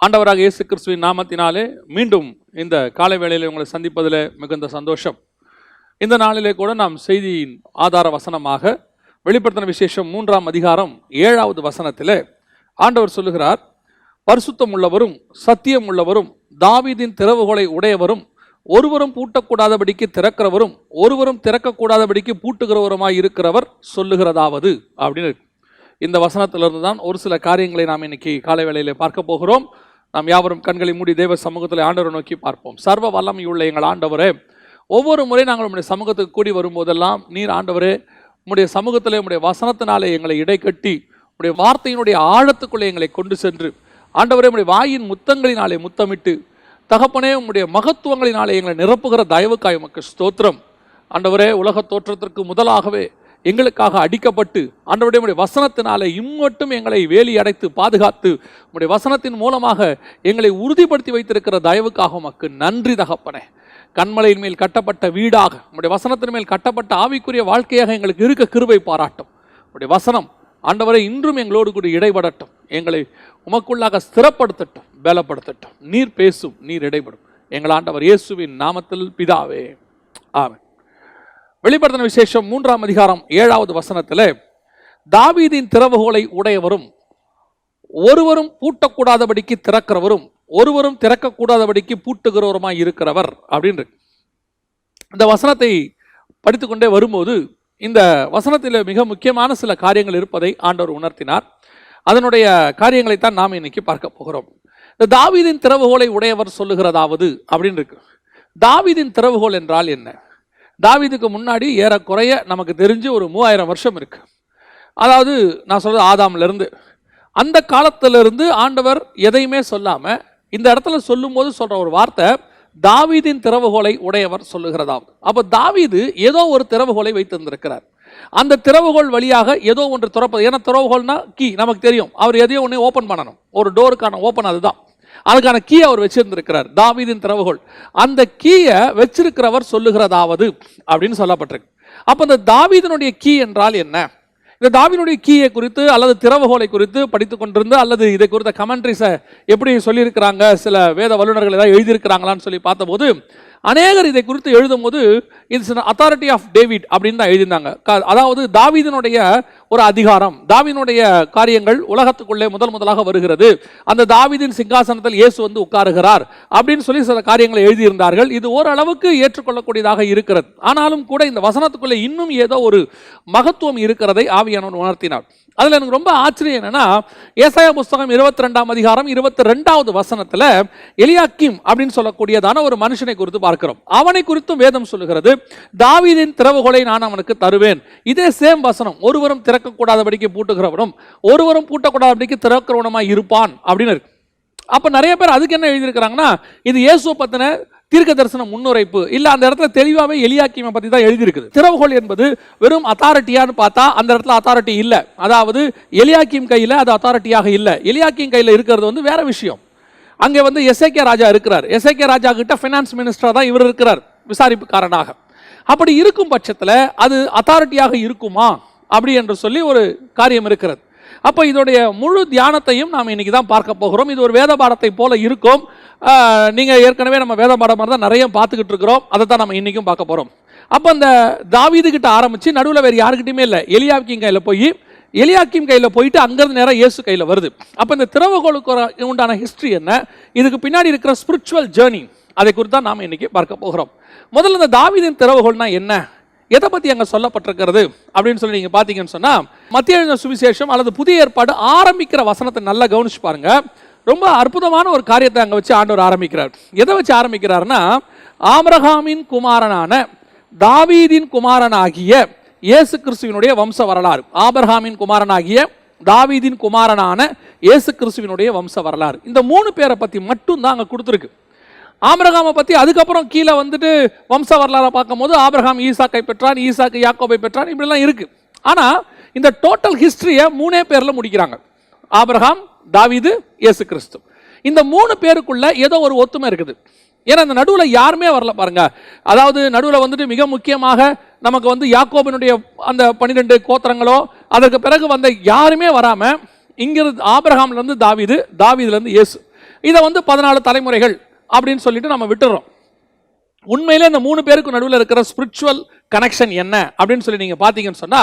ஆண்டவராக இயேசு கிறிஸ்துவின் நாமத்தினாலே மீண்டும் இந்த காலை வேளையில் உங்களை சந்திப்பதில் மிகுந்த சந்தோஷம். இந்த நாளிலே கூட நாம் செய்தியின் ஆதார வசனமாக வெளிப்படுத்தின விசேஷம் 3ஆம் அதிகாரம் 7வது வசனத்திலே ஆண்டவர் சொல்லுகிறார், பரிசுத்தம் உள்ளவரும் சத்தியம் உள்ளவரும் தாவீதின் திறவுகோலை உடையவரும் ஒருவரும் பூட்டக்கூடாதபடிக்கு திறக்கிறவரும் ஒருவரும் திறக்கக்கூடாதபடிக்கு பூட்டுகிறவருமாய் இருக்கிறவர் சொல்லுகிறதாவது அப்படின்னு இருக்கு. இந்த வசனத்திலிருந்து தான் ஒரு சில காரியங்களை நாம் இன்னைக்கு காலை வேளையிலே பார்க்க போகிறோம். நாம் யாவரும் கண்களை மூடி தேவ சமூகத்தில் ஆண்டவரை நோக்கி பார்ப்போம். சர்வ வல்லமையுள்ள எங்கள் ஆண்டவரே, ஒவ்வொரு முறை நாங்கள் உம்முடைய சமூகத்துக்கு கூடி வரும்போதெல்லாம் நீர் ஆண்டவரே உம்முடைய சமூகத்திலே உம்முடைய வசனத்தினாலே எங்களை இடைக்கட்டி உம்முடைய வார்த்தையினுடைய ஆழத்துக்குள்ளே எங்களை கொண்டு சென்று ஆண்டவரே உம்முடைய வாயின் முத்தங்களினாலே முத்தமிட்டு தகப்பனே உம்முடைய மகத்துவங்களினாலே எங்களை நிரப்புகிற தயவுக்காய் உமக்கு ஸ்தோத்திரம். ஆண்டவரே, உலக தோற்றத்திற்கு முதலாகவே எங்களுக்காக அடிக்கப்பட்டு ஆண்டவருடைய உம்முடைய வசனத்தினாலே இம்மட்டும் எங்களை வேலி அடைத்து பாதுகாத்து உம்முடைய வசனத்தின் மூலமாக எங்களை உறுதிப்படுத்தி வைத்திருக்கிற தயவுக்காக உமக்கு நன்றி தகப்பனே. கண்மலையின் மேல் கட்டப்பட்ட வீடாக உம்முடைய வசனத்தின் மேல் கட்டப்பட்ட ஆவிக்குரிய வாழ்க்கையாக எங்களுக்கு இருக்க கிருபை பாராட்டும். உம்முடைய வசனம் ஆண்டவரை இன்றும் எங்களோடு கூட இடைபடட்டும், எங்களை உமக்குள்ளாக ஸ்திரப்படுத்தட்டும், பலப்படுத்தட்டும். நீர் பேசும், நீர் இடைபடும். எங்கள் ஆண்டவர் இயேசுவின் நாமத்தில் பிதாவே, ஆமென். வெளிப்படுத்தின விசேஷம் 3ஆம் அதிகாரம் 7வது வசனத்தில் தாவீதின் திறவுகோலை உடையவரும் ஒருவரும் பூட்டக்கூடாதபடிக்கு திறக்கிறவரும் ஒருவரும் திறக்கக்கூடாதபடிக்கு பூட்டுகிறவருமாய் இருக்கிறவர் அப்படின்னு இருக்கு. இந்த வசனத்தை படித்துக்கொண்டே வரும்போது இந்த வசனத்தில் மிக முக்கியமான சில காரியங்கள் இருப்பதை ஆண்டவர் உணர்த்தினார். அதனுடைய காரியங்களைத்தான் நாம் இன்னைக்கு பார்க்க போகிறோம். இந்த தாவீதின் திறவுகோலை உடையவர் சொல்லுகிறதாவது அப்படின்னு இருக்கு. தாவீதின் திறவுகோல் என்றால் என்ன? தாவீதுக்கு முன்னாடி ஏறக்குறைய நமக்கு தெரிஞ்சு ஒரு 3000 வருஷம் இருக்கு. அதாவது நான் சொல்றது ஆதாம்லேருந்து அந்த காலத்திலிருந்து ஆண்டவர் எதையுமே சொல்லாம இந்த இடத்துல சொல்லும் போது சொல்ற ஒரு வார்த்தை தாவீதின் திறவுகோலை உடையவர் சொல்லுகிறதாவது. அப்போ தாவீது ஏதோ ஒரு திறவுகோலை வைத்திருந்திருக்கிறார். அந்த திறவுகோல் வழியாக ஏதோ ஒன்று திறப்பது. ஏன்னா திறவுகோல்னா கீ நமக்கு தெரியும், அவர் எதையோ ஒன்று ஓப்பன் பண்ணணும். ஒரு டோருக்கான ஓப்பன் அதுதான், அதுக்கான கீ அவர் வச்சிருந்திருக்கிறார். தாவீதின் திறவுகோல், அந்த கீயை வச்சிருக்கிறவர் சொல்லுகிறதாவது அப்படின்னு சொல்லப்பட்டிருக்கு. அப்போ இந்த தாவீதினுடைய கீ என்றால் என்ன? இந்த தாவீதினுடைய கீயை குறித்து அல்லது திறவுகோலை குறித்து படித்து கொண்டிருந்து அல்லது இதை குறித்த கமெண்ட்ரிஸை எப்படி சொல்லியிருக்கிறாங்க, சில வேத வல்லுநர்கள் ஏதாவது எழுதியிருக்கிறாங்களான்னு சொல்லி பார்த்தபோது அநேகர் இதை குறித்து எழுதும் போது இட்ஸ் அத்தாரிட்டி ஆஃப் டேவிட் அப்படின்னு தான் எழுதியிருந்தாங்க. அதாவது தாவீதினுடைய ஒரு அதிகாரம், தாவீதினுடைய காரியங்கள் உலகத்துக்குள்ளே முதலாக வருகிறது, அந்த தாவீதின் சிங்காசனத்தில் இயேசு வந்து உட்காருகிறார் அப்படின்னு சொல்லி சில காரியங்களை எழுதியிருந்தார்கள். இது ஓரளவுக்கு ஏற்றுக்கொள்ளக்கூடியதாக இருக்கிறது. ஆனாலும் கூட இந்த வசனத்துக்குள்ளே இன்னும் ஏதோ ஒரு மகத்துவம் இருக்கிறதை ஆவியானவர் உணர்த்தினார். அதில் எனக்கு ரொம்ப ஆச்சரியம் என்னன்னா, ஏசாயா புஸ்தகம் 22ஆம் அதிகாரம் 22வது வசனத்தில் எலியாக்கீம் அப்படின்னு சொல்லக்கூடியதான ஒரு மனுஷனை குறித்து பார்க்கிறோம். அவனை குறித்தும் வேதம் சொல்லுகிறது, தாவீதின் திறவுகோலை நான் அவனுக்கு தருவேன். இதே சேம் வசனம், ஒருவரும் திறக்கக்கூடாதபடிக்கு பூட்டுகிறவனும் ஒருவரும் பூட்டக்கூடாதபடிக்கு திறக்கிறவனுமாய் இருப்பான் அப்படின்னு இருக்கு. அப்போ நிறைய பேர் அதுக்கு என்ன எழுதியிருக்கிறாங்கன்னா, இது இயேசுவை பற்றின தீர்க்க தரிசன முன்னுரைப்பு இல்ல, அந்த இடத்துல தெளிவாகவே எலியாக்கீமை பற்றி தான் எழுதியிருக்குது. திறவுகோல் என்பது வெறும் அத்தாரிட்டியான்னு பார்த்தா அந்த இடத்துல அத்தாரிட்டி இல்லை. அதாவது எலியாக்கீம் கையில் அது அத்தாரிட்டியாக இல்லை. எலியாக்கீம் கையில் இருக்கிறது வந்து வேற விஷயம். அங்கே வந்து எசேக்கியா ராஜா இருக்கிறார். எசேக்கியா ராஜா கிட்ட ஃபைனான்ஸ் மினிஸ்டராக தான் இவர் இருக்கிறார், விசாரிப்புக்காரனாக. அப்படி இருக்கும் பட்சத்தில் அது அத்தாரிட்டியாக இருக்குமா அப்படி என்று சொல்லி ஒரு காரியம் இருக்கிறது. அப்போ இதோடைய முழு தியானத்தையும் நாம் இன்னைக்கு தான் பார்க்க போகிறோம். இது ஒரு வேத பாடத்தை போல இருக்கும். நீங்கள் ஏற்கனவே நம்ம வேத பாடம் மாதிரி தான் நிறைய பார்த்துக்கிட்டு இருக்கிறோம். அதை தான் நம்ம இன்னைக்கும் பார்க்க போகிறோம். அப்போ அந்த தாவீது கிட்ட ஆரம்பித்து நடுவில் வேறு யாருக்கிட்டையுமே இல்லை, எலியாக்கீம் கையில் போய் எலியாக்கீம் கையில் போயிட்டு அங்கேருந்து நேரம் இயேசு கையில் வருது. அப்போ இந்த திறவுகோலுக்கு உண்டான ஹிஸ்ட்ரி என்ன, இதுக்கு பின்னாடி இருக்கிற ஸ்பிரிச்சுவல் ஜேர்னி, அதை குறித்து தான் நாம் இன்னைக்கு பார்க்க போகிறோம். முதல்ல இந்த தாவீதின் திறவுகோல்னா என்ன, எதை பற்றி அங்கே சொல்லப்பட்டிருக்கிறது அப்படின்னு சொல்லி நீங்கள் பார்த்தீங்கன்னு சொன்னால், மத்திய எழுதின சுவிசேஷம் அல்லது புதிய ஏற்பாடு ஆரம்பிக்கிற வசனத்தை நல்லா கவனிச்சு பாருங்க. ரொம்ப அற்புதமான ஒரு காரியத்தை அங்கே வச்சு ஆண்டவர் ஆரம்பிக்கிறார். எதை வச்சு ஆரம்பிக்கிறாருன்னா, ஆபிரகாமின் குமாரனான தாவீதின் குமாரனாகிய இயேசு கிறிஸ்துவினுடைய வம்ச வரலாறு. ஆபிரகாமின் குமாரனாகிய தாவீதின் குமாரனான இயேசு கிறிஸ்துவினுடைய வம்ச வரலாறு. இந்த 3 பேரை பற்றி மட்டும் தான் அங்கே கொடுத்துருக்கு. ஆபிரகாமை பற்றி அதுக்கப்புறம் கீழே வந்துட்டு வம்ச வரலாறை பார்க்கும் போது ஆபிரகாம் ஈசாக்கை பெற்றான், ஈசாக்கு யாக்கோபை பெற்றான், இப்படிலாம் இருக்கு. ஆனால் இந்த டோட்டல் ஹிஸ்டரியை 3 பேரில் முடிக்கிறாங்க. ஆபிரகாம், தாவீது, இயேசு கிறிஸ்து. இந்த 3 பேருக்குள்ள ஏதோ ஒரு ஒத்துமை இருக்குது. ஏன்னா இந்த நடுவில் யாருமே வரல பாருங்க. அதாவது நடுவில் வந்துட்டு மிக முக்கியமாக நமக்கு வந்து யாக்கோபினுடைய அந்த 12 கோத்திரங்களோ அதற்கு பிறகு வந்த யாருமே வராமல் இங்கிருந்து ஆபிரகாம்லேருந்து தாவீது, தாவீதுலேருந்து இயேசு, இதை வந்து 14 தலைமுறைகள் அப்படின்னு சொல்லிட்டு நம்ம விட்டுறோம். உண்மையிலே இந்த 3 பேருக்கு நடுவில் இருக்கிற ஸ்பிரிச்சுவல் கனெக்ஷன் என்ன அப்படின்னு சொல்லி நீங்க பாத்தீங்கன்னு சொன்னா,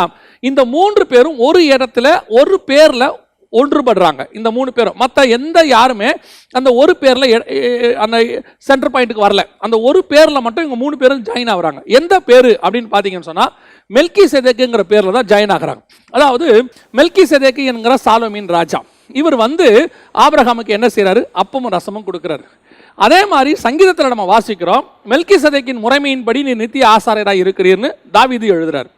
இந்த 3 பேரும் ஒரு இடத்துல ஒரு பேர்ல ஒன்றுபடுறாங்க. இந்த 3 பேரும் மற்ற எந்த யாருமே அந்த ஒரு பேர்ல அந்த சென்டர் பாயிண்ட்டுக்கு வரல. அந்த ஒரு பேர்ல மட்டும் இவங்க 3 பேரும் ஜாயின் ஆகுறாங்க. எந்த பேரு அப்படின்னு பாத்தீங்கன்னு சொன்னா, மெல்கிசேதேக்குங்கிற பேர்ல தான் ஜாயின் ஆகுறாங்க. அதாவது மெல்கிசேதேக்கு என்கிற சாலோமின் ராஜா, இவர் வந்து ஆபிரகாமுக்கு என்ன செய்யறாரு? அப்பமும் ரசமும் கொடுக்கிறாரு. அதே மாதிரி சங்கீதத்தில் நம்ம வாசிக்கிறோம், மெல்கிசேதேக்கின் முறைமையின்படி நீ நித்திய ஆசாரியராக இருக்கிறீர்னு தாவீது எழுதுறாரு.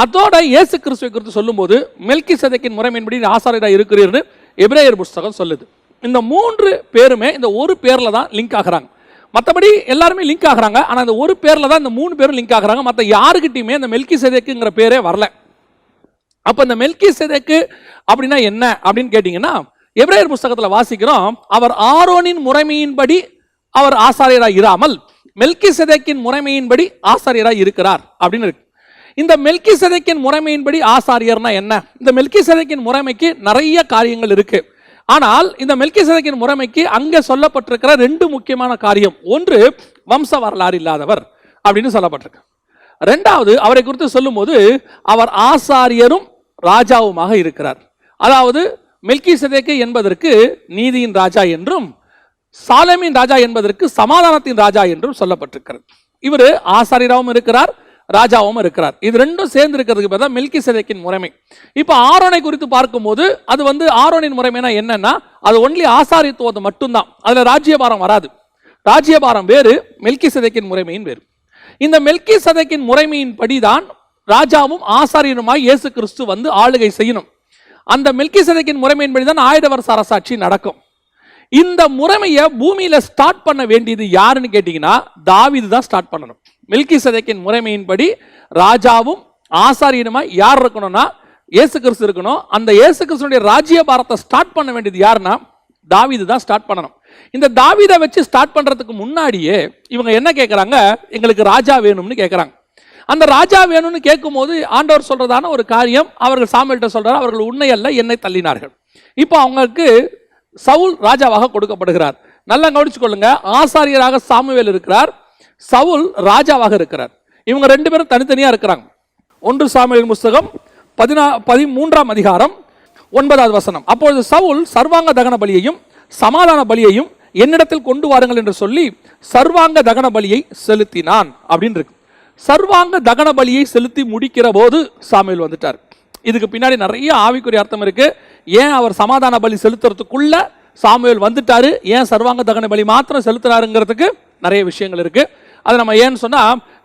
அதோட இயேசு கிறிஸ்துவை குறித்து சொல்லும்போது மெல்கிசேதேக்கின் முறைமையின்படி ஆசாரியராக இருக்கிறீர்னு எபிரேயர் புஸ்தகம் சொல்லுது. இந்த 3 பேருமே இந்த ஒரு பேர்ல தான் லிங்க் ஆகுறாங்க. மற்றபடி எல்லாருமே லிங்க் ஆகுறாங்க, ஆனால் இந்த ஒரு பேர்ல தான் இந்த 3 பேரும் லிங்க் ஆகுறாங்க. மற்ற யாருக்கிட்டையுமே இந்த மெல்கிசேதேக்குங்கிற பேரே வரல. அப்ப இந்த மெல்கிசேதேக்கு அப்படின்னா என்ன அப்படின்னு கேட்டீங்கன்னா, எபிரேயர் புஸ்தகத்தில் வாசிக்கிறோம், அவர் ஆரோனின் முறைமையின்படி அவர் ஆசாரியராக இராமல் மெல்கிசேதேக்கின் முறைமையின்படி ஆசாரியராக இருக்கிறார் அப்படின்னு இருக்கு. இந்த மெல்கிசேதேக்கின் முறைமையின்படி ஆசாரியர்னா என்ன? இந்த மெல்கிசேதேக்கின் முறைமைக்கு நிறைய காரியங்கள் இருக்கு. ஆனால் இந்த மெல்கிசேதேக்கின் முறைமைக்கு அங்கே சொல்லப்பட்டிருக்கிற 2 முக்கியமான காரியம். ஒன்று, வம்ச வரலாறு இல்லாதவர் அப்படின்னு சொல்லப்பட்டிருக்கு. 2வது, அவரை குறித்து சொல்லும் போது அவர் ஆசாரியரும் ராஜாவுமாக இருக்கிறார். அதாவது மெல்கிசேதேக்கு என்பதற்கு நீதியின் ராஜா என்றும், சாலேமின் ராஜா என்பதற்கு சமாதானத்தின் ராஜா என்றும் சொல்லப்பட்டிருக்கிறது. இவர் ஆசாரியராகவும் இருக்கிறார், ராஜாவும் இருக்கிறார். இது 2ம் சேர்ந்து இருக்கிறதுக்கு பேர் தான் மெல்கிசேதேக்கின் முறைமை. இப்போ ஆரோனை குறித்து பார்க்கும்போது அது வந்து ஆரோனின் முறைமைனா என்னன்னா, அது ஒன்லி ஆசாரியத்துவம் மட்டும்தான், அதுல ராஜ்யபாரம் வராது. ராஜ்யபாரம் வேறு, மெல்கிசேதேக்கின் முறைமையின் வேறு. இந்த மெல்கிசேதேக்கின் முறைமையின் படிதான் ராஜாவும் ஆசாரியனுமாய் இயேசு கிறிஸ்து வந்து ஆளுகை செய்யணும். அந்த மெல்கிசேதேக்கின் முறைமையின்படி தான் 1000 வருஷ அரசாட்சி நடக்கும். இந்த முறைமையை பூமியில ஸ்டார்ட் பண்ண வேண்டியது யாருன்னு கேட்டீங்கன்னா, தாவீது தான் ஸ்டார்ட் பண்ணணும். மெல்கிசேதேக்கின் முறைமையின்படி ராஜாவும் ஆசாரியனுமாய் யார் இருக்கணும்னா இயேசு கிறிஸ்து இருக்கணும். அந்த இயேசு கிறிஸ்துடைய ராஜ்யபாரத்தை ஸ்டார்ட் பண்ண வேண்டியது யாருன்னா தாவீது தான் ஸ்டார்ட் பண்ணணும். இந்த தாவீதை வச்சு ஸ்டார்ட் பண்றதுக்கு முன்னாடியே இவங்க என்ன கேட்கறாங்க? எங்களுக்கு ராஜா வேணும்னு கேட்கறாங்க. அந்த ராஜா வேணும்னு கேட்கும் போது ஆண்டவர் சொல்றதான ஒரு காரியம், அவர்கள் சாமுவேல்கிட்ட சொல்றாரு, அவர்கள் உன்னை அல்ல என்னை தள்ளினார்கள். இப்போ அவங்களுக்கு சவுல் ராஜாவாக கொடுக்கப்படுகிறார். நல்லா கவனிச்சுக்கொள்ளுங்க, ஆசாரியராக சாமுவேல் இருக்கிறார், சவுல் ராஜாவாக இருக்கிறார். இவங்க 2 பேரும் தனித்தனியா இருக்கிறாங்க. 1 சாமுவேல் புஸ்தகம் 13ஆம் அதிகாரம் 9வது வசனம், அப்பொழுது சவுல் சர்வாங்க தகன பலியையும் சமாதான பலியையும் என்னிடத்தில் கொண்டு வாருங்கள் என்று சொல்லி சர்வாங்க தகன பலியை செலுத்தினான் அப்படின்னு இருக்கு. சர்வாங்க தகன பலியை செலுத்தி முடிக்கிற போது சாமுவேல் வந்துட்டார். இதுக்கு பின்னாடி நிறைய ஆவிக்குரிய அர்த்தம் இருக்கு. ஏன் அவர் சமாதான பலி செலுத்துறதுக்குள்ள சாமுவேல் வந்துட்டாரு, ஏன் சர்வாங்க தகன பலி மாத்திரம் செலுத்தினாருங்கிறதுக்கு நிறைய விஷயங்கள் இருக்கு. அது நம்ம ஏன்னு சொன்னா,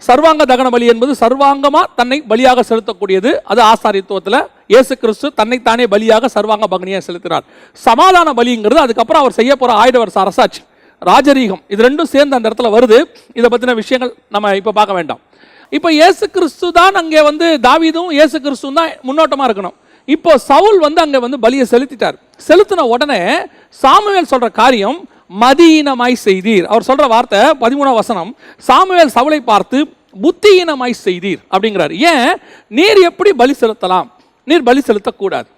சர்வாங்க தகன பலி என்பது சர்வாங்கமா தன்னை பலியாக செலுத்தக்கூடியது. அது ஆசாரியத்துவத்தில் இயேசு கிறிஸ்து தன்னைத்தானே பலியாக சர்வாங்க பகனியை செலுத்தினார். சமாதான பலிங்கிறது அதுக்கப்புறம் அவர் செய்ய போற 1000 வருஷ அரசாட்சி, ராஜரீகம், இது 2ம் சேர்ந்து அந்த இடத்துல வருது. இதை பத்தின விஷயங்கள் நம்ம இப்ப பார்க்க வேண்டாம். இப்போ இயேசு கிறிஸ்து தான் அங்கே வந்து, தாவீதும் இயேசு கிறிஸ்து தான் முன்னோட்டமா இருக்கணும். இப்போ சவுல் வந்து அங்க வந்து பலியை செலுத்திட்டார். செலுத்தின உடனே சாமுவேல் சொல்ற காரியம், மதியீனமாய் செய்தீர். அவர் சொல்ற வார்த்தை 13ஆம் வசனம், சாமுவேல் சவுலை பார்த்து புத்தியீனமாய் செய்தீர் அப்படிங்கிறார். ஏன்? நீர் எப்படி பலி செலுத்தலாம்? நீர் பலி செலுத்தக்கூடாது.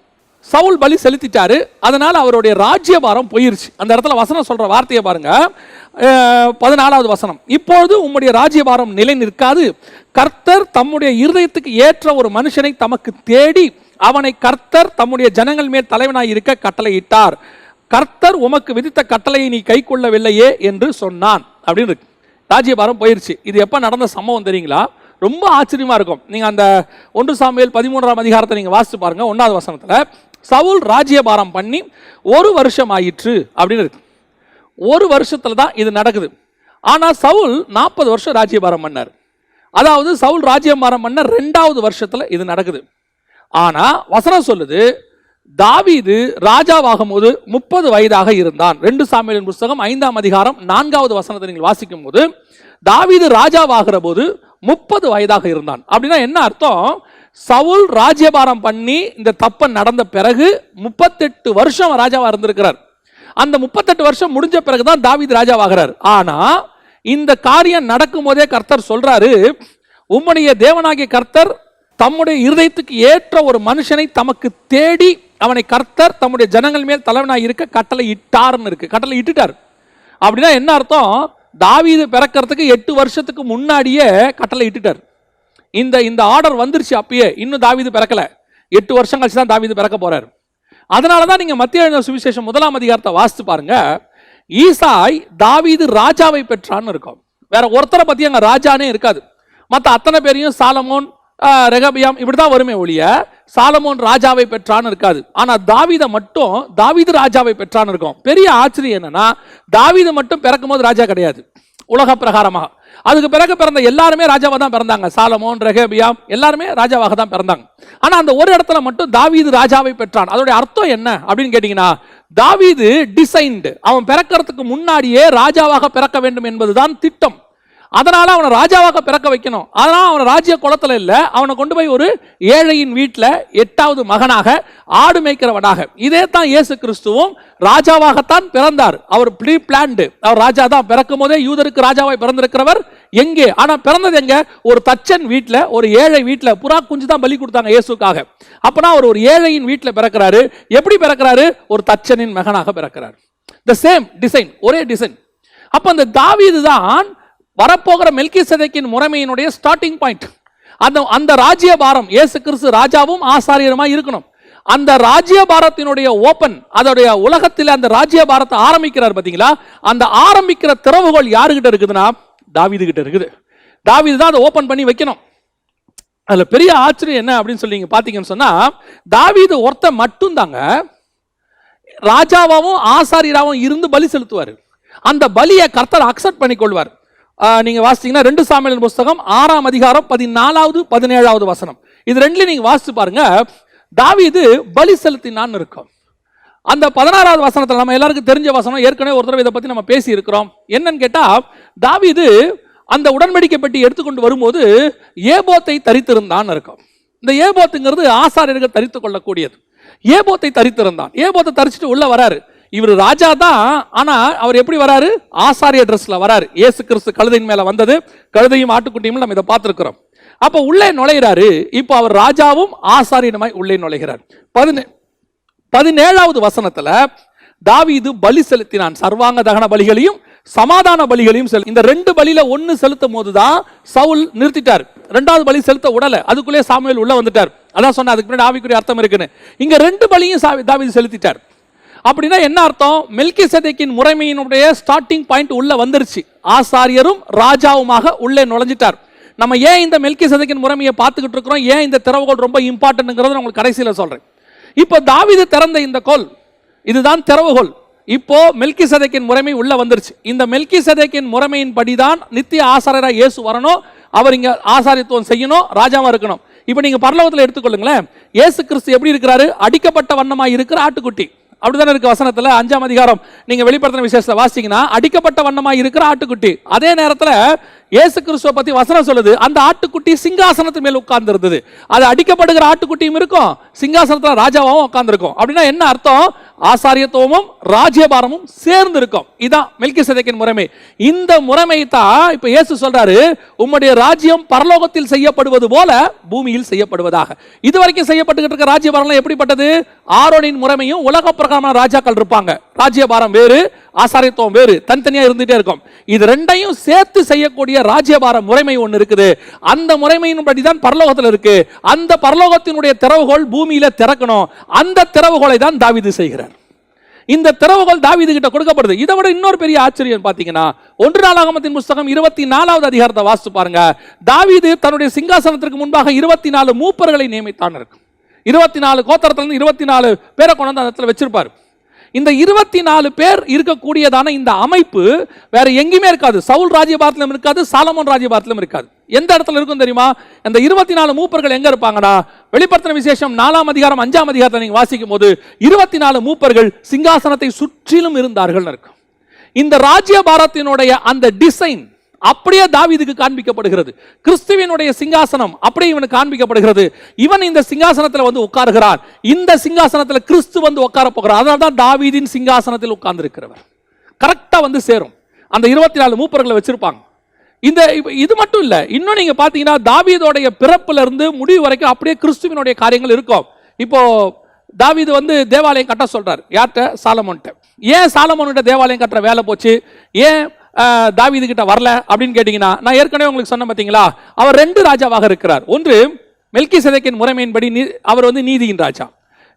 சவுல் பலி செலுத்திட்டாரு, அதனால அவருடைய ராஜ்யபாரம் போயிருச்சு. அந்த இடத்துல வசனம் சொல்ற வார்த்தையை பாருங்க, 14வது வசனம், இப்பொழுது உம்முடைய ராஜ்யபாரம் நிலை நிற்காது, கர்த்தர் தம்முடைய இருதயத்துக்கு ஏற்ற ஒரு மனுஷனை தமக்கு தேடி அவனை கர்த்தர் தம்முடைய ஜனங்கள் மேல் தலைவனாய் இருக்க கட்டளையிட்டார், கர்த்தர் உமக்கு விதித்த கட்டளையை நீ கை கொள்ளவில்லையே என்று சொன்னான் அப்படின்னு இருக்கு. ராஜ்யபாரம் போயிருச்சு. இது எப்ப நடந்த சம்பவம் தெரியுங்களா? ரொம்ப ஆச்சரியமா இருக்கும். நீங்க அந்த 1 சாமுவேல் 13ஆம் அதிகாரத்தை நீங்க வாசிச்சு பாருங்க. 1வது வசனத்துல சவுல் ராஜ்யபாரம் பண்ணி 1 வருஷம் ஆயிற்று அப்படின்னு இருக்கு. 1 வருஷத்துல தான் இது நடக்குது. ஆனா சவுல் 40 வருஷம் ராஜ்யபாரம் பண்ணார். அதாவது சவுல் ராஜ்யபாரம் பண்ண 2வது வருஷத்துல இது நடக்குது. ஆனா வசனம் சொல்லுது, தாவீது ராஜாவாகும் போது 30 வயதாக இருந்தான். 2 சாமுவேலின் புஸ்தகம் 5ஆம் அதிகாரம் 4வது வசனத்தை நீங்கள் வாசிக்கும் போது, தாவீது ராஜாவாகிற போது 30 வயதாக இருந்தான். அப்படின்னா என்ன அர்த்தம்? சவுல் ராஜ்யபாரம் பண்ணி இந்த தப்ப நடந்த பிறகு 38 வருஷம் ராஜாவா இருந்திருக்கிறார். அந்த 38 வருஷம் முடிஞ்ச பிறகுதான் தாவீது ராஜாவாகிறார். ஆனா இந்த காரியம் நடக்கும் போதே கர்த்தர் சொல்றாரு, உம்முடைய தேவனாகிய கர்த்தர் தம்முடைய இருதயத்துக்கு ஏற்ற ஒரு மனுஷனை தமக்கு தேடி அவனை கர்த்தர் தம்முடைய ஜனங்கள் மேல் தலைவனாய் இருக்க கட்டளை இட்டார்னு இருக்கு. கட்டளை இட்டுட்டார் அப்படின்னா என்ன அர்த்தம்? தாவீது பிறக்கிறதுக்கு 8 வருஷத்துக்கு முன்னாடியே கட்டளை இட்டுட்டார். இந்த ஆர்டர் வந்துருச்சு அப்பயே. இன்னும் தாவீது பிறக்கல, 8 வருஷம் கழிச்சு தான் தாவீது பிறக்க போறாரு. அதனாலதான் நீங்க மத்திய எழுதின சுவிசேஷம் 1ஆம் அதிகாரத்தை வாசித்து பாருங்க. ஈசாய் தாவீது ராஜாவை பெற்றான்னு இருக்கும். வேற ஒருத்தரை பத்தி அங்க ராஜானே இருக்காது. மற்ற அத்தனை பேரையும் சாலமோன், ரெகபியாம் இப்படிதான் வருமே ஒழிய சாலமோன் ராஜாவை பெற்றான்னு இருக்காது. ஆனா தாவீதை மட்டும் தாவீது ராஜாவை பெற்றான்னு இருக்கும். பெரிய ஆச்சரியம் என்னன்னா, தாவீது மட்டும் பிறக்கும் போது ராஜா கிடையாது உலக பிரகாரமாக. அதுக்கு பிறகு பிறந்த எல்லாருமே ராஜாவா தான் பிறந்தாங்க. சாலமோன், ரெகபியாம் எல்லாருமே ராஜாவாக தான் பிறந்தாங்க. ஆனா அந்த ஒரு இடத்துல மட்டும் தாவீது ராஜாவை பெற்றான். அதோட அர்த்தம் என்ன அப்படின்னு கேட்டீங்கன்னா, தாவீது டிசைன்டு, அவன் பிறக்கிறதுக்கு முன்னாடியே ராஜாவாக பிறக்க வேண்டும் என்பதுதான் திட்டம். அதனால அவனை ராஜாவாக பிறக்க வைக்கணும். அதனால அவனை ராஜ்ய குலத்துல இல்ல, அவனை கொண்டு போய் ஒரு ஏழையின் வீட்டில் 8வது மகனாக ஆடு மேய்க்கிறவனாக. இதே தான் இயேசு கிறிஸ்துவும் ராஜாவாகத்தான் பிறந்தார். அவர் ப்ரீ பிளான்டு, அவர் ராஜா தான். பிறக்கும் போதே யூதருக்கு ராஜாவாய் பிறந்திருக்கிறவர் எங்கே? ஆனா பிறந்தது எங்க? ஒரு தச்சன் வீட்டில், ஒரு ஏழை வீட்டில். புறா குஞ்சு தான் பலி கொடுத்தாங்க இயேசுக்காக. அப்பனா அவர் ஒரு ஏழையின் வீட்டில் பிறக்கிறாரு. எப்படி பிறக்கிறாரு? ஒரு தச்சனின் மகனாக பிறக்கிறார். தி சேம் டிசைன், ஒரே டிசைன். அப்ப அந்த தாவீது தான் வரப்போகிற மெல்கிசேதேக்கின் முறைமையினுடைய ஸ்டார்டிங் பாயிண்ட். அந்த ராஜ்ய பாரம், இயேசு கிறிஸ்து ராஜாவும் ஆசாரியருமா இருக்கணும். அந்த ராஜ்ய பாரத்தினுடைய ஓபன், அதோடைய உலகத்தில் அந்த ராஜ்ய பாரத்தை ஆரம்பிக்கிறார் பாத்தீங்களா? அந்த ஆரம்பிக்கிற திறவுகோல் யாருகிட்ட இருக்குதுன்னா தாவீது கிட்ட இருக்குது. தாவீது தான் அதை ஓபன் பண்ணி வைக்கணும். அதுல பெரிய ஆச்சரியம் என்ன அப்படின்னு சொல்லி நீங்க பாத்தீங்கன்னு சொன்னா, தாவீது ஒருத்த மட்டும் தாங்க ராஜாவாவும் ஆசாரியராகவும் இருந்து பலி செலுத்துவார். அந்த பலியை கர்த்தர் அக்செப்ட் பண்ணி கொள்வார். நீங்க வாசிச்சீங்கன்னா 2 சாமுவேல் புத்தகம் 6ஆம் அதிகாரம் 14வது 17வது வசனம், இது ரெண்டுலயும் நீங்க வாசிச்சு பாருங்க. தாவீது பலி செலுத்தினான்னு இருக்கும். அந்த 16வது வசனத்துல நம்ம எல்லாருக்கும் தெரிஞ்ச வசனம், ஏற்கனவே ஒரு தடவை இதை பத்தி நம்ம பேசி இருக்கிறோம். என்னன்னு கேட்டா, தாவீது அந்த உடன்படிக்கை பெட்டி எடுத்துக்கொண்டு வரும்போது ஏபோத்தை தரித்திருந்தான் இருக்கும். இந்த ஏபோத்துங்கிறது ஆசாரியர்கள் தரித்து கொள்ளக்கூடியது. ஏபோத்தை தரித்திருந்தான். ஏபோத்தை தரிச்சுட்டு உள்ள வராரு. இவர் ராஜா தான், ஆனா அவர் எப்படி வராரு? ஆசாரிய ட்ரெஸ்ல வராரு. இயேசு கிறிஸ்து கழுதையின் மேல வந்தது, கழுதையும் ஆட்டுக்குட்டியும் நம்ம இதை பார்த்திருக்கிறோம். அப்ப உள்ளே நுழைகிறாரு. இப்போ அவர் ராஜாவும் ஆசாரியனுமாய் உள்ளே நுழைகிறார். 17வது வசனத்துல தாவீது பலி செலுத்தினான். சர்வாங்க தகன பலிகளையும் சமாதான பலிகளையும். இந்த 2 பலியில 1 செலுத்தும் போதுதான் சவுல் நிறுத்திட்டார். 2வது பலி செலுத்த உடல, அதுக்குள்ளே சாமுவேல் உள்ள வந்துட்டார். அதான் சொன்ன, அதுக்கு முன்னாடி ஆவிக்குரிய அர்த்தம் இருக்குன்னு. இங்க 2 பலியும் தாவீது செலுத்திட்டார். அப்படின்னா என்ன அர்த்தம்? மெல்கிசேதேக்கின் முறைமையினுடைய ஸ்டார்டிங் பாயிண்ட் உள்ள வந்துருச்சு. ஆசாரியரும் ராஜாவுமாக உள்ளே நுழைஞ்சிட்டார். நம்ம ஏன் இந்த மெல்கிசேதேக்கின் முறைமையை பார்த்துக்கிட்டு இருக்கிறோம், ஏன் இந்த திறவுகோல் ரொம்ப இம்பார்ட்டன்ட்ங்கிறத உங்களுக்கு கடைசியில் சொல்றேன். இப்போ தாவீது திறந்த இந்த கோல், இதுதான் திறவுகோல். இப்போ மெல்கிசேதேக்கின் முறைமை உள்ள வந்துருச்சு. இந்த மெல்கிசேதேக்கின் முறைமையின் படிதான் நித்திய ஆசாரியராக இயேசு வரணும். அவர் இங்க ஆசாரியத்துவம் செய்யணும், ராஜாவா இருக்கணும். இப்போ நீங்க பரலோகத்தில் எடுத்துக்கொள்ளுங்களேன். இயேசு கிறிஸ்து எப்படி இருக்கிறாரு? அடிக்கப்பட்ட வண்ணமாய் இருக்கிற ஆட்டுக்குட்டி. அப்படித்தானே இருக்கு வசனத்துல. 5ஆம் அதிகாரம் நீங்க வெளிப்படுத்தின விசேஷத்தை வாசிங்கன்னா, அடிக்கப்பட்ட வண்ணமாய் இருக்கிற ஆட்டுக்குட்டி. அதே நேரத்துல இயேசு கிறிஸ்துவை பத்தி வசனம் சொல்லுது, அந்த ஆட்டுக்குட்டி சிங்காசனத்து மேல் உட்கார்ந்து இருந்தது. அது அடிக்கப்படுகிற ஆட்டுக்குட்டியும் இருக்கும், சிங்காசனத்துல ராஜாவும் உட்கார்ந்து இருக்கும். அப்படின்னா என்ன அர்த்தம்? ஆசாரியத்துவமும் ராஜ்யபாரமும் சேர்ந்து இருக்கும். இதான் மெல்கிசேதேக்கின் முறைமை. இந்த முறைமை தான் இப்ப இயேசு சொல்றாரு, உம்முடைய ராஜ்யம் பரலோகத்தில் செய்யப்படுவது போல பூமியில் செய்யப்படுவதாக. இதுவரைக்கும் செய்யப்பட்டுக்கிட்டு இருக்க ராஜ்யபாரம் எப்படிப்பட்டது? ஆரோனின் முறைமையும் உலக பிரகாரமான ராஜாக்கள் இருப்பாங்க. ராஜ்யபாரம் வேறு, ஆசாரியத்துவம் வேறு, தனித்தனியா இருந்துட்டே இருக்கும். இது ரெண்டையும் சேர்த்து செய்யக்கூடிய ராஜ்யபார முறைமை ஒன்று இருக்குது. அந்த முறைமையின்படி தான் பரலோகத்தில் இருக்கு. அந்த பரலோகத்தினுடைய திறவுகோல் பூமியில திறக்கணும். அந்த திறவுகோலை தான் தாவீது செய்கிறார். இந்த திறவுகோல் தாவீது கிட்ட கொடுக்கப்படுது. இதை விட இன்னொரு பெரிய ஆச்சரியம் பாத்தீங்கன்னா, 1 நாளாகமத்தின் புத்தகம் 24வது அதிகாரத்தை வாசித்து பாருங்க. தாவீது தன்னுடைய சிங்காசனத்திற்கு முன்பாக 24 மூப்பர்களை நியமித்தான் இருக்கு. 24 கோத்திரத்திலிருந்து 24 பேரை கொண்டு அந்த இடத்துல வச்சிருப்பாரு. இந்த 24 பேர் இருக்கக்கூடியதான இந்த அமைப்பு வேற எங்கேயுமே இருக்காது. சவுல் ராஜ்யபாரத்திலும் இருக்காது, சாலமோன் ராஜ்யபாரத்திலும் இருக்காது. எந்த இடத்துல இருக்கும் தெரியுமா? இந்த 24 மூப்பர்கள் எங்க இருப்பாங்கன்னா, வெளிப்படுத்தின விசேஷம் 4ஆம் அதிகாரம் 5ஆம் அதிகாரத்தை நீங்க வாசிக்கும் போது 24 மூப்பர்கள் சிங்காசனத்தை சுற்றிலும் இருந்தார்கள் இருக்கும். இந்த ராஜ்யபாரத்தினுடைய அந்த டிசைன் அப்படியே தாவீதுக்கு காண்பிக்கப்படுகிறது. கிறிஸ்துவினுடைய சிங்காசனம் அப்படியே இவனுக்கு காண்பிக்கப்படுகிறது. இவன் இந்த சிங்காசனத்தில் வந்து உட்காருகிறான். இந்த சிங்காசனத்தில் கிறிஸ்து வந்து உட்கார போகிறார். அதனால தான் தாவீதின் சிங்காசனத்தில் உட்கார்ந்து இருக்கிறவர். கரெக்டா வந்து சேரும். அந்த 24 மூப்பர்களை வச்சிருப்பாங்க. இது மட்டும் இல்ல, இன்னும் நீங்க பாத்தீங்கன்னா தாவீதோடைய பிறப்புல இருந்து முடிவு வரைக்கும் அப்படியே கிறிஸ்துவினுடைய காரியங்கள் இருக்கும். இப்போ தாவீது வந்து தேவாலயம் கட்ட சொல்றாரு. யார்கிட்ட? சாலமோன்ட்ட. ஏன் சாலமோன்கிட்ட தேவாலயம் கட்டுற வேலை போச்சு? ஏன் தாவீது கிட்ட வரல அப்படின்னு கேட்டீங்கன்னா, நான் ஏற்கனவே உங்களுக்கு சொன்ன பாத்தீங்களா, அவர் 2 ராஜாவாக இருக்கிறார். ஒன்று மெல்கிசேதேக்கின் முறைமையின்படி அவர் வந்து நீதியின் ராஜா,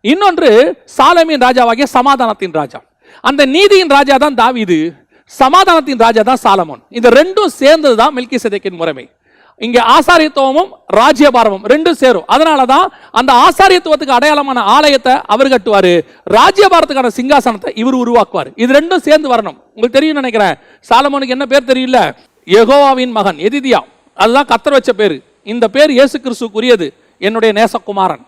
இன்னொன்று சாலமின் ராஜாவாகிய சமாதானத்தின் ராஜா. அந்த நீதியின் ராஜா தான் தாவீது, சமாதானத்தின் ராஜா தான் சாலமோன். இந்த ரெண்டும் சேர்ந்தது தான் மெல்கிசேதேக்கின் முறைமை. இங்க ஆசாரியத்துவமும் ராஜ்யபாரமும் ரெண்டும் சேரும். அதனாலதான் அந்த ஆசாரியத்துவத்துக்கு அடையாளமான ஆலயத்தை அவர் கட்டுவாரு, ராஜ்யபாரத்துக்கான சிங்காசனத்தை இவர் உருவாக்குவார். இது ரெண்டும் சேர்ந்து வரணும். உங்களுக்கு தெரியும் நினைக்கிறேன், சாலமோனுக்கு என்ன பேர் தெரியல? யெகோவாவின் மகன், எதிதியா. அதுதான் கர்த்தர் வச்ச பேரு. இந்த பேர் இயேசு கிறிஸ்துவுக்குரியது, என்னுடைய நேசகுமாரன்.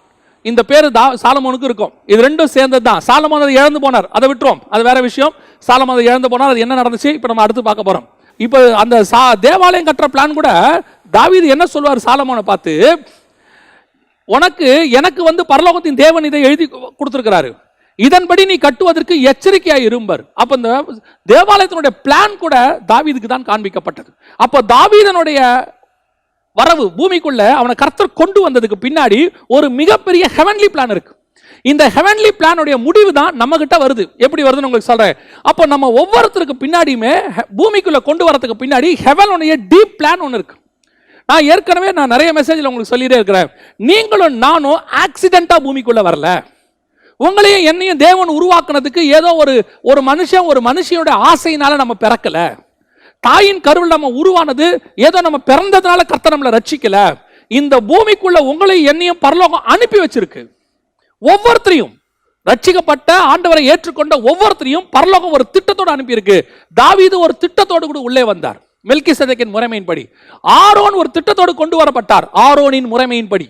இந்த பேரு சாலமோனுக்கு இருக்கும். இது ரெண்டும் சேர்ந்தது தான். சாலமோன் அதை இழந்து போனார், அதை விட்டுரும், அது வேற விஷயம். சாலமோன் அதை இழந்து போனார், அது என்ன நடந்துச்சு இப்ப நம்ம அடுத்து பார்க்க போறோம். இப்ப அந்த தேவாலயம் கட்டுற பிளான் கூட தாவீது என்ன சொல்வார் சாலமோனை பார்த்து, உனக்கு எனக்கு வந்து பரலோகத்தின் தேவன் இதை எழுதி கொடுத்திருக்கிறாரு, இதன்படி நீ கட்டுவதற்கு எச்சரிக்கையாய் இரும்பர். அப்ப இந்த தேவாலயத்தினுடைய பிளான் கூட தாவீதுக்கு தான் காண்பிக்கப்பட்டது. அப்ப தாவீதனுடைய வரவு பூமிக்குள்ள அவனை கர்த்தர் கொண்டு வந்ததுக்கு பின்னாடி ஒரு மிகப்பெரிய ஹெவன்லி பிளான் இருக்கு. இந்த ஹெவன்லி பிளானுடைய முடிவு தான் நம்ம கிட்ட வருது. எப்படி வருதுன்னு உங்களுக்கு சொல்றேன். அப்போ நம்ம ஒவ்வொருத்தருக்கு பின்னாடியுமே பூமிக்குள்ள கொண்டு வரதுக்கு பின்னாடி ஹெவனுடைய டீப் பிளான் ஒன்று இருக்கு. நான் ஏற்கனவே நிறைய மெசேஜ்ல உங்களுக்கு சொல்லிட்டே இருக்கிறேன், நீங்களும் நானும் ஆக்சிடென்டா பூமிக்குள்ள வரல. உங்களையும் என்னையும் தேவன் உருவாக்குனதுக்கு ஏதோ ஒரு மனுஷன் ஒரு மனுஷியோட ஆசையினால நம்ம பிறக்கல. தாயின் கருவில் நம்ம உருவானது ஏதோ நம்ம பிறந்ததுனால கர்த்தர் நம்மளை ரட்சிக்கல. இந்த பூமிக்குள்ள உங்களையும் என்னையும் பரலோகம் அனுப்பி வச்சிருக்கு. ஒவ்வொருத்தரையும் ரட்சிக்கப்பட்ட ஆண்டவரை ஏற்றுக்கொண்ட ஒவ்வொருத்தரையும் பரலோகம் ஒரு திட்டத்தோடு அனுப்பியிருக்கு. தாவீது ஒரு திட்டத்தோடு கூட உள்ளே வந்தார். மெல்கிசேதேக்கின் முறைமையின்படி ஆரோன் ஒரு திட்டத்தோடு கொண்டு வரப்பட்டார். ஆரோனின் முறைமையின்படி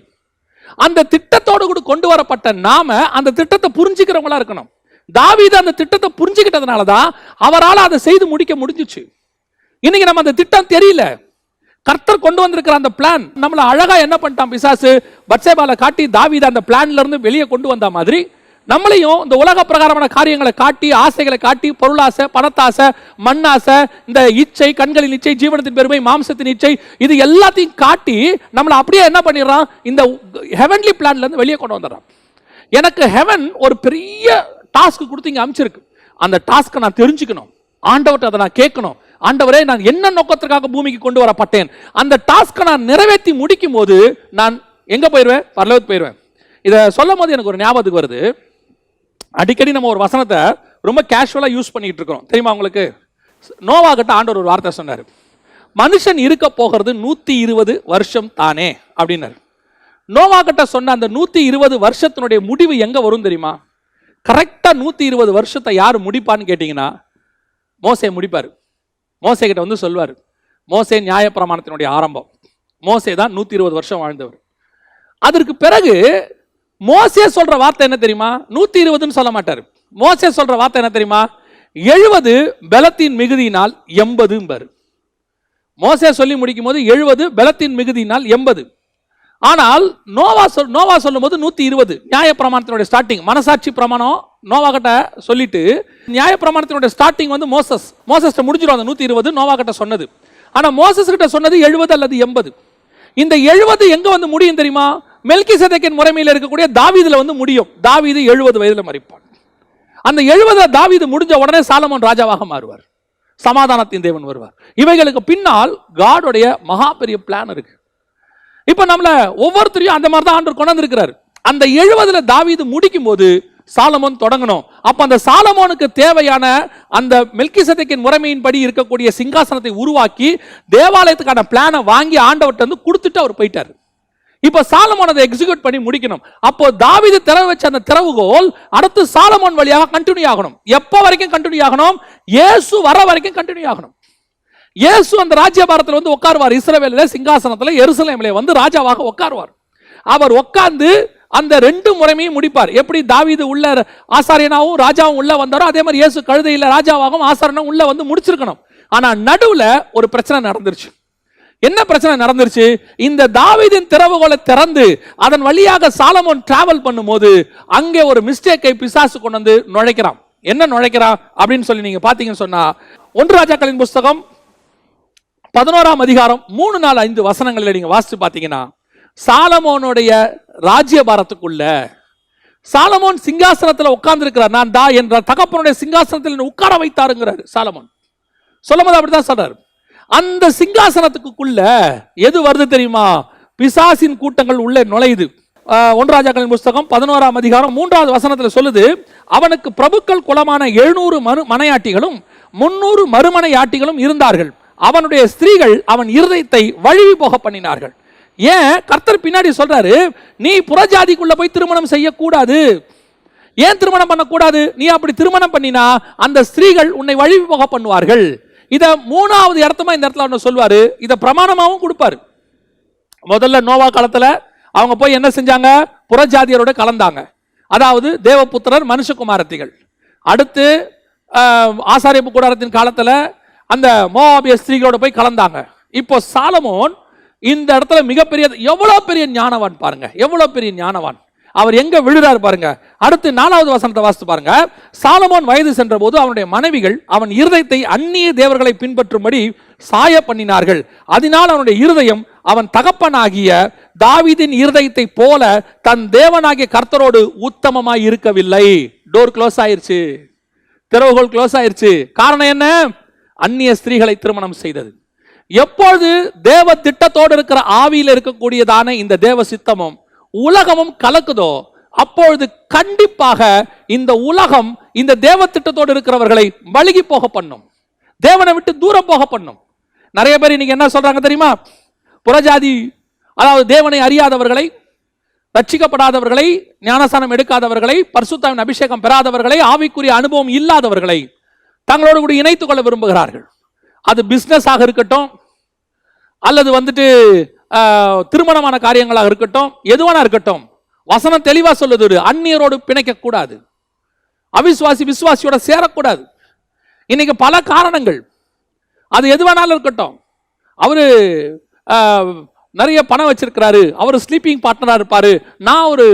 அந்த திட்டத்தோடு கூட கொண்டு வரப்பட்ட நாம அந்த திட்டத்தை புரிஞ்சுக்கிறவங்களா இருக்கணும். தாவீது அந்த திட்டத்தை புரிஞ்சுக்கிட்டதுனாலதான் அவரால் அதை செய்து முடிக்க முடிஞ்சிச்சு. இன்னைக்கு நம்ம அந்த திட்டம் தெரியல, கர்த்தர் கொண்டு வந்திருக்கிற அந்த பிளான் நம்மள அழகா என்ன பண்ணிட்டான் பிசாசு, பத்சேபால காட்டி தாவீது அந்த பிளான்ல இருந்து வெளியே கொண்டு வந்த மாதிரி நம்மளையும் இந்த உலக பிரகாரமான காரியங்களை காட்டி, ஆசைகளை காட்டி, பொருளாசை, பணத்தாசை, மண்ணாசை, இந்த இச்சை, கண்களின் இச்சை, ஜீவனத்தின் பெருமை, மாம்சத்தின் இச்சை, இது எல்லாத்தையும் காட்டி நம்மளை அப்படியே என்ன பண்ணிடுறான், இந்த ஹெவன்லி பிளான்ல இருந்து வெளியே கொண்டு வந்துடுறான். எனக்கு ஹெவன் ஒரு பெரிய டாஸ்க் கொடுத்து இங்க அமைச்சிருக்கு. அந்த டாஸ்கை நான் தெரிஞ்சுக்கணும், ஆண்டவர்கிட்ட அதை நான் கேட்கணும். ஆண்டவரே, நான் என்ன நோக்கத்திற்காக பூமிக்கு கொண்டு வரப்பட்டேன், அந்த டாஸ்கை நான் நிறைவேற்றி முடிக்கும் போது நான் எங்க போயிடுவேன்? பரலோகத்துக்கு போயிடுவேன். இதை சொல்லும் போது எனக்கு ஒரு ஞாபகத்துக்கு வருது. அடிக்கடி நம்ம ஒரு வசனத்தை ரொம்ப கேஷுவலா யூஸ் பண்ணிட்டு இருக்கோம், தெரியுமா உங்களுக்கு? நோவா கிட்ட ஆண்டவர் ஒரு வார்த்தை சொன்னார், மனுஷன் இருக்க போகிறது 120 வருஷம் தானே அப்படின்னாரு. நோவா கிட்ட சொன்ன அந்த 120 வருஷத்தினுடைய முடிவு எங்க வரும் தெரியுமா? கரெக்டா 120 வருஷத்தை யார் முடிப்பான்னு கேட்டீங்கன்னா மோசே முடிப்பாரு. மோசே கிட்ட வந்து சொல்வார், மோசே நியாயப்பிரமாணத்தினுடைய ஆரம்பம். மோசே தான் 120 வருஷம் வாழ்ந்தவர். அதற்கு பிறகு மோசே சொல்ற வார்த்தை என்ன தெரியுமா? 120 சொல்ல மாட்டார். மோசே சொல்ற வார்த்தை என்ன தெரியுமா? 70 பலத்தின் மிகுதியினால் 80. மோசே சொல்லி முடிக்கும் போது 70 பலத்தின் மிகுதியினால் 80. ஆனால் நோவா சொல்லும் போது 120 நியாயப்பிரமாணத்தினுடைய ஸ்டார்டிங். மனசாட்சி பிரமாணம் நோவா கிட்ட சொல்லிட்டு நியாயப்பிரமாணத்தினுடைய ஸ்டார்டிங் வந்து மோசஸ் முடிஞ்சிடும் அந்த 120 நோவா கிட்ட சொன்னது. ஆனா மோசஸ் கிட்ட சொன்னது 70 அல்லது 80. இந்த 70 எங்க வந்து முடியும் தெரியுமா? மெல்கிசேதேக்கின் முறைமையில் இருக்கக்கூடிய தாவீதுல வந்து முடியும். தாவீது 70 வயதுல மரிப்பான். அந்த 70 தாவீது முடிஞ்ச உடனே சாலமோன் ராஜாவாக மாறுவார், சமாதானத்தின் தேவன் வருவார். இவைகளுக்கு பின்னால் காடோடைய மகா பெரிய பிளான் இருக்கு. இப்ப நம்மள ஒவ்வொருத்தரையும் அந்த மாதிரி தான் ஆண்டவர் கொண்டு வந்திருக்கிறார். அந்த 70 தாவீது முடிக்கும் போது சாலமோன் தொடங்கணும். அப்ப அந்த சாலமோனுக்கு தேவையான அந்த மெல்கிசேதேக்கின் முறைமையின்படி இருக்கக்கூடிய சிங்காசனத்தை உருவாக்கி தேவாலயத்துக்கான பிளானை வாங்கி ஆண்டவர்கிட்ட வந்து கொடுத்துட்டு அவர் போயிட்டார். இப்ப சாலமோன் அதை எக்ஸிக்யூட் பண்ணி முடிக்கணும். அப்போ தாவீது திறவு வச்ச அந்த திறவுகோல் அடுத்து சாலமோன் வழியாக கண்டினியூ ஆகணும். எப்போ வரைக்கும் கண்டினியூ ஆகணும்? இயேசு வர வரைக்கும் கண்டினியூ ஆகணும். இயேசு அந்த ராஜ்யபாரத்தில் வந்து உட்காருவார். இஸ்ரவேலிலே சிங்காசனத்தில் எருசலேமிலே வந்து ராஜாவாக உட்காருவார். அவர் உட்கார்ந்து அந்த 2 முறைமையும் முடிப்பார். எப்படி தாவீது உள்ள ஆசாரியனாவும் ராஜாவும் உள்ள வந்தாரோ அதே மாதிரி இயேசு கழுதையில ராஜாவாகவும் ஆசாரியனும் உள்ள வந்து முடிச்சிருக்கணும். ஆனா நடுவுல ஒரு பிரச்சனை நடந்துருச்சு. என்ன பிரச்சனை நடந்துருச்சு? இந்த தாவீதின் திறவுகோலை திறந்து அதன் வழியாக சாலமோன் டிராவல் பண்ணும்போது அங்கே ஒரு மிஸ்டேக்கை பிசாசு கொண்டு வந்து நுழைக்கிறான். என்ன நுழைக்கிறான் அப்படின்னு சொல்லி நீங்க பாத்தீங்கன்னு சொன்னா 1 ராஜாக்களின் புஸ்தகம் 11ஆம் அதிகாரம் 3-4-5 வசனங்களில் நீங்க வாசித்து பார்த்தீங்கன்னா, சாலமோனுடைய ராஜ்யபாரத்துக்குள்ள சாலமோன் சிங்காசனத்தில் உட்கார்ந்து இருக்கிறார். நான் தா என்ற தகப்பனுடைய சிங்காசனத்தில் உட்கார வைத்தாருங்கிறார் சாலமோன். சொல்லும்போது அப்படிதான் சொல்றாரு. அந்த சிங்காசனத்துக்குள்ள எது வருது தெரியுமா? பிசாசின் கூட்டங்கள் உள்ளே நுழையுது. 1 ராஜாக்களின் புஸ்தகம் 11ஆம் அதிகாரம் 3வது வசனத்தில் சொல்லுது, அவனுக்கு பிரபுக்கள் குலமான 700 மனையாட்டிகளும் 300 மறுமனையாட்டிகளும் இருந்தார்கள். அவனுடைய ஸ்திரீகள் அவன் இருதயத்தை வழுவி போக பண்ணினார்கள். ஏன் கர்த்தர் பின்னாடி சொல்றாரு, நீ புறஜாதிக்குள்ள போய் திருமணம் செய்யக்கூடாது. ஏன் திருமணம் பண்ணக்கூடாது? நீ அப்படி திருமணம் பண்ணினா அந்த ஸ்திரீகள் உன்னை வழுவி போக பண்ணுவார்கள். இத 3வது இடத்தமா இந்த இடத்துல ஒன்று சொல்வாரு. இத பிரமாணமாகவும் கொடுப்பாரு. முதல்ல நோவா காலத்துல அவங்க போய் என்ன செஞ்சாங்க? புறஜாதியரோட கலந்தாங்க. அதாவது தேவபுத்திரர் மனுஷகுமாரத்திகள். அடுத்து ஆசாரியப்பு கூடாரத்தின் காலத்துல அந்த மோவாபிய ஸ்திரீகளோட போய் கலந்தாங்க. இப்போ சாலமோன் இந்த இடத்துல மிகப்பெரிய, எவ்வளவு பெரிய ஞானவான் பாருங்க, எவ்வளவு பெரிய ஞானவான். அவர் எங்க விழுறாரு பாருங்க. அடுத்து 4வது வசனத்தை வாசித்து பாருங்க. சாலமோன் வயது சென்ற போது அவனுடைய மனைவிகள் அவன் இருதயத்தை அந்நிய தேவர்களை பின்பற்றும்படி சாய பண்ணினார்கள். அதனால் அவனுடைய இருதயம் அவன் தகப்பனாகிய தாவீதின் இருதயத்தை போல தன் தேவனாகிய கர்த்தரோடு உத்தமமாய் இருக்கவில்லை. டோர் க்ளோஸ் ஆயிருச்சு, திறவுகோல் க்ளோஸ் ஆயிருச்சு. காரணம் என்ன? அந்நிய ஸ்திரீகளை திருமணம் செய்தது. எப்பொழுது தேவ திட்டத்தோடு இருக்கிற ஆவியில் இருக்கக்கூடியதான இந்த தேவ சித்தமும் உலகமும் கலக்குதோ, அப்பொழுது கண்டிப்பாக இந்த உலகம் இந்த தேவ திட்டத்தோடு இருக்கிறவர்களை வழுகி போக பண்ணும், தேவனை விட்டு தூரம் போக பண்ணும். நிறைய பேர் இன்னைக்கு என்ன சொல்றாங்க தெரியுமா? புறஜாதி, அதாவது தேவனை அறியாதவர்களை, ரட்சிக்கப்படாதவர்களை, ஞானஸ்நானம் எடுக்காதவர்களை, பரிசுத்தாவின் அபிஷேகம் பெறாதவர்களை, ஆவிக்குரிய அனுபவம் இல்லாதவர்களை தங்களோடு கூட இணைத்துக் கொள்ள விரும்புகிறார்கள். அது பிசினஸ் ஆக இருக்கட்டும், அல்லது திருமணமான காரியங்களாக இருக்கட்டும், எதுவானா இருக்கட்டும், வசனம் தெளிவா சொல்லுது, அந்நியரோடு பிணைக்க கூடாது, அவிசுவாசி விசுவாசியோட சேரக்கூடாது. இன்னைக்கு பல காரணங்கள், அது எதுவானாலும் இருக்கட்டும். அவரு நிறைய பணம் வச்சிருக்கிறாரு, அவர் ஸ்லீப்பிங் பார்ட்னரா இருப்பாரு, நான் ஒரு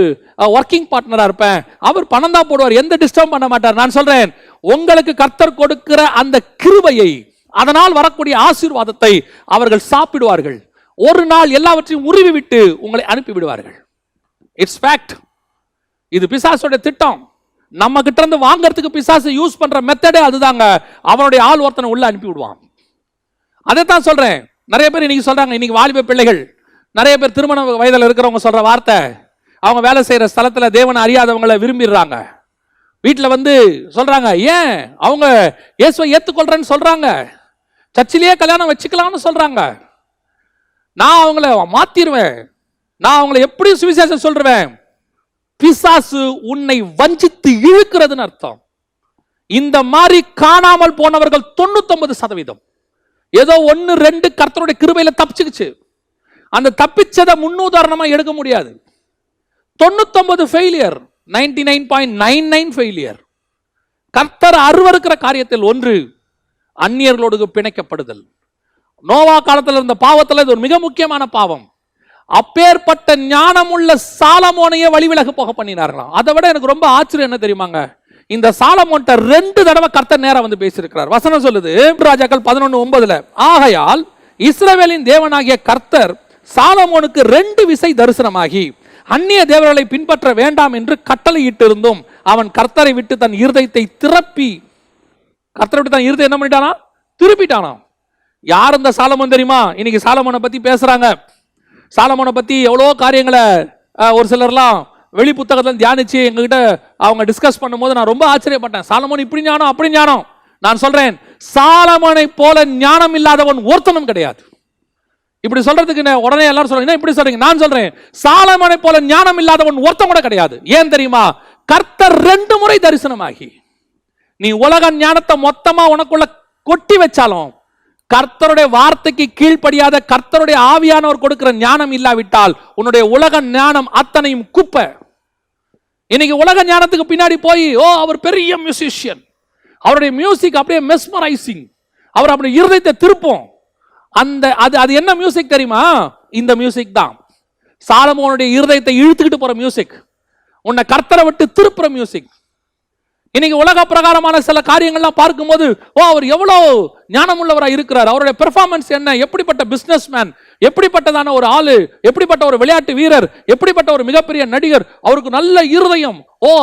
ஒர்க்கிங் பார்ட்னரா இருப்பேன், அவர் பணம் தான் போடுவார், எந்த டிஸ்டர்ப் பண்ண மாட்டார். நான் சொல்றேன், உங்களுக்கு கர்த்தர் கொடுக்கிற அந்த கிருபையை, அதனால் வரக்கூடிய ஆசீர்வாதத்தை அவர்கள் சாப்பிடுவார்கள். ஒரு நாள் எல்லாவற்றையும் உருவி விட்டு உங்களை அனுப்பி விடுவார்கள். It's fact. இது பிசாசோட திட்டம். நம்ம கிட்ட இருந்து வாங்கறதுக்கு பிசாசு யூஸ் பண்ற மெத்தடே அதுதாங்க. அவனுடைய ஆள் ஒருத்தனை உள்ள அனுப்பி விடுவான். அதைத்தான் சொல்றேன். நிறைய பேர் இன்னைக்கு சொல்றாங்க, இன்னைக்கு வாலிப பிள்ளைகள் நிறைய பேர் திருமண வயதில் இருக்கிறவங்க சொல்ற வார்த்தை, அவங்க வேலை செய்யற ஸ்தலத்துல தேவனை அறியாதவங்களை விரும்பிடுறாங்க. வீட்டில் சொல்றாங்க, ஏன் அவங்க இயேசுவை ஏத்துக்கொள்றேன்னு சொல்றாங்க, சர்ச்சிலேயே கல்யாணம் வச்சுக்கலாம்னு சொல்றாங்க, நான் அவங்கள மாத்திருவேன், நான் அவங்கள எப்படி சுவிசேஷம் சொல்றேன். பிசாசு உன்னை வஞ்சித்து இழுக்கிறதுன்னு அர்த்தம். இந்த மாதிரி காணாமல் போனவர்கள் 99%. ஏதோ 1-2 கர்த்தருடைய கிருபையில தப்பிச்சுக்குச்சு. அந்த தப்பிச்சதை முன்னுதாரணமா எடுக்க முடியாது. 99 ஃபெயிலியர், 99.99 ஃபெயிலியர். கர்த்தர் அருவருக்கிற காரியத்தில் ஒன்று அந்நியர்களோடு பிணைக்கப்படுதல். நோவா காலத்தில் இருந்த பாவத்தில் இது ஒரு மிக முக்கியமான பாவம். அப்பேற்பட்ட ஞானமுள்ள சாலமோனையே வழிவிலகு போக பண்ணினார்களாம். அதை விட எனக்கு ரொம்ப ஆச்சரியம் என்ன தெரியுமாங்க, இந்த சாலமோன்ட்ட 2 தடவை கர்த்தர் நேரா பேசியிருக்கிறார். வசனம் சொல்லுது, ராஜாக்கள் 11:9, ஆகையால் இஸ்ரவேலின் தேவனாகிய கர்த்தர் சாலமோனுக்கு 2 விசை தரிசனமாகி அந்நிய தேவர்களை பின்பற்ற வேண்டாம் என்று கட்டளையிட்டிருந்தும் அவன் கர்த்தரை விட்டு தன் இருதயத்தை திருப்பி, கர்த்தரை விட்டு தன் இருதயம் என்ன பண்ணிட்டானா? திருப்பிட்டானா. யார் இந்த சாலமோன் தெரியுமா? இன்னைக்கு சாலமோனை பத்தி பேசுறாங்க. சாலமோனை பத்தி எவ்வளோ காரியங்களை ஒரு சிலர்லாம் வெளி புத்தகத்தில் தியானிச்சு எங்ககிட்ட அவங்க டிஸ்கஸ் பண்ணும்போது நான் ரொம்ப ஆச்சரியப்பட்டேன். சாலமோன் இப்படி ஞானம், அப்படி ஞானம். நான் சொல்றேன், சாலமோனை போல ஞானம் இல்லாதவன் ஒருத்தனும் கிடையாது. இப்படி சொல்றதுக்கு உடனே எல்லாரும் சொல்றீங்க, இப்படி சொல்றீங்க. நான் சொல்றேன், சாலமோனை போல ஞானம் இல்லாதவன் ஒருத்தன் கூட கிடையாது. ஏன் தெரியுமா? கர்த்தர் 2 முறை தரிசனமாகி, நீ உலக ஞானத்தை மொத்தமா உனக்குள்ள கொட்டி வச்சாலும் கர்த்தருடைய வார்த்தைக்கு கீழ்ப்படியாத கர்த்தருடைய ஆவியானவர் கொடுக்கிற ஞானம் இல்லாவிட்டால் உன்னுடைய உலக ஞானம் அத்தனையும் குப்பை. இன்னைக்கு உலக ஞானத்துக்கு பின்னாடி போய், ஓ அவர் பெரிய மியூசிஷியன், அவருடைய மியூசிக் அப்படியே மெஸ்மரைசிங், அவர் அப்படி இருதயத்தை திருப்போம். அது என்ன மியூசிக் தெரியுமா? இந்த மியூசிக் தான் சாலமோனுடைய இருதயத்தை இழுத்துக்கிட்டு போற மியூசிக், உன்னை கர்த்தரை விட்டு திருப்புற மியூசிக். இன்னைக்கு உலக பிரகாரமான சில காரியங்கள்லாம் பார்க்கும்போது அவர் எவ்வளவு ஞானம் உள்ளவராக இருக்கிறார், அவருடைய பெர்ஃபார்மன்ஸ் என்ன, எப்படிப்பட்ட பிசினஸ் மேன், எப்படிப்பட்டதான ஒரு ஆளு, எப்படிப்பட்ட ஒரு விளையாட்டு வீரர், எப்படிப்பட்ட ஒரு மிகப்பெரிய நடிகர், அவருக்கு நல்ல இருதயம்.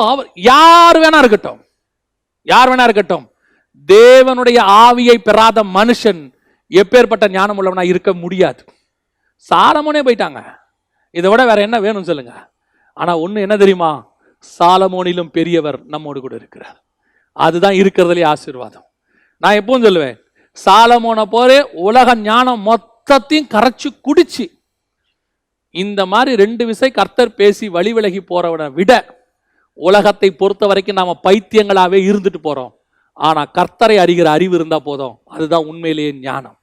அவர் யார் வேணா இருக்கட்டும், யார் வேணா இருக்கட்டும், தேவனுடைய ஆவியை பெறாத மனுஷன் எப்பேற்பட்ட ஞானம் உள்ளவனா இருக்க முடியாது. சாலமோனே போயிட்டாங்க, இதை விட வேற என்ன வேணும் சொல்லுங்க. ஆனா ஒண்ணு என்ன தெரியுமா, சாலமோனிலும் பெரியவர் நம்மோடு கூட இருக்கிறார். அதுதான் இருக்கிறதுலே ஆசீர்வாதம். நான் எப்பவும் சொல்லுவேன், சாலமோனை போல உலக ஞானம் மொத்தத்தையும் கரைச்சு குடிச்சு இந்த மாதிரி 2 விசை கர்த்தர் பேசி வழி விலகி போறவனை விட உலகத்தை பொறுத்த வரைக்கும் நாம பைத்தியங்களாவே இருந்துட்டு போறோம். ஆனா கர்த்தரை அறிகிற அறிவு இருந்தா போதும், அதுதான் உண்மையிலேயே ஞானம்.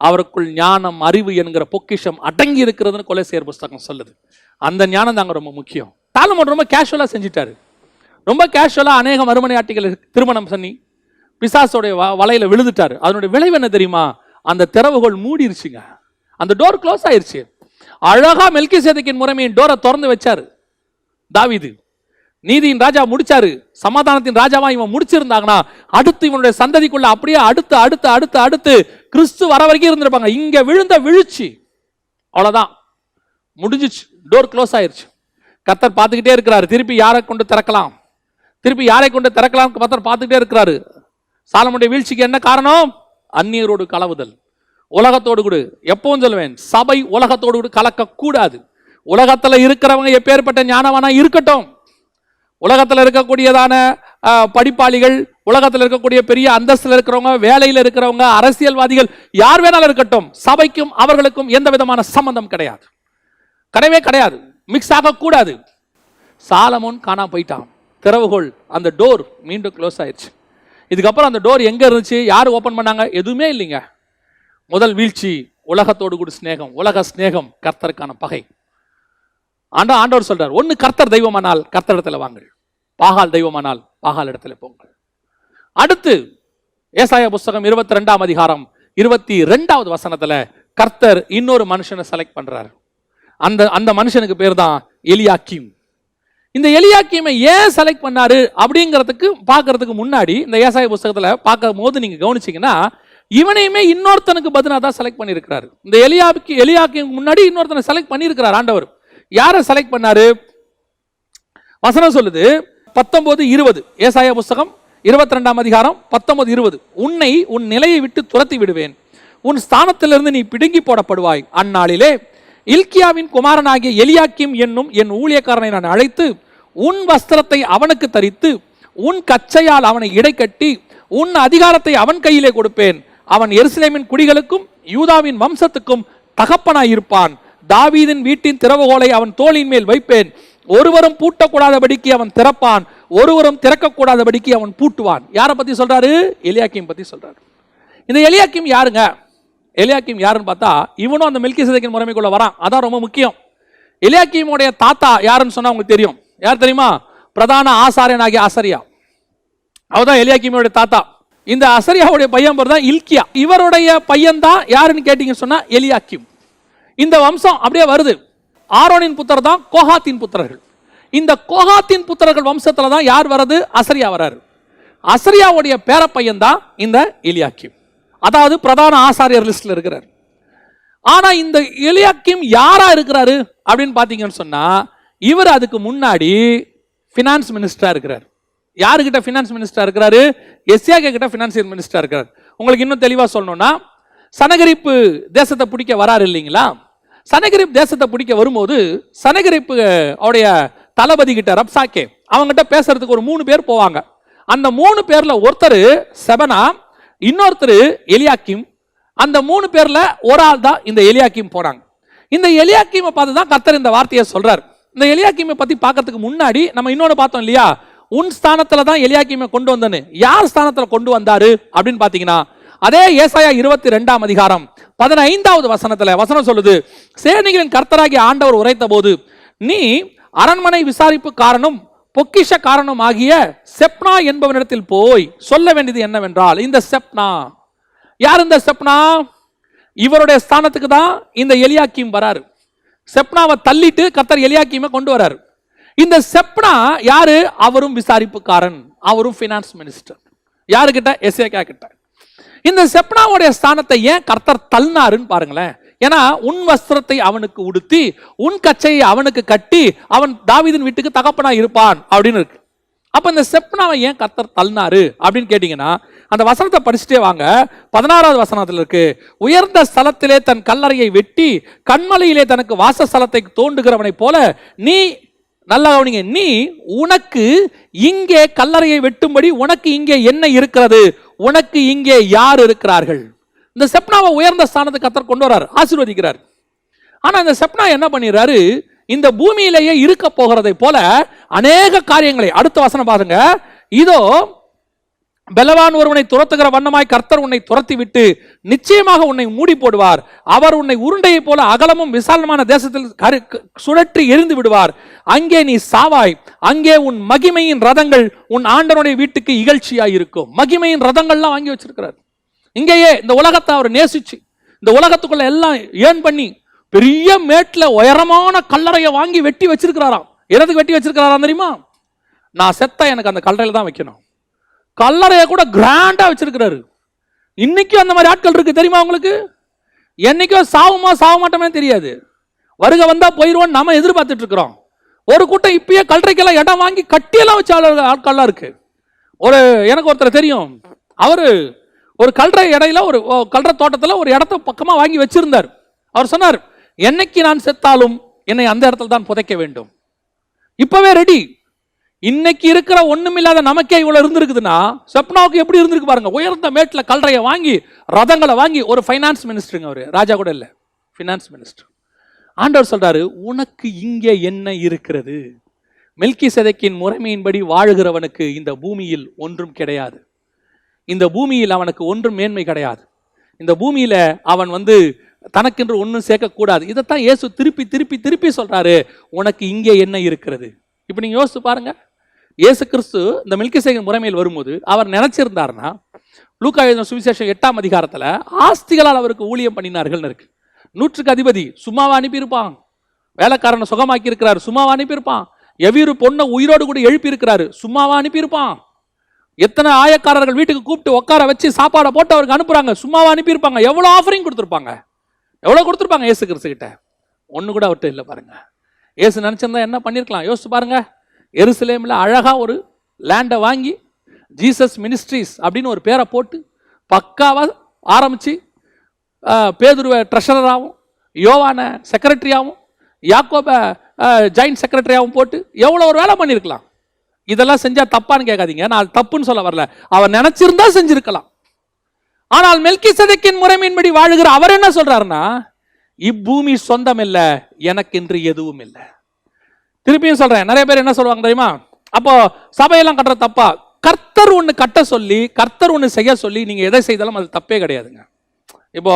அவருக்குள் ஞானம் அறிவு என்கிற பொக்கிஷம் அடங்கி இருக்கிறதுன்னு கொலோசியர் புஸ்தகம் சொல்லுது. அந்த ஞானம் தாங்க ரொம்ப முக்கியம். சாலமோன் ரொம்ப கேஷுவலா செஞ்சிட்டாரு. ரொம்ப கேஷுவலா அநேக மறுமனையாட்டிகளை திருமணம் பண்ணி பிசாசோடைய வலையில விழுந்துட்டாரு. அதனுடைய விளைவு என்ன தெரியுமா, அந்த திறவுகோல் மூடிருச்சுங்க, அந்த டோர் க்ளோஸ் ஆயிருச்சு. அழகா மெல்கிசேதேக்கின் முறைமையின் டோரை திறந்து வச்சாரு தாவீது. நீதியின் ராஜா முடிச்சாரு, சமாதானத்தின் ராஜாவா இவன் முடிச்சிருந்தாங்கன்னா அடுத்து இவனுடைய சந்ததிக்குள்ள அப்படியே அடுத்து அடுத்து அடுத்து அடுத்து கிறிஸ்து வர வரைக்கும் இருந்திருப்பாங்க. இங்க விழுந்த விழுச்சி அவ்வளவுதான், முடிஞ்சிச்சு, டோர் க்ளோஸ் ஆயிருச்சு. கர்த்தர் பார்த்துக்கிட்டே இருக்கிறாரு, திருப்பி யாரை கொண்டு திறக்கலாம், திருப்பி யாரை கொண்டு திறக்கலாம் கர்த்தர் பார்த்துக்கிட்டே இருக்கிறாரு. சாலமோனுடைய வீழ்ச்சிக்கு என்ன காரணம், அந்நியரோடு கலவுதல், உலகத்தோடு கூட. எப்பவும் சொல்லுவேன், சபை உலகத்தோடு கூட கலக்க கூடாது. உலகத்துல இருக்கிறவங்க எப்பேற்பட்ட ஞானவானா இருக்கட்டும், உலகத்தில் இருக்கக்கூடியதான படிப்பாளிகள், உலகத்தில் இருக்கக்கூடிய பெரிய அந்தஸ்தில் இருக்கிறவங்க, வேலையில் இருக்கிறவங்க, அரசியல்வாதிகள், யார் வேணாலும் இருக்கட்டும், சபைக்கும் அவர்களுக்கும் எந்த விதமான சம்பந்தம் கிடையாது, கிடையவே கிடையாது, மிக்ஸ் ஆகக்கூடாது. சாலமோன் காணாம போயிட்டான், திறவுகோல் அந்த டோர் மீண்டும் க்ளோஸ் ஆயிடுச்சு. இதுக்கப்புறம் அந்த டோர் எங்க இருந்துச்சு, யார் ஓபன் பண்ணாங்க, எதுவுமே இல்லைங்க. முதல் வீழ்ச்சி உலகத்தோடு கூட ஸ்நேகம், உலக ஸ்நேகம் கர்த்தருக்கான பகை. ஆண்டவர் சொல்றார், ஒன்னு கர்த்தர் தெய்வமானால் கர்த்தர் இடத்துல வாங்கள், பாகால் தெய்வமானால் பாகால் இடத்துல போங்கள். அடுத்து ஏசாயா புஸ்தகம் 22ஆம் அதிகாரம் 22வது வசனத்துல கர்த்தர் இன்னொரு மனுஷனை செலக்ட் பண்றாரு. அந்த மனுஷனுக்கு பேர் தான் எலியாக்கீம். இந்த எலியாக்கீமை ஏன் செலக்ட் பண்ணாரு அப்படிங்கிறதுக்கு பார்க்கறதுக்கு முன்னாடி இந்த ஏசாயா புஸ்தகத்துல பார்க்கும் போது நீங்க கவனிச்சீங்கன்னா, இவனையுமே இன்னொருத்தனுக்கு பதிலா தான் செலக்ட் பண்ணியிருக்கிறாரு. இந்த எலியாக்கீம் முன்னாடி இன்னொருத்தனை செலக்ட் பண்ணியிருக்கிறார் ஆண்டவர். யாரை செலக்ட் பண்ணாரு, வசனம் சொல்லுது 19:20, ஏசாயா புஸ்தகம் 22ஆம் அதிகாரம் 19:20. உன்னை உன் நிலையை விட்டு துரத்தி விடுவேன், உன் ஸ்தானத்திலிருந்து நீ பிடுங்கி போடப்படுவாய். அந்நாளிலே இல்கியாவின் குமாரனாகிய எலியாக்கீம் என்னும் என் ஊழியக்காரனை நான் அழைத்து உன் வஸ்திரத்தை அவனுக்கு தரித்து உன் கச்சையால் அவனை இடைக்கட்டி உன் அதிகாரத்தை அவன் கையிலே கொடுப்பேன். அவன் எருசலேமின் குடிகளுக்கும் யூதாவின் வம்சத்துக்கும் தகப்பனாயிருப்பான். தாவீதின் வீட்டின் திறவுகோலை அவன் தோளின் மேல் வைப்பேன். ஒருவரும் பூட்டக்கூடாதபடிக்கு அவன் திறப்பான், ஒருவரும் திறக்கக்கூடாதபடிக்கு அவன் பூட்டுவான். யாரை பத்தி சொல்றாரு, எலியாக்கீம் பத்தி சொல்றாரு. இந்த எலியாக்கீம் யாருங்க, எலியாக்கீம் யாருன்னு பார்த்தா இவனும் அந்த மெல்கிசேதேக்கின் முறைமைக்குள்ள வரான். அதான் ரொம்ப முக்கியம். எலியாக்கீமுடைய தாத்தா யாருன்னு சொன்னா உங்களுக்கு தெரியும், யார் தெரியுமா, பிரதான ஆசாரியனாகிய அசரியா. அவர்தான் எலியாக்கீமுடைய தாத்தா. இந்த அசரியாவுடைய பையன் பேர் தான் இல்கியா. இவருடைய பையன் தான் யாருன்னு கேட்டீங்கன்னு சொன்னா எலியாக்கீம். இந்த வம்சம் அப்படியே வருது. ஆரோனின் புத்தர் தான் கோகாத்தின் புத்திரர்கள். இந்த கோகாத்தின் புத்திரர்கள் வம்சத்துல தான் யார் வர்றது, அசரியா வராரு. அசரியாவுடைய பேர பையன் தான் இந்த எலியாக்கீம், அதாவது பிரதான ஆசாரியர் லிஸ்ட்ல இருக்கிறார். ஆனா இந்த எலியாக்கீம் யாரா இருக்கிறாரு அப்படின்னு பாத்தீங்கன்னு சொன்னா, இவர் அதுக்கு முன்னாடி பினான்ஸ் மினிஸ்டரா இருக்கிறார். யாருக்கிட்ட பினான்ஸ் மினிஸ்டரா இருக்கிறாரு, எஸ்யாக்கே கிட்ட பினான்சியல் மினிஸ்டரா இருக்கிறார். உங்களுக்கு இன்னும் தெளிவா சொல்லணும்னா, சனகரிப்பு தேசத்தை பிடிக்க வராரு இல்லைங்களா, சனகரிப் தேசத்தை பிடிக்க வரும்போது சனகரிப்பு அவருடைய தளபதி கிட்ட ரப்சாக்கே அவங்ககிட்ட பேசுறதுக்கு ஒரு 3 பேர் போவாங்க. அந்த 3 பேர்ல ஒருத்தர் செபனா, இன்னொருத்தர் எலியாக்கீம். அந்த 3 பேர்ல ஒரு ஆள் தான் இந்த எலியாக்கீம் போனாங்க. இந்த எலியாக்கீமை பார்த்து தான் கர்த்தர் இந்த வார்த்தையை சொல்றார். இந்த எலியாக்கீமை பத்தி பார்க்கறதுக்கு முன்னாடி நம்ம இன்னொன்னு பார்த்தோம் இல்லையா, உன் ஸ்தானத்துல தான் எலியாக்கீமை கொண்டு வந்தேன்னு. யார் ஸ்தானத்துல கொண்டு வந்தாரு அப்படின்னு பாத்தீங்கன்னா, அதே ஏசாயா 22ஆம் அதிகாரம் 15வது வசனத்துல வசனம் சொல்லுது, சேனைகளின் கர்த்தராகிய ஆண்டவர் உரைத்த போது, நீ அரண்மனை விசாரிப்பு காரணம் பொக்கிஷ காரணம் ஆகிய செப்னா என்பவனிடத்தில் போய் சொல்ல வேண்டியது என்னவென்றால், இந்த செப்னா யார், இந்த செப்னா இவருடைய ஸ்தானத்துக்கு தான் இந்த எலியாக்கீம் வராரு. செப்னாவை தள்ளிட்டு கர்த்தர் எலியாக்கீமை கொண்டு வராரு. இந்த செப்னா யாரு? அவரும் விசாரிப்புக்காரன், அவரும் பினான்ஸ் மினிஸ்டர். யாருக்கிட்ட? எசேக்கியா கிட்ட. இந்த செப்னாவுடைய ஸ்தானத்தை ஏன் கர்த்தர் தள்ளினாருன்னு பாருங்களேன். ஏன்னா உன் வஸ்திரத்தை அவனுக்கு உடுத்தி உன் கச்சையை அவனுக்கு கட்டி அவன் தாவீதின் வீட்டுக்கு தகப்பனா இருப்பான் அப்படின்னு இருக்கு. அப்ப இந்த செப்னாவை ஏன் கர்த்தர் தள்ளினாரு அப்படின்னு கேட்டீங்கன்னா, அந்த வசனத்தை படிச்சுட்டே வாங்க. 16வது வசனத்தில் இருக்கு, உயர்ந்த ஸ்தலத்திலே தன் கல்லறையை வெட்டி கண்மலையிலே தனக்கு வாசஸ்தலத்தை தோண்டுகிறவனை போல நீ, நல்லா கவனிங்க, நீ உனக்கு இங்கே கல்லறையை வெட்டும்படி உனக்கு இங்கே என்ன இருக்கிறது, உனக்கு இங்கே யார் இருக்கிறார்கள்? இந்த செப்னாவை உயர்ந்த ஸ்தானத்துக்கு கர்த்தர் கொண்டு வரார், ஆசீர்வதிக்கிறார். ஆனா இந்த செப்னா என்ன பண்ணிடுறாரு? இந்த பூமியிலேயே இருக்க போகிறதை போல அநேக காரியங்களை, அடுத்த வசனம் பாருங்க, இதோ பலவான் ஒருவனை துரத்துகிற வண்ணமாய் கர்த்தர் உன்னை துரத்தி விட்டு நிச்சயமாக உன்னை மூடி போடுவார். அவர் உன்னை உருண்டையை போல அகலமும் விசாலமான தேசத்தில் சுழற்றி எரிந்து விடுவார். அங்கே நீ சாவாய். அங்கே உன் மகிமையின் ரதங்கள் உன் ஆண்டவனுடைய வீட்டுக்கு இகழ்ச்சியாய் இருக்கும். மகிமையின் ரதங்கள்லாம் வாங்கி வச்சிருக்கிறார். இங்கேயே இந்த உலகத்தை அவர் நேசிச்சு இந்த உலகத்துக்குள்ள எல்லாம் ஏன் பண்ணி பெரிய மேட்ல உயரமான கல்லறையை வாங்கி வெட்டி வச்சிருக்கிறாராம். எதுக்கு வெட்டி வச்சிருக்கிறாராம் தெரியுமா? நான் செத்த எனக்கு அந்த கல்லறையில தான் வைக்கணும். கல்லறையை கூட கிராண்டா வச்சிருக்கிறாரு. இன்னைக்கும் அந்த மாதிரி ஆட்கள் இருக்கு தெரியுமா உங்களுக்கு? என்னைக்கோ சாவுமா சாவ மாட்டோமே தெரியாது, வருக வந்தா போயிருவோம் நம்ம எதிர்பார்த்துட்டு இருக்கிறோம். ஒரு கூட்டம் இப்பயே கல்லறைக்கெல்லாம் இடம் வாங்கி கட்டியெல்லாம் வச்ச ஆட்கள்லாம் இருக்கு. எனக்கு ஒருத்தர் தெரியும், அவரு ஒரு கல்லறை இடையில ஒரு கல்லறை தோட்டத்தில் ஒரு இடத்த பக்கமா வாங்கி வச்சிருந்தார். அவர் சொன்னார், என்னைக்கு நான் செத்தாலும் என்னை அந்த இடத்துல தான் புதைக்க வேண்டும். இப்பவே ரெடி. இன்னைக்கு இருக்கிற ஒண்ணுமில்லாத நமக்கே இவ்வளவு இருந்திருக்குதுன்னா செப்னாவுக்கு எப்படி இருந்திருக்கு பாருங்க. உயர்ந்த மேட்ல கல்லறையை வாங்கி ரதங்களை வாங்கி, ஒரு ஃபைனான்ஸ் மினிஸ்டருங்க, அவரு ராஜா கூட இல்ல, பினான்ஸ் மினிஸ்டர். ஆண்டவர் சொல்றாரு, உனக்கு இங்கே என்ன இருக்கிறது? மெல்கிசேதேக்கின் முறைமையின்படி வாழுகிறவனுக்கு இந்த பூமியில் ஒன்றும் கிடையாது. இந்த பூமியில் அவனுக்கு ஒன்றும் மேன்மை கிடையாது. இந்த பூமியில அவன் தனக்கென்று ஒன்றும் சேர்க்கக்கூடாது. இதைத்தான் இயேசு திருப்பி திருப்பி திருப்பி சொல்றாரு, உனக்கு இங்கே என்ன இருக்கிறது? இப்ப நீங்க யோசிச்சு பாருங்க. இயேசு கிறிஸ்து இந்த மெல்கிசேதேக்கின் முறைமையில் வரும்போது அவர் நினைச்சிருந்தாருன்னா, லூக்கா எழுதின சுவிசேஷம் 8ஆம் அதிகாரத்துல ஆஸ்திகளால் அவருக்கு ஊழியம் பண்ணினார்கள் இருக்கு. 100க்கு அதிபதி சும்மாவா அனுப்பியிருப்பான்? வேலைக்காரனை சுகமாக்கி இருக்கிறாரு, சும்மாவா அனுப்பியிருப்பான்? எவ்வீரு பொண்ணை உயிரோடு கூட எழுப்பி இருக்கிறாரு, சும்மாவா அனுப்பியிருப்பான்? எத்தனை ஆயக்காரர்கள் வீட்டுக்கு கூப்பிட்டு உட்கார வச்சு சாப்பாடை போட்டு அவருக்கு அனுப்புறாங்க, சும்மாவா அனுப்பியிருப்பாங்க? எவ்வளவு ஆஃபரிங் கொடுத்துருப்பாங்க, எவ்வளவு கொடுத்துருப்பாங்க இயேசு கிறிஸ்து கிட்ட? ஒண்ணு கூட அவர்கிட்ட இல்லை பாருங்க. இயேசு நினைச்சிருந்தா என்ன பண்ணிருக்கலாம் யோசிச்சு பாருங்க. எருசலேம்ல அழகா ஒரு லேண்டை வாங்கி ஜீசஸ் மினிஸ்ட்ரிஸ் அப்படின்னு ஒரு பேரை போட்டு பக்காவா ஆரம்பிச்சு, பேதுருவை ட்ரெஷரராகவும் யோவான செக்ரட்டரியாகவும் யாக்கோப ஜாயின்ட் செக்ரட்டரியாகவும் போட்டு எவ்வளோ ஒரு வேலை பண்ணியிருக்கலாம். இதெல்லாம் செஞ்சா தப்பான்னு கேட்காதீங்க, நான் தப்புன்னு சொல்ல வரல. அவர் நினைச்சிருந்தா செஞ்சிருக்கலாம். ஆனால் மெல்கிசேதேக்கின் முறைமையின்படி வாழுகிற அவர் என்ன சொல்றாருன்னா, இப்பூமி சொந்தம் இல்லை, எனக்கு என்று எதுவும் இல்லை. திருப்பியும் சொல்றேன், நிறைய பேர் என்ன சொல்லுவாங்க தெரியுமா? அப்போ சபையெல்லாம் கட்டுற தப்பா? கர்த்தர் ஒன்று கட்ட சொல்லி, கர்த்தர் ஒன்று செய்ய சொல்லி நீங்க எதை செய்தாலும் அது தப்பே கிடையாதுங்க. இப்போ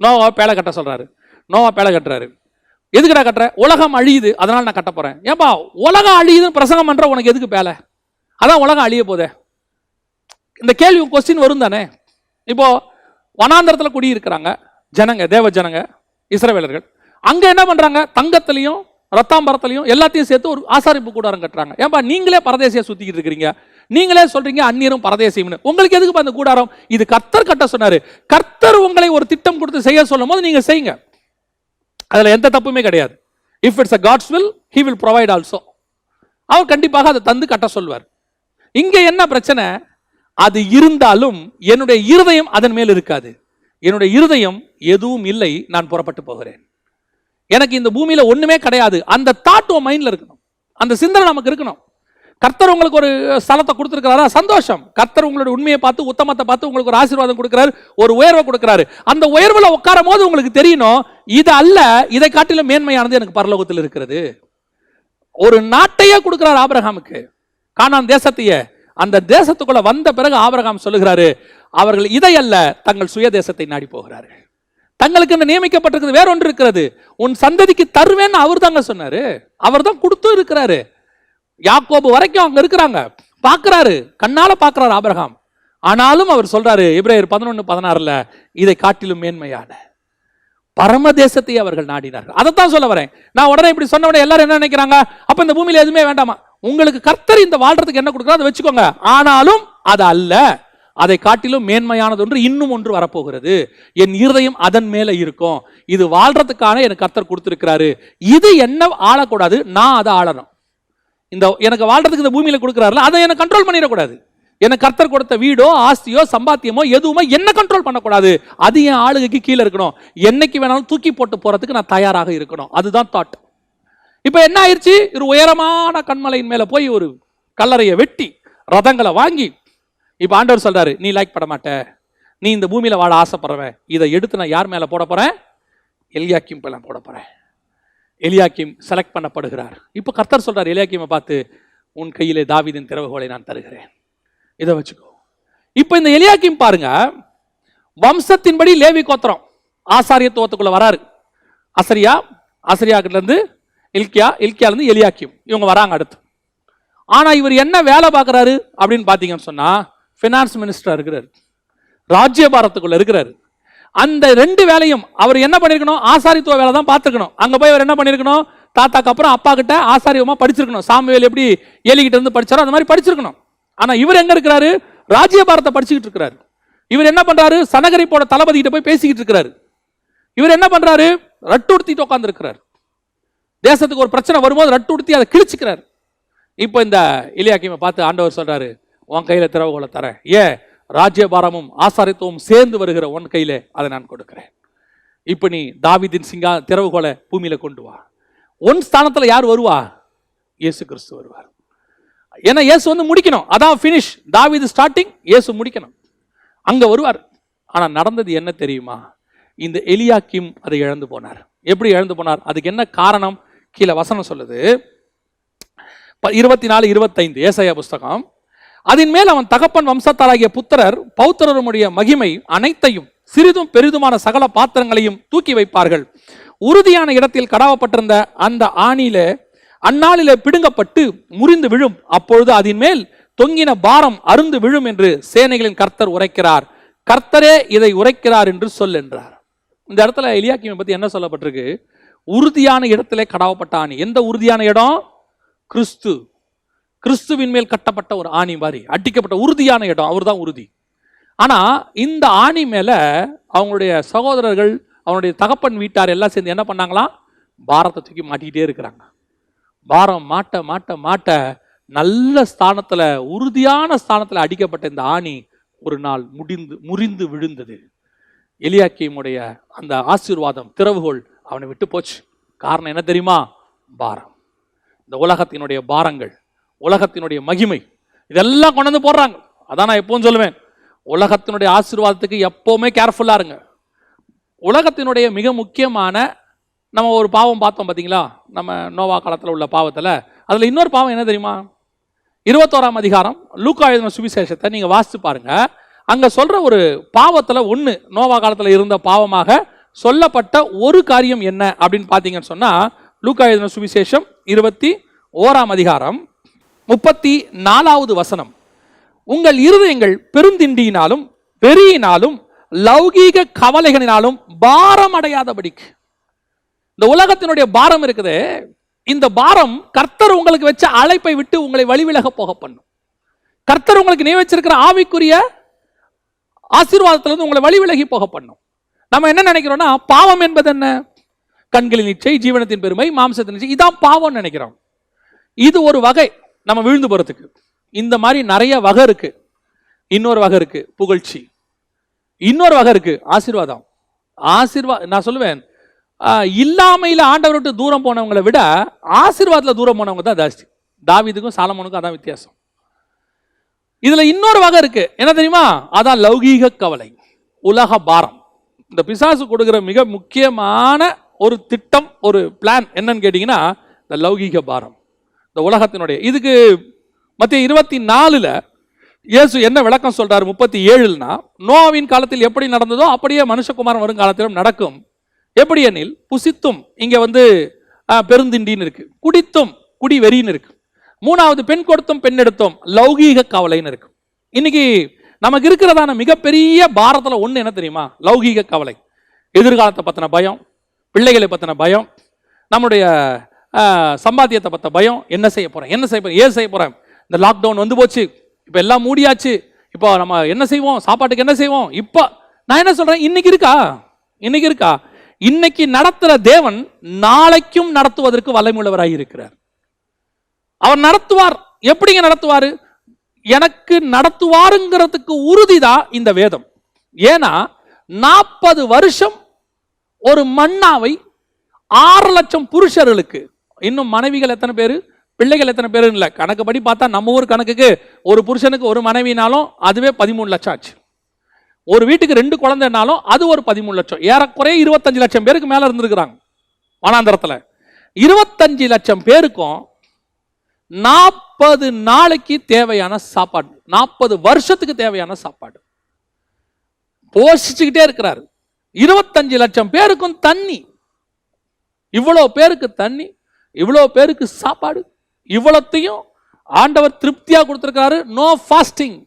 நோவா பேழை கட்ட சொல்றாரு, நோவா பேழை கட்டுறாரு. எதுக்குடா கட்டுற? உலகம் அழியுது அதனால நான் கட்ட போறேன். ஏன்பா உலகம் அழியுதுன்னு பிரசங்கம் பண்ற உனக்கு எதுக்கு பேலை? அதான் உலகம் அழிய போதே. இந்த கேள்வி கொஸ்டின் வரும் தானே. இப்போ வனாந்தரத்தில் குடியிருக்கிறாங்க ஜனங்க, தேவ ஜனங்க, இஸ்ரவேலர்கள். அங்க என்ன பண்றாங்க? தங்கத்திலையும் ரத்தாம்பரத்திலையும் எல்லாத்தையும் சேர்த்து ஒரு ஆசாரிப்பு கூடாரம் கட்டுறாங்க. ஏன்பா நீங்களே பரதேசியா சுத்திக்கிட்டு இருக்கிறீங்க, நீங்களே சொல்றீங்க அந்நியரும் பரதேசியம்னு. உங்களுக்கு எதுக்கு அந்த கூடாரம்? இது கர்த்தர் கட்ட சொன்னாரு. கர்த்தர் உங்களை ஒரு திட்டம் கொடுத்து செய்ய சொல்லும் போது நீங்க செய்யுங்க, அதுல எந்த தப்புமே கிடையாது. If it's a God's will, he will provide also. அவர் கண்டிப்பாக அதை தந்து கட்ட சொல்வார். இங்க என்ன பிரச்சனை? அது இருந்தாலும் என்னுடைய இருதயம் அதன் மேல் இருக்காது. என்னுடைய இருதயம் எதுவும் இல்லை, நான் புறப்பட்டு போகிறேன், எனக்கு இந்த பூமியில ஒண்ணுமே கிடையாது. அந்த தாட் உன் மைண்ட்ல இருக்கணும், அந்த சிந்தனை நமக்கு இருக்கணும். கர்த்தர் உங்களுக்கு ஒரு ஸ்தலத்தை கொடுத்திருக்கிறாரா? சந்தோஷம். கர்த்தர் உங்களுடைய உண்மையை பார்த்து, உத்தமத்தை பார்த்து உங்களுக்கு ஒரு ஆசீர்வாதம் கொடுக்கிறாரு, ஒரு உயர்வை கொடுக்கிறாரு. அந்த உயர்வுல உட்காரும் போது உங்களுக்கு தெரியணும், இது அல்ல, இதை காட்டிலும் மேன்மையானது எனக்கு பரலோகத்தில் இருக்கிறது. ஒரு நாட்டையே கொடுக்கிறார் ஆபிரகாமுக்கு, கானான் தேசத்தையே. அந்த தேசத்துக்குள்ள வந்த பிறகு ஆபிரகாம் சொல்லுகிறாரு, அவர்கள் இதை அல்ல, தங்கள் சுய தேசத்தை நாடி போகிறார்கள். தங்களுக்கு நியமிக்கப்பட்டிருக்கிறது வேற ஒன்று இருக்கிறது, உன் சந்ததிக்கு தருவேன்னு அவர் தாங்க சொன்னாரு. அவர் தான் கொடுத்து இருக்கிறாரு. யாக்கோபு வரைக்கும் அங்க இருக்கிறாங்க, பார்க்கிறாரு, கண்ணால பார்க்கிறாரு ஆபிரகாம். ஆனாலும் அவர் சொல்றாரு எபிரேயர் 11:16, இதை காட்டிலும் மேன்மையான பரமதேசத்தை அவர்கள் நாடினார்கள். அதைத்தான் சொல்ல வரேன். நான் உடனே இப்படி சொன்ன உடனே எல்லாரும் என்ன நினைக்கிறாங்க, அப்ப இந்த பூமியில எதுவுமே வேண்டாமா? உங்களுக்கு கர்த்தர் இந்த வாழ்றதுக்கு என்ன கொடுக்குறோ அதை வச்சுக்கோங்க. ஆனாலும் அது அல்ல, அதை காட்டிலும் மேன்மையானது ஒன்று இன்னும் ஒன்று வரப்போகிறது. என் இருதயம் அதன் மேல இருக்கும். இது வாழ்றதுக்கான எனக்கு கர்த்தர் கொடுத்திருக்கிறாரு. இது என்ன ஆளக்கூடாது, நான் அதை ஆளணும். இந்த எனக்கு வாழ்றதுக்கு இந்த பூமியில கொடுக்குறாருல, அதை எனக்கு கண்ட்ரோல் பண்ணிடக்கூடாது. எனக்கு கர்த்தர் கொடுத்த வீடோ ஆஸ்தியோ சம்பாத்தியமோ எதுவுமே என்ன கண்ட்ரோல் பண்ணக்கூடாது. அது என் ஆளுகைக்கு கீழே இருக்கணும். என்னைக்கு வேணாலும் தூக்கி போட்டு போறதுக்கு நான் தயாராக இருக்கணும். அதுதான் தாட். இப்ப என்ன ஆயிடுச்சு, ஒரு உயரமான கண்மலையின் மேல போய் ஒரு கல்லறையை வெட்டி ரதங்களை வாங்கி, இப்ப ஆண்டவர் சொல்றாரு, நீ லைக் பண்ண மாட்ட, நீ இந்த பூமியில வாழ ஆசைப்படுறவன், இதை எடுத்து நான் யார் மேல போட போறேன், எலியாக்கீம் மேல போட போறேன். எலியாக்கீம் செலக்ட் பண்ணப்படுகிறார். இப்ப கர்த்தர் சொல்றார் எலியாக்கீமை பார்த்து, உன் கையிலே தாவீதின் திறவுகோலை நான் தருகிறேன், இதை வச்சுக்கோ. இப்ப இந்த எலியாக்கீம் பாருங்க, வம்சத்தின்படி லேவி கோத்திரம் ஆசாரியத்துவத்துக்குள்ள வராரு. அசரியா, அசரியா கிட்ட இருந்து இல்கியா, இல்கியால இருந்து எலியாக்கீம், இவங்க வராங்க அடுத்து. ஆனா இவர் என்ன வேலை பார்க்கிறாரு அப்படின்னு பாத்தீங்கன்னு சொன்னா, பினான்ஸ் மினிஸ்டரா இருக்கிறாரு, ராஜ்யபாரத்துக்குள்ள இருக்கிறாரு. அந்த ரெண்டு வேலையும் அவர் என்ன பண்ணிருக்கணும், ஆசாரித்துவ வேலை தான் பார்த்துருக்கணும். அங்க போய் அவர் என்ன பண்ணிருக்கணும், தாத்தாக்கு அப்புறம் அப்பா கிட்ட ஆசாரியமா படிச்சிருக்கணும். சாமுவேல் எப்படி ஏலிகிட்ட இருந்து படிச்சாரோ அந்த மாதிரி படிச்சிருக்கணும். ஆனா இவர் எங்க இருக்கிறாரு, ராஜ்யபாரத்தை படிச்சுக்கிட்டு இருக்கிறாரு. இவர் என்ன பண்றாரு, சனகரிப்போட தளபதி கிட்ட போய் பேசிக்கிட்டு இருக்கிறாரு. இவர் என்ன பண்றாரு, ரட்டு உடுத்திட்டு உட்கார்ந்து இருக்கிறார். தேசத்துக்கு ஒரு பிரச்சனை வரும்போது ரட்டு உடுத்தி அதை கிழிச்சுக்கிறார். இப்போ இந்த எலியாக்கீமை பார்த்து ஆண்டவர் சொல்றாரு, உன் கையில திறவுகோலை தரேன், ஏன் ராஜ்யபாரமும் ஆசாரித்துவம் சேர்ந்து வருகிற உன் கையில அதை நான் கொடுக்கிறேன். இப்ப நீ தாவீதின் திறவுகோலை பூமியில கொண்டு வா. உன் ஸ்தானத்துல யார் வருவா, இயேசு கிறிஸ்து வருவார். ஏன்னா இயேசு வந்து முடிக்கணும், அதான் ஃபினிஷ். தாவீது ஸ்டார்டிங், இயேசு முடிக்கணும், அங்க வருவார். ஆனா நடந்தது என்ன தெரியுமா, இந்த எலியாக்கீம் அதை இழந்து போனார். எப்படி இழந்து போனார், அதுக்கு என்ன காரணம், கீழே வசனம் சொல்லுது 24-25 ஏசாயா புஸ்தகம். அதன் மேல் அவன் தகப்பன் வம்சத்தாராகிய புத்திரர் பௌத்திரருடைய மகிமை அனைத்தையும் சிறிதும் பெரிதுமான சகல பாத்திரங்களையும் தூக்கி வைப்பார்கள். உறுதியான இடத்தில் கடாவப்பட்டிருந்த அந்த ஆணியிலே அந்நாளிலே பிடுங்கப்பட்டு முறிந்து விழும். அப்பொழுது அதன் மேல் தொங்கின பாரம் அருந்து விழும் என்று சேனைகளின் கர்த்தர் உரைக்கிறார். கர்த்தரே இதை உரைக்கிறார் என்று சொல் என்றார். இந்த இடத்துல எலியாக்கீமை பத்தி என்ன சொல்லப்பட்டிருக்கு, உறுதியான இடத்திலே கடாவப்பட்ட ஆணி. எந்த உறுதியான இடம், கிறிஸ்து. கிறிஸ்துவின் மேல் கட்டப்பட்ட ஒரு ஆணி மாதிரி அடிக்கப்பட்ட உறுதியான இடம், அவர் தான் உறுதி. ஆனா இந்த ஆணி மேல அவங்களுடைய சகோதரர்கள், அவனுடைய தகப்பன் வீட்டார் எல்லாம் சேர்ந்து என்ன பண்ணாங்களாம், பாரத்தை தூக்கி மாட்டிக்கிட்டே இருக்கிறாங்க. பாரம் மாட்ட மாட்ட மாட்ட நல்ல ஸ்தானத்துல, உறுதியான ஸ்தானத்துல அடிக்கப்பட்ட இந்த ஆணி ஒரு நாள் முறிந்து விழுந்தது. எலியாக்கீமுடைய அந்த ஆசீர்வாதம், திறவுகோல் அவனை விட்டு போச்சு. காரணம் என்ன தெரியுமா, பாரம். இந்த உலகத்தினுடைய பாரங்கள், உலகத்தினுடைய மகிமை, இதெல்லாம் கொண்டு வந்து போடுறாங்க. அதான் நான் எப்பவும் சொல்லுவேன், உலகத்தினுடைய ஆசீர்வாதத்துக்கு எப்பவுமே கேர்ஃபுல்லா இருங்க. உலகத்தினுடைய மிக முக்கியமான, நம்ம ஒரு பாவம் பார்த்தோம் பார்த்தீங்களா, நம்ம நோவா காலத்தில் உள்ள பாவத்தில். அதில் இன்னொரு பாவம் என்ன தெரியுமா, 21ஆம் அதிகாரம் லூக்கா எழுதின சுவிசேஷத்தை நீங்கள் வாசித்து பாருங்க. அங்கே சொல்கிற ஒரு பாவத்தில் ஒன்று, நோவா காலத்தில் இருந்த பாவமாக சொல்லப்பட்ட ஒரு காரியம் என்ன அப்படின்னு பார்த்தீங்கன்னு சொன்னால், லூக்கா எழுதின சுவிசேஷம் 21ஆம் அதிகாரம் 34வது வசனம். உங்கள் இருதயங்கள் பெருந்திண்டியினாலும் வெறியினாலும் லௌகீக கவலைகளினாலும் பாரம் அடையாதபடிக்கு. இந்த உலகத்தினுடைய பாரம் இருக்குது, இந்த பாரம் கர்த்தர் உங்களுக்கு வச்ச அழைப்பை விட்டு உங்களை வழிவிலக போக பண்ணும். கர்த்தர் உங்களுக்கு நீ வச்சிருக்கிற ஆவிக்குரிய ஆசீர்வாதத்திலிருந்து உங்களை வழிவிலகி போக பண்ணும். நம்ம என்ன நினைக்கிறோம்னா, பாவம் என்பது என்ன, கண்களின் இச்சை, ஜீவனத்தின் பெருமை, மாம்சத்தின் இச்சை, இதான் பாவம் நினைக்கிறோம். இது ஒரு வகை நம்ம விழுந்து போறதுக்கு. இந்த மாதிரி நிறைய வகை இருக்கு. இன்னொரு வகை இருக்கு புகழ்ச்சி, இன்னொரு வகை இருக்கு ஆசீர்வாதம். நான் சொல்லுவேன், இல்லாமையில ஆண்டவர் விட்டு தூரம் போனவங்களை விட ஆசீர்வாதத்தில் தூரம் போனவங்க தான் ஜாஸ்தி. தாவீதுக்கும் சாலமோனுக்கும் அதான் வித்தியாசம். இதுல இன்னொரு வகை இருக்கு, என்ன தெரியுமா, அதான் லௌகீக கவலை, உலக பாரம். இந்த பிசாசு கொடுக்கிற மிக முக்கியமான ஒரு திட்டம், ஒரு பிளான் என்னன்னு கேட்டீங்கன்னா, இந்த லௌகீக பாரம், இந்த உலகத்தினுடைய. இதுக்கு மத்திய 24ல் இயேசு என்ன விளக்கம் சொல்றாரு, 37னா, நோவாவின் காலத்தில் எப்படி நடந்ததோ அப்படியே மனுஷகுமாரன் வரும் காலத்திலும் நடக்கும். எப்படி எனில், புசித்தும், இங்க வந்து பெருந்திண்டின்னு இருக்கு, குடித்தும் குடி வெறின்னு இருக்கு, மூணாவது பெண் கொடுத்தும் பெண் எடுத்தும் லௌகீக கவலைன்னு இருக்கு. இன்னைக்கு நமக்கு இருக்கிறதான மிகப்பெரிய பாரத்துல ஒண்ணு என்ன தெரியுமா, லௌகீக கவலை. எதிர்காலத்தை பற்றின பயம், பிள்ளைகளை பற்றின பயம், நம்முடைய சம்பாத்தியத்தை பற்ற பயம். என்ன செய்ய போகிறேன், என்ன செய்ய போகிறேன், ஏன் செய்ய போகிறேன், இந்த லாக்டவுன் வந்து போச்சு, இப்போ எல்லாம் மூடியாச்சு, இப்போ நம்ம என்ன செய்வோம், சாப்பாட்டுக்கு என்ன செய்வோம். இப்போ நான் என்ன சொல்கிறேன், இன்னைக்கு இருக்கா, இன்னைக்கு இருக்கா, இன்னைக்கு நடத்துகிற தேவன் நாளைக்கும் நடத்துவதற்கு வல்லமையுள்ளவராக இருக்கிறார். அவர் நடத்துவார். எப்படிங்க நடத்துவார்? எனக்கு நடத்துவாருங்கிறதுக்கு உறுதிதான் இந்த வேதம். ஏன்னா 40 வருஷம் ஒரு மன்னாவை 6 லட்சம் புருஷர்களுக்கு, இன்னும் மனைவிகள் எத்தனை பேர், பிள்ளைகள் எத்தனை பேர் இல்லை, கணக்குப்படி பார்த்தா நம்ம ஊர் கணக்குக்கு ஒரு புருஷனுக்கு ஒரு மனைவினாலும் அதுவே 13 லட்சம் ஆச்சு. ஒரு வீட்டுக்கு 2 குழந்தைனாலும் அது ஒரு 13 லட்சம். ஏறக்குறைய 25 லட்சம் பேருக்கு மேல இருந்திருக்கிறாங்க வனாந்தரத்தில். 25 லட்சம் பேருக்கும் 40 நாளைக்கு தேவையான சாப்பாடு, 40 வருஷத்துக்கு தேவையான சாப்பாடு போஷிச்சுக்கிட்டே இருக்கிறார். 25 லட்சம் பேருக்கும் தண்ணி, இவ்வளவு பேருக்கு தண்ணி, இவ்வளவு பேருக்கு சாப்பாடு, இவ்வளத்தையும் ஆண்டவர் திருப்தியா கொடுத்திருக்காரு. No fasting.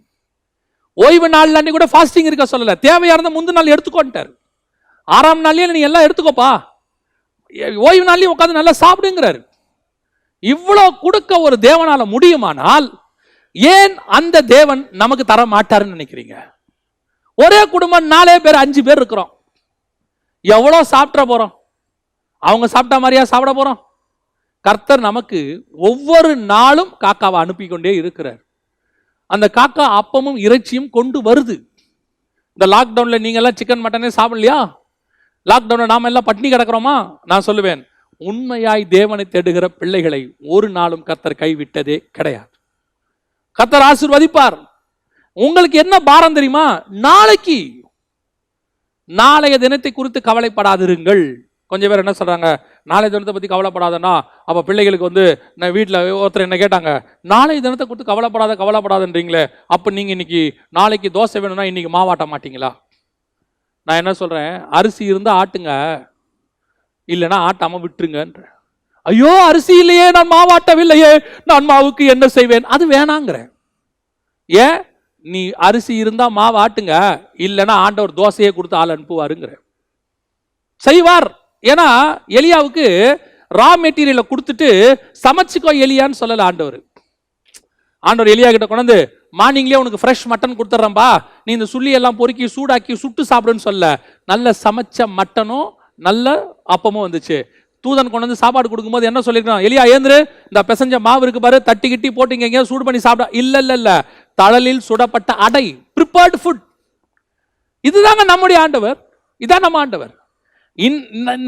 ஓய்வு நாள் அன்னைக்கு கூட ஃபாஸ்டிங் இருக்க சொல்லல, தேவையா இருந்தா முந்தின நாள் எடுத்துக்கோட்டார். 6ஆம் நாள்லயே நீ எல்லாம் எடுத்துக்கோப்பா, ஓய்வு நாள்லயும் உட்காந்து நல்லா சாப்பிடுங்கிறாரு. இவ்வளவு கொடுக்க ஒரு தேவனால முடியுமானால் ஏன் அந்த தேவன் நமக்கு தர மாட்டாருன்னு நினைக்கிறீங்க? ஒரே குடும்பம் 4 பேர் 5 பேர் இருக்கிறோம், எவ்வளவு சாப்பிட போறோம்? அவங்க சாப்பிட்ட மாதிரியா சாப்பிட போறோம்? கர்த்தர் நமக்கு ஒவ்வொரு நாளும் காக்காவை அனுப்பி கொண்டே இருக்கிறார். அந்த காக்கா அப்பமும் இறைச்சியும் கொண்டு வருது. இந்த லாக்டவுன்ல நீங்க எல்லாம் சிக்கன் மட்டனே சாப்பிடலையா? லாக்டவுன்ல நாம எல்லாம் பட்டினி கிடக்கிறோமா? நான் சொல்லுவேன், உண்மையாய் தேவனை தேடுகிற பிள்ளைகளை ஒரு நாளும் கர்த்தர் கைவிட்டதே கிடையாது. கர்த்தர் ஆசீர்வதிப்பார். உங்களுக்கு என்ன பாரம் தெரியுமா? நாளைக்கு, நாளைய தினத்தை குறித்து கவலைப்படாதிருங்கள். கொஞ்சம் பேர் என்ன சொல்றாங்க, நாளைய தினத்தை பத்தி கவலைப்படாதன்னா அப்ப பிள்ளைகளுக்கு வந்து, நான் வீட்டில் ஒருத்தர் என்ன கேட்டாங்க, நாளைய தினத்தை குறித்து கவலைப்படாதன்றீங்களே, அப்ப நீங்க இன்னைக்கு நாளைக்கு தோசை வேணும்னா இன்னைக்கு மாவாட்ட மாட்டீங்களா? நான் என்ன சொல்றேன், அரிசி இருந்தா ஆட்டுங்க, இல்லைன்னா ஆட்டாம விட்டுருங்கன்ற. ஐயோ அரிசி இல்லையே, நான் மாவாட்டவில்லையே, நான் மாவுக்கு என்ன செய்வேன், அது வேணாங்கிறேன். ஏன்? நீ அரிசி இருந்தா மாவு ஆட்டுங்க, இல்லைன்னா ஆண்டவர் தோசையே கொடுத்து ஆள் அனுப்புவாருங்கிற. செய்வார். ஏன்னா எலியாவுக்கு ரா மெட்டீரியலை கொடுத்துட்டு சமைச்சுக்கோ எலியான்னு சொல்லல ஆண்டவர். ஆண்டவர் எலியா கிட்ட கொண்டு மார்னிங்லேயே உனக்கு ஃப்ரெஷ் மட்டன் கொடுத்துட்றேன்பா, நீ இந்த சுள்ளி எல்லாம் பொறுக்கி சூடாக்கி சுட்டு சாப்பிடுன்னு சொல்ல. நல்ல சமைச்ச மட்டனும் நல்ல அப்பமும் வந்துச்சு. தூதன் கொண்டு வந்து சாப்பாடு கொடுக்கும்போது என்ன சொல்லிருக்கான், எலியா ஏந்திரு, இந்த பிசைஞ்ச மாவு இருக்கு பாரு, தட்டி கிட்டி போட்டு இங்க சூடு பண்ணி சாப்பிட. இல்ல, தழலில் சுடப்பட்ட அடை, ப்ரிப்பேர்ட் ஃபுட். இதுதாங்க நம்முடைய ஆண்டவர், இதான் நம்ம ஆண்டவர்.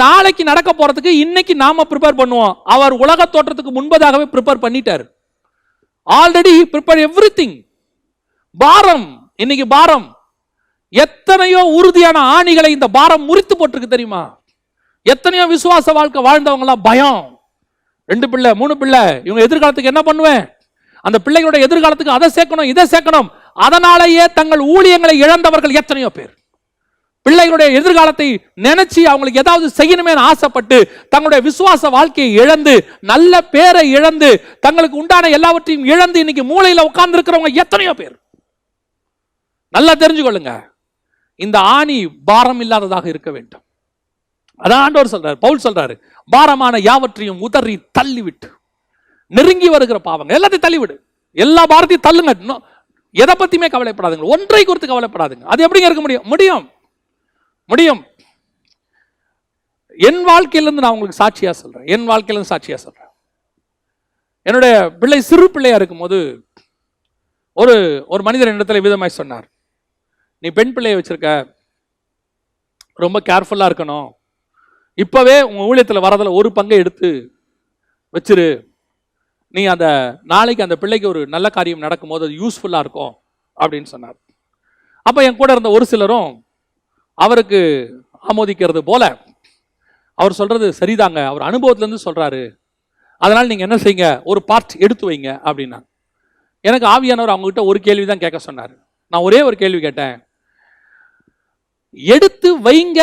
நாளைக்கு நடக்க போறதுக்கு இன்னைக்கு நாம ப்ரிப்பேர் பண்ணுவோம். அவர் உலக தோற்றத்துக்கு முன்பதாகவே ப்ரிப்பேர் பண்ணிட்டார். Already prepare everything. பாரம், இன்னைக்கு பாரம், எத்தனையோ உறுதியான ஆணிகளை இந்த பாரம் முறித்து போட்டிருக்கு தெரியுமா? எத்தனையோ விசுவாச வாழ்க்கை வாழ்ந்தவங்க எல்லாம் பயம், 2 பிள்ளை 3 பிள்ளை, இவங்க எதிர்காலத்துக்கு என்ன பண்ணுவேன், அந்த பிள்ளைகளோட எதிர்காலத்துக்கு அதை சேர்க்கணும் இதை சேர்க்கணும். அதனாலேயே தங்கள் ஊழியங்களை இழந்தவர்கள் எத்தனையோ பேர். பிள்ளைகளுடைய எதிர்காலத்தை நினைச்சு அவங்களுக்கு ஏதாவது செய்யணுமே ஆசைப்பட்டு தங்களுடைய விசுவாச வாழ்க்கையை இழந்து, நல்ல பேரை இழந்து, தங்களுக்கு உண்டான எல்லாவற்றையும் இழந்து இன்னைக்கு மூளையில உட்கார்ந்து இருக்கிறவங்க எத்தனையோ பேர். நல்லா தெரிஞ்சுக்கொள்ளுங்க, இந்த ஆணி பாரம் இல்லாததாக இருக்க வேண்டும். அதான் ஆண்டவர் சொல்றாரு, பவுல் சொல்றாரு, பாரமான யாவற்றையும் உதறி தள்ளிவிட்டு, நெருங்கி வருகிற பாவங்கள் எல்லாத்தையும் தள்ளிவிடு, எல்லா பாரத்தையும் தள்ளுங்க. எதை பத்தியுமே கவலைப்படாதுங்க, ஒன்றை குறித்து கவலைப்படாதுங்க. அது எப்படிங்க இருக்க முடியும்? முடியும் முடியும். என் வாழ்க்கையிலிருந்து நான் உங்களுக்கு சாட்சியா சொல்றேன், என் வாழ்க்கையிலிருந்து சாட்சியா சொல்றேன். என்னுடைய பிள்ளை சிறு பிள்ளையா இருக்கும் போது ஒரு மனிதர் என்னிடத்துல விதமாய் சொன்னார், நீ பெண் பிள்ளையை வச்சிருக்க, ரொம்ப கேர்ஃபுல்லா இருக்கணும், இப்பவே உங்க ஊழியத்தில் வரதுல ஒரு பங்கை எடுத்து வச்சிரு, நீ அந்த நாளைக்கு அந்த பிள்ளைக்கு ஒரு நல்ல காரியம் நடக்கும் போது அது யூஸ்ஃபுல்லா இருக்கும் அப்படின்னு சொன்னார். அப்ப என் கூட இருந்த ஒரு சிலரும் அவருக்கு ஆமோதிக்கிறது போல, அவர் சொல்றது சரிதாங்க, அவர் அனுபவத்திலிருந்து சொல்றாரு, அதனால நீங்க என்ன செய்யுங்க, ஒரு பார்ட் எடுத்து வைங்க அப்படின்னா. எனக்கு ஆவியானவர் அவங்க கிட்ட ஒரு கேள்வி தான் கேட்க சொன்னார். நான் ஒரே ஒரு கேள்வி கேட்டேன், எடுத்து வைங்க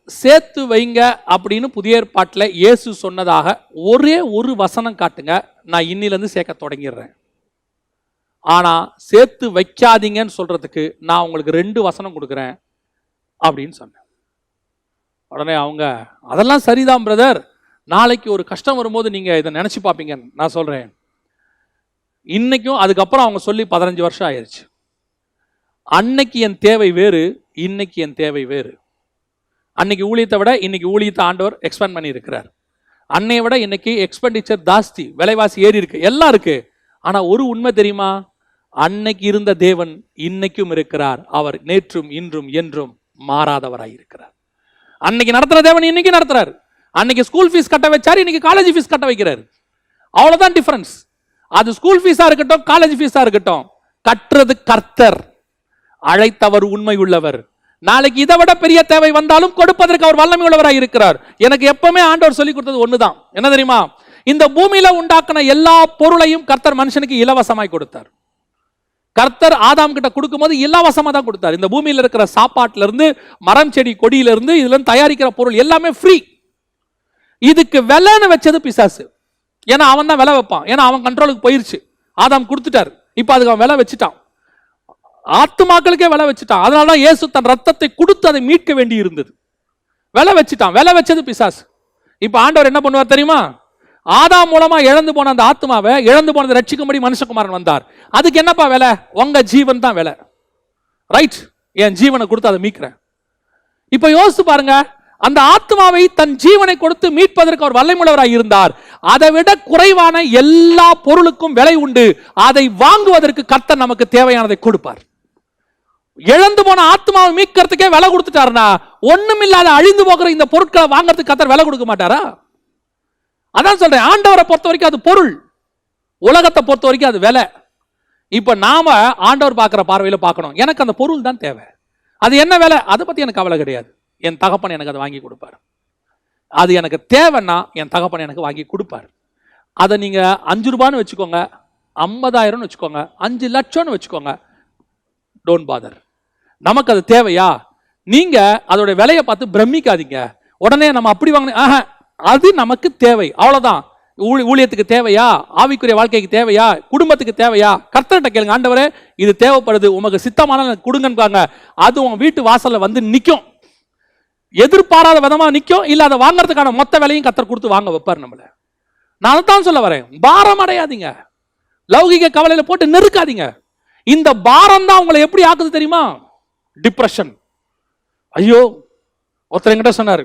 சேர்த்து வைங்க அப்படின்னு புதிய ஏற்பாட்டில் இயேசு சொன்னதாக ஒரே ஒரு வசனம் காட்டுங்க, நான் இன்னிலிருந்து சேர்க்க தொடங்கிடுறேன். ஆனா சேர்த்து வைக்காதீங்கன்னு சொல்றதுக்கு நான் உங்களுக்கு 2 வசனம் கொடுக்குறேன் அப்படின்னு சொன்னேன். உடனே அவங்க, அதெல்லாம் சரிதான் பிரதர், நாளைக்கு ஒரு கஷ்டம் வரும்போது நீங்க இதை நினைச்சு பார்ப்பீங்க. நான் சொல்றேன், இன்னைக்கும் அதுக்கப்புறம் அவங்க சொல்லி 15 வருஷம் ஆயிடுச்சு. அன்னைக்கு என் தேவை வேறு, இன்னைக்கு என் தேவை வேறு. அன்னைக்கு ஊழியத்தை விட இன்னைக்கு ஊழியத்தை ஆண்டவர் எக்ஸ்பேண்ட் பண்ணி இருக்கிறார். அன்னையை விட இன்னைக்கு எக்ஸ்பெண்டிச்சர் ஜாஸ்தி, விலைவாசி ஏறி இருக்கு, எல்லாம் இருக்கு. ஆனா ஒரு உண்மை தெரியுமா? அன்னைக்கு இருந்த தேவன் இன்னைக்கும் இருக்கிறார். அவர் நேற்றும் இன்றும் என்றும் மாறாதவராய் இருக்கிறார். அன்னைக்கு நடத்துற தேவன் இன்னைக்கு நடத்துறாரு. அன்னைக்கு ஸ்கூல் ஃபீஸ் கட்ட வச்சாரு, இன்னைக்கு காலேஜ் ஃபீஸ் கட்ட வைக்கிறாரு. அவ்வளவுதான் டிஃபரன்ஸ். அது ஸ்கூல் ஃபீஸா இருக்கட்டும், காலேஜ் ஃபீஸா இருக்கட்டும், கட்டுறது கர்த்தர், அழைத்தவர் உண்மை உள்ளவர். நாளைக்கு இதை விட பெரிய தேவை வந்தாலும் கொடுப்பதற்கு அவர் வல்லமை உள்ளவராய் இருக்கிறார். எனக்கு எப்பவுமே ஆண்டவர் சொல்லி கொடுத்தது ஒண்ணுதான், என்ன தெரியுமா? இந்த பூமியில உண்டாக்குன எல்லா பொருளையும் கர்த்தர் மனுஷனுக்கு இலவசமாய் கொடுத்தார். கர்த்தர் ஆதாம் கிட்ட கொடுக்கும்போது இலவசமா தான் கொடுத்தார். இந்த பூமியில இருக்கிற சாப்பாட்டுல இருந்து, மரம் செடி கொடியில இருந்து, இதுல இருந்து தயாரிக்கிற பொருள் எல்லாமே ஃப்ரீ. இதுக்கு விலைன்னு வச்சது பிசாசு. ஏன்னா அவன் தான் விலை வைப்பான். ஏன்னா அவன் கண்ட்ரோலுக்கு போயிருச்சு. ஆதாம் கொடுத்துட்டார், இப்ப அதுக்கு அவன் விலை வச்சுட்டான். ஆத்துமாக்களுக்கே விலை வச்சுட்டான். அதனாலதான் இயேசு தன் ரத்தத்தை கொடுத்து அதை மீட்க வேண்டி இருந்தது. விலை வச்சுட்டான். விலை வச்சது பிசாசு. இப்ப ஆண்டவர் என்ன பண்ணுவார் தெரியுமா? ஆதாம் மூலமா இழந்து போன அந்த ஆத்மாவை, இழந்து போனதை ரட்சிக்கும்படி மனுஷகுமாரன் வந்தார். அதுக்கு என்னப்பா விலை? உங்க ஜீவன் தான் விலை. ரைட், என் ஜீவனை கொடுத்து அதை மீட்கிறேன். இப்ப யோசிச்சு பாருங்க, அந்த ஆத்மாவை தன் ஜீவனை கொடுத்து மீட்பதற்கு அவர் வல்லமையுள்ளவராய் இருந்தார். அதை விட குறைவான எல்லா பொருளுக்கும் விலை உண்டு. அதை வாங்குவதற்கு கர்த்தர் நமக்கு தேவையானதை கொடுப்பார். இழந்து போன ஆத்மாவை மீட்கிறதுக்கே விலை கொடுத்துட்டாருன்னா, ஒண்ணுமில்லாத அழிந்து போகிற இந்த பொருட்களை வாங்கறதுக்கு கர்த்தர் விலை கொடுக்க மாட்டாரா? அதான் சொல்றேன், ஆண்டவரை பொறுத்த வரைக்கும் அது பொருள், உலகத்தை பொறுத்த வரைக்கும் அது விலை. இப்ப நாம ஆண்டவர் பார்க்கிற பார்வையில பார்க்கணும், எனக்கு அந்த பொருள் தான் தேவை. அது என்ன விலை, அதை பத்தி எனக்கு கவலை கிடையாது. என் தகப்பன் எனக்கு அதை வாங்கி கொடுப்பார். அது எனக்கு தேவைன்னா என் தகப்பன் எனக்கு வாங்கி கொடுப்பார். அதை நீங்க 5 ரூபான்னு வச்சுக்கோங்க, 50,000 வச்சுக்கோங்க, 5 லட்சம்னு வச்சுக்கோங்க, டோன்ட் பாதர். நமக்கு அது தேவையா? நீங்க அதோட விலையை பார்த்து பிரமிக்காதீங்க. உடனே நம்ம அப்படி வாங்க, அது நமக்கு தேவை, அவ்வளவுதான். ஊழியத்துக்கு தேவையா? ஆவிக்குரிய வாழ்க்கைக்கு தேவையா? குடும்பத்துக்கு தேவையா? கர்த்தர்கிட்ட கேளுங்க, ஆண்டவரே இது தேவைப்படுது, உமக்கு சித்தமான கொடுங்கன்னு. அது உங்க வீட்டு வாசல்ல வந்து நிற்கும். எதிர்பாராத விதமா நிற்கும். இல்ல அதை வாங்கறதுக்கான மொத்த விலையும் கர்த்தர் கொடுத்து வாங்க வைப்பார் நம்மள. நான் தான் சொல்ல வரேன், பாரம் அடையாதீங்க, லௌகிக கவலையில போட்டு நெருக்காதீங்க. இந்த பாரம் தான் உங்களை எப்படி ஆக்குது தெரியுமா? டிப்ரெஷன். ஐயோ, ஒருத்தர் என்கிட்ட சொன்னாரு,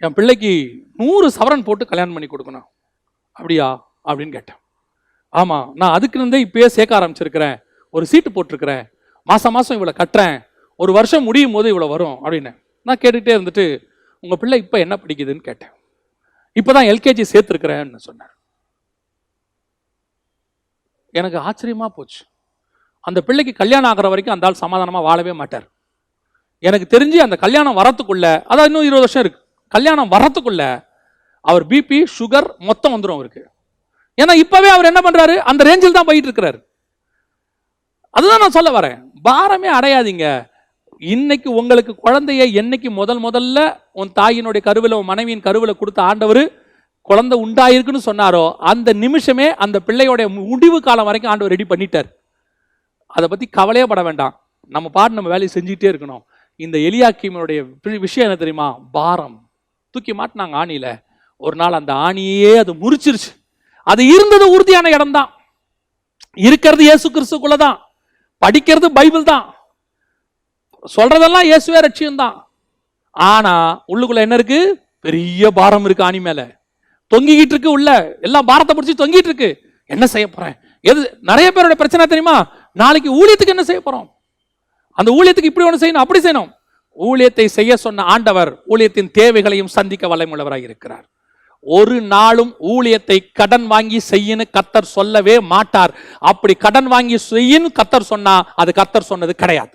என் பிள்ளைக்கு 100 சவரன் போட்டு கல்யாணம் பண்ணி கொடுக்கணும். அப்படியா அப்படின்னு கேட்டேன். ஆமா, நான் அதுக்கு இருந்தே இப்பயே சேர்க்க ஆரம்பிச்சிருக்கிறேன், ஒரு சீட்டு போட்டிருக்கிறேன், மாசம் மாசம் இவ்வளவு கட்டுறேன், ஒரு வருஷம் முடியும் போது இவ்வளவு வரும் அப்படின்னு. நான் கேட்டுக்கிட்டே இருந்துட்டு, உங்க பிள்ளை இப்ப என்ன படிக்குதுன்னு கேட்டேன். இப்பதான் எல்கேஜி சேர்த்திருக்கிறேன்னு சொன்னார். எனக்கு ஆச்சரியமா போச்சு. அந்த பிள்ளைக்கு கல்யாணம் ஆகிற வரைக்கும் அந்த ஆள் சமாதானமா வாழவே மாட்டார். எனக்கு தெரிஞ்சு அந்த கல்யாணம் வரத்துக்குள்ள, அதான் இன்னும் 20 வருஷம் இருக்கு, கல்யாணம் வரத்துக்குள்ள அவர் பிபி சுகர் மொத்தம் வந்துடும் அவருக்கு. ஏன்னா இப்பவே அவர் என்ன பண்றாரு, அந்த ரேஞ்சில் தான் போயிட்டு இருக்கிறாரு. அதுதான் நான் சொல்ல வரேன், பாரமே அடையாதீங்க. இன்னைக்கு உங்களுக்கு குழந்தைய என்னைக்கு முதல்ல உன் தாயினுடைய கருவில, உன் மனைவியின் கருவில கொடுத்த ஆண்டவர் குழந்தை உண்டாயிருக்குன்னு சொன்னாரோ, அந்த நிமிஷமே அந்த பிள்ளையோட முடிவு காலம் வரைக்கும் ஆண்டவர் ரெடி பண்ணிட்டார். அதை பத்தி கவலையே பட வேண்டாம். நம்ம பாட்டு நம்ம வேலையை செஞ்சுட்டே இருக்கணும். இந்த எலியாக்கீமுடைய விஷயம் என்ன தெரியுமா? பாரம் தூக்கி மாட்டினாங்க ஆணியில. ஒரு நாள் அந்த ஆணியே அது முறிச்சிருச்சு. அது இருந்தது உறுதியான இடம் தான், இருக்கிறது இயேசு கிறிஸ்துக்குள்ளதான், படிக்கிறது பைபிள் தான், சொல்றதெல்லாம் இயேசுவே ரட்சியம் தான். ஆனா உள்ளுக்குள்ள என்ன இருக்கு? பெரிய பாரம் இருக்கு. ஆணி மேல தொங்கிக்கிட்டு இருக்கு, உள்ள எல்லாம் பாரத்தை பிடிச்சி தொங்கிட்டு இருக்கு. என்ன செய்ய போறேன்? எது நிறைய பேரோட பிரச்சனை தெரியுமா? நாளைக்கு ஊழியத்துக்கு என்ன செய்ய போறோம்? அந்த ஊழியத்துக்கு இப்படி ஒன்று செய்யணும், அப்படி செய்யணும். ஊழியத்தை செய்ய சொன்ன ஆண்டவர் ஊழியத்தின் தேவைகளையும் சந்திக்க வல்லமையுள்ளவராய் இருக்கிறார். ஒரு நாளும் ஊழியத்தை கடன் வாங்கி செய்யன்னு கர்த்தர் சொல்லவே மாட்டார். அப்படி கடன் வாங்கி செய்யன்னு கர்த்தர் சொன்னா அது கர்த்தர் சொன்னது கிடையாது.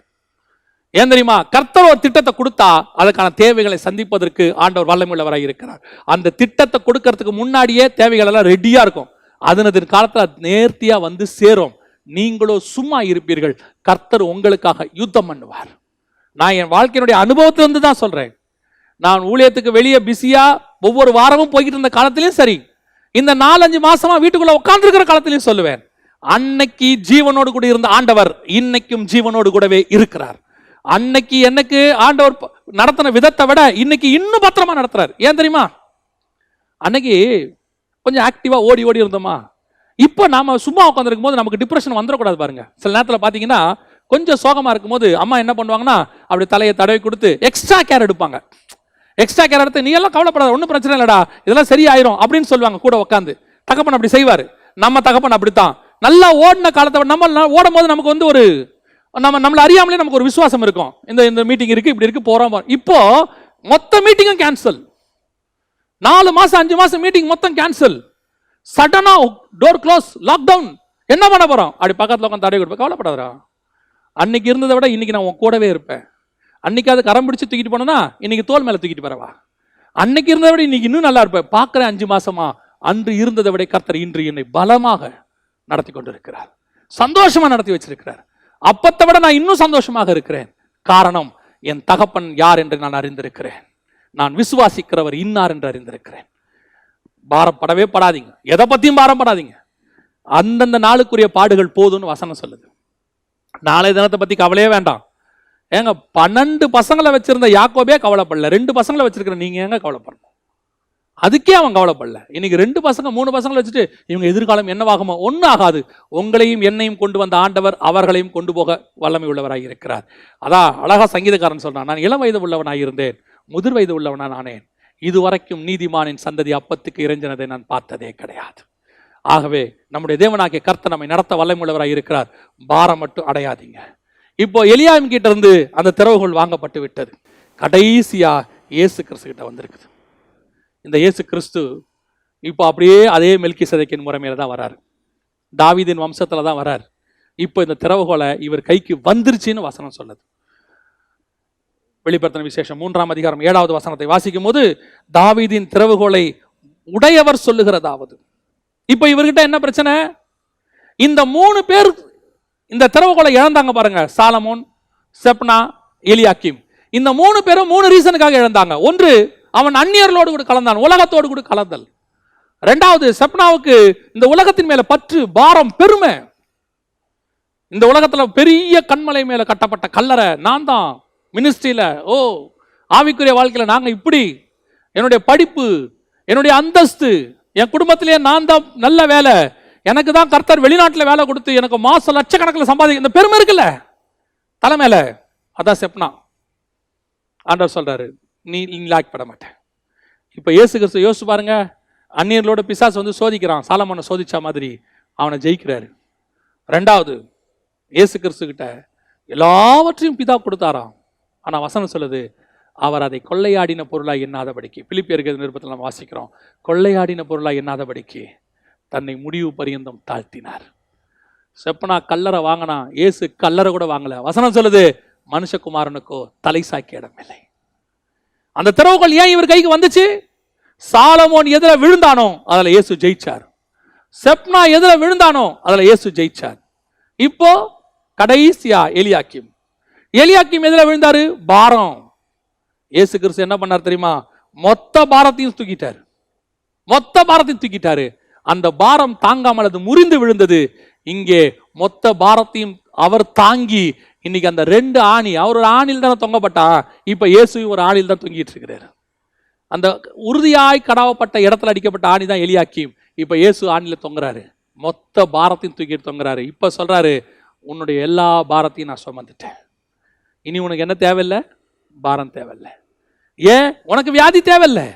ஏன் தெரியுமா? கர்த்தர் ஒரு திட்டத்தை கொடுத்தா அதுக்கான தேவைகளை சந்திப்பதற்கு ஆண்டவர் வல்லமையுள்ளவராய் இருக்கிறார். அந்த திட்டத்தை கொடுக்கறதுக்கு முன்னாடியே தேவைகள் எல்லாம் ரெடியா இருக்கும். அதனது காலத்துல நேர்த்தியா வந்து சேரும். நீங்களோ சும்மா இருப்பீர்கள். கர்த்தர் உங்களுக்காக யுத்தம் பண்ணுவார். நான் என் வாழ்க்கையினுடைய அனுபவத்திலிருந்து தான் சொல்றேன். நான் ஊழியத்துக்கு வெளியே பிஸியா ஒவ்வொரு வாரமும் போய்கிட்டு இருந்த காலத்திலையும் சரி, இந்த 4-5 மாசமா வீட்டுக்குள்ள உட்கார்ந்து இருக்கிற காலத்திலையும் சொல்லுவேன், அன்னைக்கு ஜீவனோடு கூட இருந்த ஆண்டவர் இன்னைக்கும் ஜீவனோடு கூடவே இருக்கிறார். அன்னைக்கு எனக்கு ஆண்டவர் நடத்தின விதத்தை விட இன்னைக்கு இன்னும் பத்திரமா நடத்துறாரு. ஏன் தெரியுமா? அன்னைக்கு கொஞ்சம் ஆக்டிவா ஓடி ஓடி இருந்தோமா, இப்போ நாம சும்மா உட்காந்துருக்கும் போது நமக்கு டிப்ரெஷன் வந்துடக்கூடாது பாருங்க. சில நேரத்தில் பார்த்தீங்கன்னா கொஞ்சம் சோகமா இருக்கும் போது அம்மா என்ன பண்ணுவாங்கன்னா அப்படி தலையை தடவை கொடுத்து எக்ஸ்ட்ரா கேர் எடுப்பாங்க. எக்ஸ்ட்ரா கேர் எடுத்து நீ எல்லாம் கவலைப்படாத, ஒன்றும் பிரச்சனை இல்லடா, இதெல்லாம் சரியாயிரும் அப்படின்னு சொல்லுவாங்க கூட உட்காந்து. தகப்பன் அப்படி செய்வார். நம்ம தகப்பன் அப்படித்தான். நல்லா ஓடின காலத்தை நம்ம ஓடும் போது நமக்கு வந்து ஒரு நம்மள அறியாமலே நமக்கு ஒரு விசுவாசம் இருக்கும். இந்த மீட்டிங் இருக்கு, இப்படி இருக்கு, போறோம். இப்போ மொத்த மீட்டிங்கும் கேன்சல். 4 மாசம் 5 மாசம் மீட்டிங் மொத்தம் கேன்சல். சடனா டோர் க்ளோஸ், லாக்டவுன். என்ன பண்ண போறோம்? அப்படி பக்கத்தில் உட்காந்து தடவை கொடுப்பேன். கவலைப்படாதா, அன்னைக்கு இருந்ததை விட இன்னைக்கு நான் உன் கூடவே இருப்பேன். அன்னைக்கு அது கரம் பிடிச்சு தூக்கிட்டு போனா இன்னைக்கு தோல் மேல தூக்கிட்டு வரவா. அன்னைக்கு இருந்ததை விட இன்னைக்கு இன்னும் நல்லா இருப்பேன். பார்க்கிறேன் 5 மாசமா அன்று இருந்ததை விட கர்த்தர் இன்று என்னை பலமாக நடத்தி கொண்டிருக்கிறார், சந்தோஷமா நடத்தி வச்சிருக்கிறார். அப்பத்தை விட நான் இன்னும் சந்தோஷமாக இருக்கிறேன். காரணம், என் தகப்பன் யார் என்று நான் அறிந்திருக்கிறேன். நான் விசுவாசிக்கிறவர் இன்னார் என்று அறிந்திருக்கிறேன். பாரப்படவே படாதீங்க, எதை பத்தியும் பாரப்படாதீங்க. அந்தந்த நாளுக்குரிய பாடுகள் போதும்னு வசனம் சொல்லுது. நாளை தினத்தை பத்தி கவலையே வேண்டாம். ஏங்க 12 பசங்களை வச்சிருந்த யாக்கோபே கவலைப்படல, 2 பசங்களை வச்சிருக்கிற நீங்க ஏங்க கவலைப்படணும்? அதுக்கே அவன் கவலைப்படல. இன்னைக்கு 2 பசங்க 3 பசங்களை வச்சுட்டு இவங்க எதிர்காலம் என்னவாகுமோ? ஒன்றும் ஆகாது. உங்களையும் என்னையும் கொண்டு வந்த ஆண்டவர் அவர்களையும் கொண்டு போக வல்லமை உள்ளவராக இருக்கிறார். அதான் அழகா சங்கீதக்காரன் சொல்றான், நான் இளம் வயது உள்ளவனாக இருந்தேன், முதிர் வயது உள்ளவனா நானேன், இதுவரைக்கும் நீதிமானின் சந்ததி அப்பத்துக்கு இறைஞ்சினதை நான் பார்த்ததே கிடையாது. ஆகவே நம்முடைய தேவனாகிய கர்த்தர் நம்மை நடத்த வல்லமை உள்ளவராக இருக்கிறார். பாரம் மட்டும் அடையாதீங்க. இப்போ எலியாவின் கிட்ட இருந்து அந்த திறவுகோல் வாங்கப்பட்டு விட்டது. கடைசியா இயேசு கிறிஸ்து கிட்ட வந்திருக்குது. இந்த இயேசு கிறிஸ்து இப்போ அப்படியே அதே மெல்கிசேதேக்கின் முறைமையில தான் வராரு, தாவீதின் வம்சத்துல தான் வராரு. இப்போ இந்த திறவுகோலை இவர் கைக்கு வந்துருச்சுன்னு வசனம் சொல்லுது. வெளிப்படுத்தின விசேஷம் 3ஆம் அதிகாரம் 7வது வசனத்தை வாசிக்கும் போது தாவீதின் திறவுகோலை உடையவர் சொல்லுகிறதாவது. இப்போ இவர்கிட்ட என்ன பிரச்சனை? இந்த 3 பேர் இந்த திறவுகோலை இழந்தாங்க பாருங்க. சாலமோன், செப்னா, எலியாக்கிம். இந்த 3 பேரும் 3 ரீசனுக்காக இழந்தாங்க. ஒன்று, அவன் அந்நியர்களோடு கூட கலந்தான், உலகத்தோடு கூட கலந்தல். 2வது, செப்னாவுக்கு இந்த உலகத்தின் மேல பற்று, பாரம், பெருமை. இந்த உலகத்துல பெரிய கண்மலை மேல கட்டப்பட்ட கல்லறை நான் தான் மினிஸ்ட்ரியில, ஆவிக்குரிய வாழ்க்கையில நாங்க இப்படி, என்னுடைய படிப்பு, என்னுடைய அந்தஸ்து, என் குடும்பத்திலேயே நான் தான் நல்ல வேலை, எனக்கு தான் கர்த்தர் வெளிநாட்டில் வேலை கொடுத்து எனக்கு மாசம் லட்சக்கணக்கில் சம்பாதிக்க, இந்த பெருமை இருக்குல்ல தலைமையில. அதான் செப்னா. ஆண்டவர் சொல்றாரு, நீ லாய்க்கப்பட மாட்டேன். இப்ப இயேசு கிறிஸ்து யோசிச்சு பாருங்க, அந்நியர்களோட பிசாசு வந்து சோதிக்கிறான், சாலமோனை சோதிச்சா மாதிரி அவனை ஜெயிக்கிறாரு. 2வது, இயேசு கிறிஸ்து கிட்ட எல்லாவற்றையும் பிதா கொடுத்தாராம். ஆனா வசனம் சொல்லுது, அவர் அதை கொள்ளையாடின பொருளாய் எண்ணாதபடிக்கு, பிலிப்பியர்கள் நிருபத்தில் நம்ம வாசிக்கிறோம், கொள்ளையாடின பொருளாய் எண்ணாதபடிக்கு தன்னை முடிவு பரியந்தம் தாழ்த்தினார். செப்பனா கல்லறை வாங்கினா, இயேசு கல்லறை கூட வாங்கல. வசனம் சொல்லுது, மனுஷகுமாரனுக்கோ தலை சாய்க்க இடமில்லை. அந்த திறவுகோல் ஏன் இவர் கைக்கு வந்துச்சு? சாலமோன் எதிர விழுந்தானோ அதுல இயேசு ஜெயிச்சார். செப்னா எதிர விழுந்தானோ அதுல இயேசு ஜெயிச்சார். இப்போ கடைசியா எலியாக்கிம். எலியாக்கிம் எதிர விழுந்தாரு, பாரம். இயேசு கிறிஸ்து என்ன பண்ணார் தெரியுமா? மொத்த பாரத்தையும் தூக்கிட்டாரு, மொத்த பாரத்தையும் தூக்கிட்டாரு. அந்த பாரம் தாங்காமல் அது முறிந்து விழுந்தது. இங்கே மொத்த பாரத்தையும் அவர் தாங்கி இன்னைக்கு அந்த 2 ஆணி, அவர் ஒரு ஆணில் தானே தொங்கப்பட்டா, இப்ப இயேசு ஒரு ஆணில் தான் தொங்கிட்டு இருக்கிறார். அந்த உறுதியாய் கடாவப்பட்ட இடத்துல அடிக்கப்பட்ட ஆணி தான் எலியாக்கிம். இப்ப இயேசு ஆணில தொங்குறாரு, மொத்த பாரத்தையும் தூக்கிட்டு தொங்குறாரு. இப்ப சொல்றாரு, உன்னுடைய எல்லா பாரத்தையும் நான் சுமந்துட்டேன், இனி உனக்கு என்ன தேவையில்லை? பாரம் தேவையில்லை. ஏன்? உனக்கு வியாதி தேவையில்லை,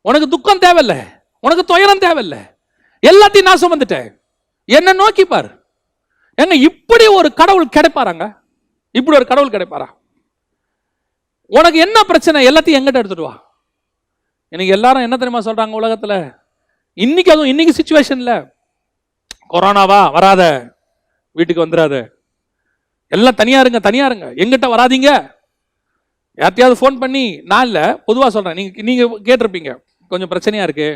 உனக்கு துக்கம் தேவையில்லை, உனக்கு துயரம் தேவையில்லை, எல்லாத்தையும் நான் சுமந்துட்டேன். என்ன நோக்கி பார். எங்க இப்படி ஒரு கடவுள் கிடைப்பாராங்க? இப்படி ஒரு கடவுள் கிடைப்பாரா? உனக்கு என்ன பிரச்சனை? எல்லாத்தையும் எங்கிட்ட எடுத்துட்டு வா. இன்னைக்கு எல்லாரும் என்ன தெரியுமா சொல்றாங்க உலகத்துல? இன்னைக்கு அதுவும் இன்னைக்கு சிச்சுவேஷன்ல, கொரோனாவா வராத, வீட்டுக்கு வந்துடாத, எல்லாம் தனியா இருங்க, தனியா இருங்க, எங்கிட்ட வராதீங்க. யார்ட்டையாவது ஃபோன் பண்ணி, நான் இல்லை பொதுவாக சொல்றேன், நீங்க கேட்டிருப்பீங்க, கொஞ்சம் பிரச்சனையா இருக்கு,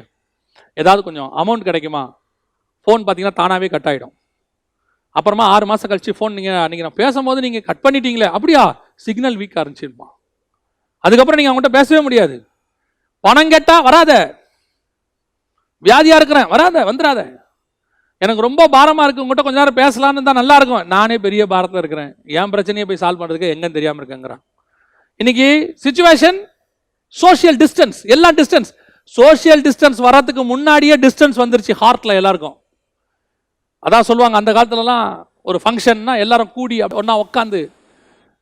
ஏதாவது கொஞ்சம் அமௌண்ட் கிடைக்குமா? ஃபோன் பார்த்தீங்கன்னா தானாகவே கட் ஆகிடும். அப்புறமா 6 மாதம் கழிச்சு ஃபோன் நீங்கள் அன்றைக்கி நான் பேசும்போது நீங்கள் கட் பண்ணிட்டீங்களே, அப்படியா? சிக்னல் வீக்காக இருந்துச்சுப்பா. அதுக்கப்புறம் நீங்கள் அவங்கள்ட்ட பேசவே முடியாது. பணம் கேட்டால் வராத, வியாதியாக இருக்கிறேன் வராத, வந்துடாத, எனக்கு ரொம்ப பாரமாக இருக்குது, உங்கள்கிட்ட கொஞ்ச நேரம் பேசலான்னு தான் நல்லா இருக்கும், நானே பெரிய பாரத்தில் இருக்கிறேன், என் பிரச்சனையை போய் சால்வ் பண்ணுறதுக்கு எங்கன்னு தெரியாமல் இருக்கேங்கிறான். இன்னைக்கு சிச்சுவேஷன் சோஷியல் டிஸ்டன்ஸ், எல்லாம் டிஸ்டன்ஸ். சோஷியல் டிஸ்டன்ஸ் வர்றதுக்கு முன்னாடியே டிஸ்டன்ஸ் வந்துருச்சு ஹார்ட்ல எல்லாருக்கும். அதான் சொல்லுவாங்க, அந்த காலத்துலலாம் ஒரு ஃபங்க்ஷன்னா எல்லாரும் கூடி ஒன்னா உட்காந்து,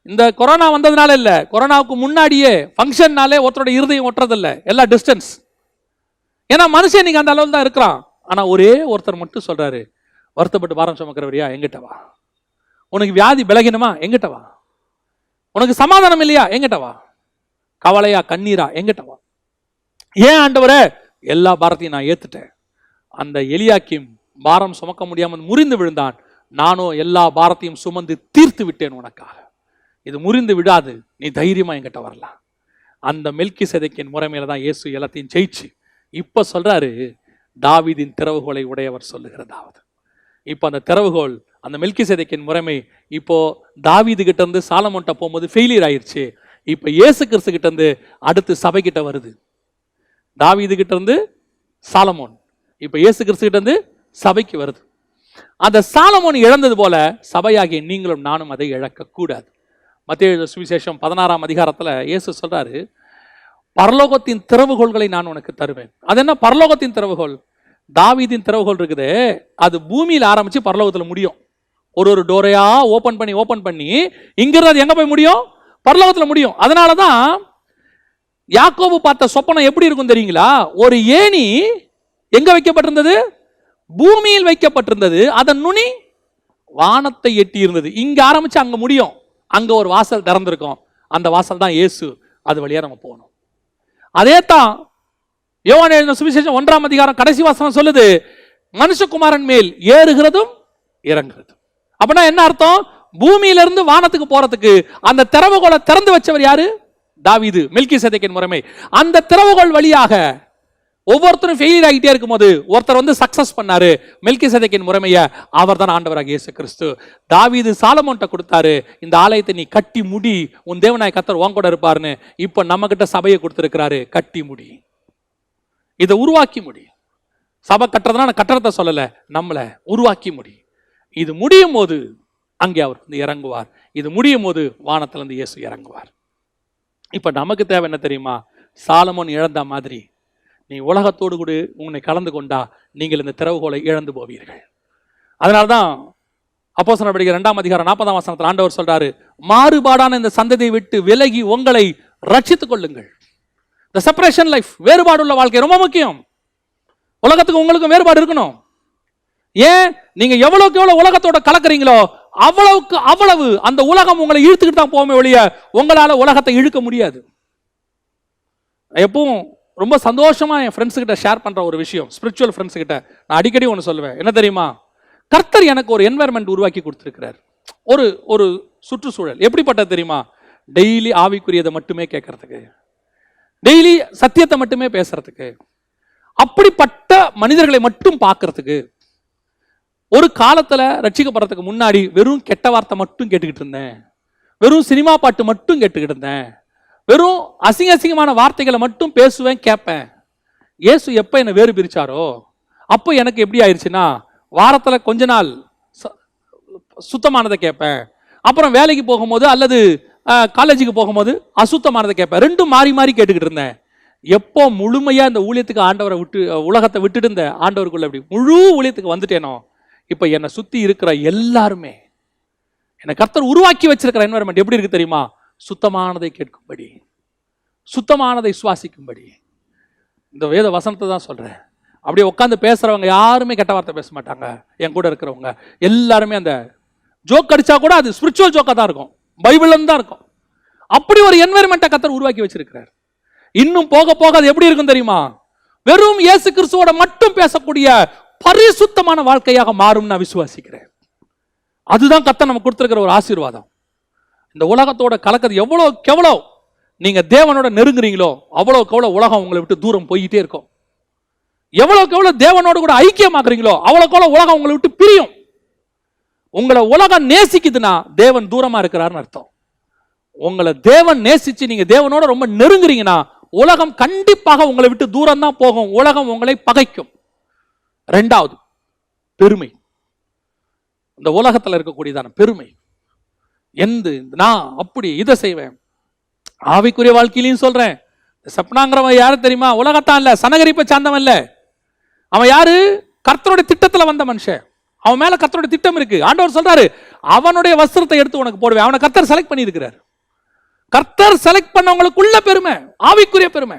இந்த கொரோனா வந்ததுனால இல்ல, கொரோனாவுக்கு முன்னாடியே ஃபங்க்ஷன்னாலே ஒருத்தரோட இருதயம் ஒட்டுறதில்ல, எல்லாம் டிஸ்டன்ஸ். ஏன்னா மனுஷன் நீங்க அந்த அளவில் தான் இருக்கிறான். ஆனா ஒரே ஒருத்தர் மட்டும் சொல்றாரு, வருத்தப்பட்டு பாரம் சுமக்கிறவரியா எங்கிட்ட வா, உனக்கு வியாதி விலகினுமா எங்கிட்ட வா, உனக்கு சமாதானம் இல்லையா எங்கிட்ட வா, கவலையா கண்ணீரா எங்கிட்ட வா. ஏன் ஆண்டவரே, எல்லா பாரத்தையும் நான் ஏத்துட்டேன். அந்த எலியாக்கீம் பாரம் சுமக்க முடியாமல் முறிந்து விழுந்தான், நானோ எல்லா பாரத்தையும் சுமந்து தீர்த்து விட்டேன் உனக்காக, இது முறிந்து விடாது, நீ தைரியமா என்கிட்ட வரலாம். அந்த மெல்கிசேதேக்கின் முறைமையில தான் இயேசு எல்லாத்தையும் ஜெயிச்சு இப்ப சொல்றாரு, தாவீதின் திறவுகோலை உடையவர் சொல்லுகிறதாவது. இப்ப அந்த திறவுகோல், அந்த மெல்கிசேதேக்கின் முறைமை இப்போ தாவீது கிட்ட இருந்து சாலமோன்ட்ட போகும்போது ஃபெயிலியர் ஆயிடுச்சு. இப்ப இயேசு கிறிஸ்து கிட்ட இருந்து அடுத்து சபை கிட்ட வருது. தாவீது கிட்ட இருந்து சாலமோன், இப்ப இயேசு கிறிஸ்து கிட்ட இருந்து சபைக்கு வருது. அந்த சாலமோன் இழந்தது போல சபையாகிய நீங்களும் நானும் அதை இழக்க கூடாது. மத்தேயு சுவிசேஷம் 16ஆம் அதிகாரத்துல இயேசு சொல்றாரு, பரலோகத்தின் திறவுகோள்களை நான் உனக்கு தருவேன். அது என்ன பரலோகத்தின் திறவுகோள்? தாவீதின் திறவுகோள் இருக்குது, அது பூமியில் ஆரம்பிச்சு பரலோகத்துல முடியும். ஒரு டோரையா ஓபன் பண்ணி இங்கிருந்து அது எங்க போய் முடியும்? பரலோகத்துல முடியும். அதனாலதான் யாக்கோபு பார்த்த சொப்பனம் எப்படி இருக்கும் தெரியுங்களா? ஒரு ஏணி எங்க வைக்கப்பட்டிருந்தது? பூமியில் வைக்கப்பட்டிருந்தது, அதன் நுனி வானத்தை எட்டி இருந்தது. இங்க ஆரம்பிச்சு அங்க முடியும். அங்க ஒரு வாசல் திறந்திருக்கும், அந்த வாசல் தான் இயேசு, அது வழியா நம்ம போகணும். அதே தான் யோவான் எழுதின சுவிசேஷம் 1ஆம் அதிகாரம் கடைசி வசனம் சொல்லுது, மனுஷகுமாரன் மேல் ஏறுகிறதும் இறங்குறதும். அப்படின்னா என்ன அர்த்தம்? பூமியிலிருந்து வானத்துக்கு போறதுக்கு அந்த திறவுகோலை திறந்து வச்சவர் யாரு? தாவீது, மெல்கிசேதேக்கின் முறைமை. அந்த திறவுகோல் வழியாக ஒவ்வொருத்தரும் ஃபெயிலியர் ஆகிட்டே இருக்கும் போது ஒருத்தர் வந்து சக்சஸ் பண்ணாரு, மெல்கிசேதேக்கின் முறைமையை. அவர் தான் ஆண்டவராகிய இயேசு கிறிஸ்து. தாவீது சாலமோன்ட்ட கொடுத்தாரு, இந்த ஆலயத்தை நீ கட்டி முடி, உன் தேவனாய் கர்த்தர் உன் கூட இருப்பாருன்னு. இப்ப நம்ம கிட்ட சபையை கொடுத்திருக்கிறாரு, கட்டி முடி, இதை உருவாக்கி முடி. சபை கட்டுறதுனா நான் கட்டறத சொல்லல, நம்மள உருவாக்கி முடி. இது முடியும் போது அங்கே அவர் வந்து இறங்குவார். இது முடியும் போது வானத்திலிருந்து இயேசு இறங்குவார். இப்ப நமக்கு தேவை என்ன தெரியுமா? சாலமோன் இழந்த மாதிரி நீ உலகத்தோடு கூட உன்னை கலந்து கொண்டா நீங்கள் இந்த திறவுகோலை இழந்து போவீர்கள். அதனால்தான் அப்போஸ்தலர் நடவடிக்கைகள் 2ஆம் அதிகாரம் 40ஆம் வசனத்தில் ஆண்டவர் சொல்றாரு, மாறுபாடான இந்த சந்ததியை விட்டு விலகி உங்களை ரட்சித்துக் கொள்ளுங்கள். இந்த செப்பரேஷன் லைஃப், வேறுபாடுள்ள வாழ்க்கை ரொம்ப முக்கியம். உலகத்துக்கு உங்களுக்கும் வேறுபாடு இருக்கணும். ஏன்? நீங்க எவ்வளவுக்கு எவ்வளவு உலகத்தோட கலக்குறீங்களோ அவ்வளவுக்கு அவ்வளவு அந்த உலகம் உங்களை இழுத்துக்கிட்டு தான் போமே ஒழிய உங்களால உலகத்தை இழுக்க முடியாது. எப்பவும் ரொம்ப சந்தோஷமா என் ஃப்ரெண்ட்ஸ் கிட்ட ஷேர் பண்ற ஒரு விஷயம், ஸ்பிரிச்சுவல் ஃப்ரெண்ட்ஸ் கிட்ட நான் அடிக்கடி ஒன்று சொல்லுவேன். என்ன தெரியுமா? கர்த்தர் எனக்கு ஒரு என்வாயர்மெண்ட் உருவாக்கி கொடுத்திருக்கிறார். ஒரு ஒரு சுற்றுச்சூழல் எப்படிப்பட்டது தெரியுமா? டெய்லி ஆவிக்குரியதை மட்டுமே கேட்கறதுக்கு, டெய்லி சத்தியத்தை மட்டுமே பேசுறதுக்கு, அப்படிப்பட்ட மனிதர்களை மட்டும் பார்க்கறதுக்கு. ஒரு காலத்துல ரட்சிக்கப்படுறதுக்கு முன்னாடி வெறும் கெட்ட வார்த்தை மட்டும் கேட்டுக்கிட்டு இருந்தேன், வெறும் சினிமா பாட்டு மட்டும் கேட்டுக்கிட்டு இருந்தேன், வெறும் அசிங்கமான வார்த்தைகளை மட்டும் பேசுவேன் கேட்பேன். இயேசு எப்ப என்னை வேறு பிரிச்சாரோ அப்போ எனக்கு எப்படி ஆயிடுச்சுன்னா, வாரத்துல கொஞ்ச நாள் சுத்தமானதை கேட்பேன், அப்புறம் வேலைக்கு போகும்போது அல்லது காலேஜுக்கு போகும்போது அசுத்தமானதை கேட்பேன். ரெண்டும் மாறி மாறி கேட்டுக்கிட்டு இருந்தேன். எப்போ முழுமையா இந்த ஊழியத்துக்கு ஆண்டவரை விட்டு உலகத்தை விட்டுட்டு இந்த ஆண்டவருக்குள்ள எப்படி முழு ஊழியத்துக்கு வந்துட்டேனோ, இப்ப என்னை சுத்தி இருக்கிற எல்லாருமே என்னை கர்த்தர் உருவாக்கி வச்சிருக்கிற என்வரன்மெண்ட் எப்படி இருக்கு தெரியுமா? சுத்தமானதை கேட்கும்படி, சுத்தமானதை சுவாசிக்கும்படி. இந்த வேத வசனத்தை தான் சொல்றேன். அப்படியே உட்காந்து பேசுறவங்க யாருமே கெட்ட வார்த்தை பேச மாட்டாங்க. என் கூட இருக்கிறவங்க எல்லாருமே அந்த ஜோக் அடிச்சா கூட அது ஸ்பிரிச்சுவல் ஜோக்கா தான் இருக்கும், பைபிள்ல தான் இருக்கும். அப்படி ஒரு என்வரன்மெண்ட்டை கர்த்தர் உருவாக்கி வச்சிருக்கிறார். இன்னும் போக போக அது எப்படி இருக்கும் தெரியுமா? வெறும் இயேசு கிறிஸ்துவோட மட்டும் பேசக்கூடிய பரிசுத்தமான வாழ்க்கையாக மாறும் நான் விசுவாசிக்கிறேன். அதுதான் கர்த்தர் நமக்கு கொடுத்திருக்கிற ஒரு ஆசீர்வாதம். இந்த உலகத்தோட கலக்கிறது எவ்வளவுக்கு எவ்வளவு நீங்க தேவனோட நெருங்குறீங்களோ அவ்வளவுக்கு எவ்வளவு உலகம் உங்களை விட்டு தூரம் போயிட்டே இருக்கும். எவ்வளவுக்கு எவ்வளவு தேவனோடு கூட ஐக்கியமாக்குறீங்களோ அவ்வளவுக்கு எவ்வளவு உலகம் உங்களை விட்டு பிரியும். உங்களை உலகம் நேசிக்குதுன்னா தேவன் தூரமா இருக்கிறார்னு அர்த்தம். உங்களை தேவன் நேசிச்சு நீங்க தேவனோட ரொம்ப நெருங்குறீங்கன்னா உலகம் கண்டிப்பாக உங்களை விட்டு தூரம் தான் போகும். உலகம் உங்களை பகைக்கும். ரெண்டாவது, பெருமை. இந்த உலகத்துல இருக்கக்கூடியதான பெருமை. நான் அப்படி இதை செய்வேன், ஆவிக்குரிய வாழ்க்கையிலையும் சொல்றேன். சப்னாங்கிறவன் யாரு தெரியுமா? உலகத்தான் இல்ல, சனகரிப்பை சார்ந்தவன் இல்ல. அவன் யாரு? கர்த்தருடைய திட்டத்துல வந்த மனுஷன். அவன் மேல கர்த்தருடைய திட்டம் இருக்கு. ஆண்டவர் சொல்றாரு, அவனுடைய வஸ்திரத்தை எடுத்து உனக்கு போடுவேன். அவனை கர்த்தர் செலக்ட் பண்ணி இருக்கிறார். கர்த்தர் செலக்ட் பண்ணவங்களுக்குள்ள பெருமை, ஆவிக்குரிய பெருமை.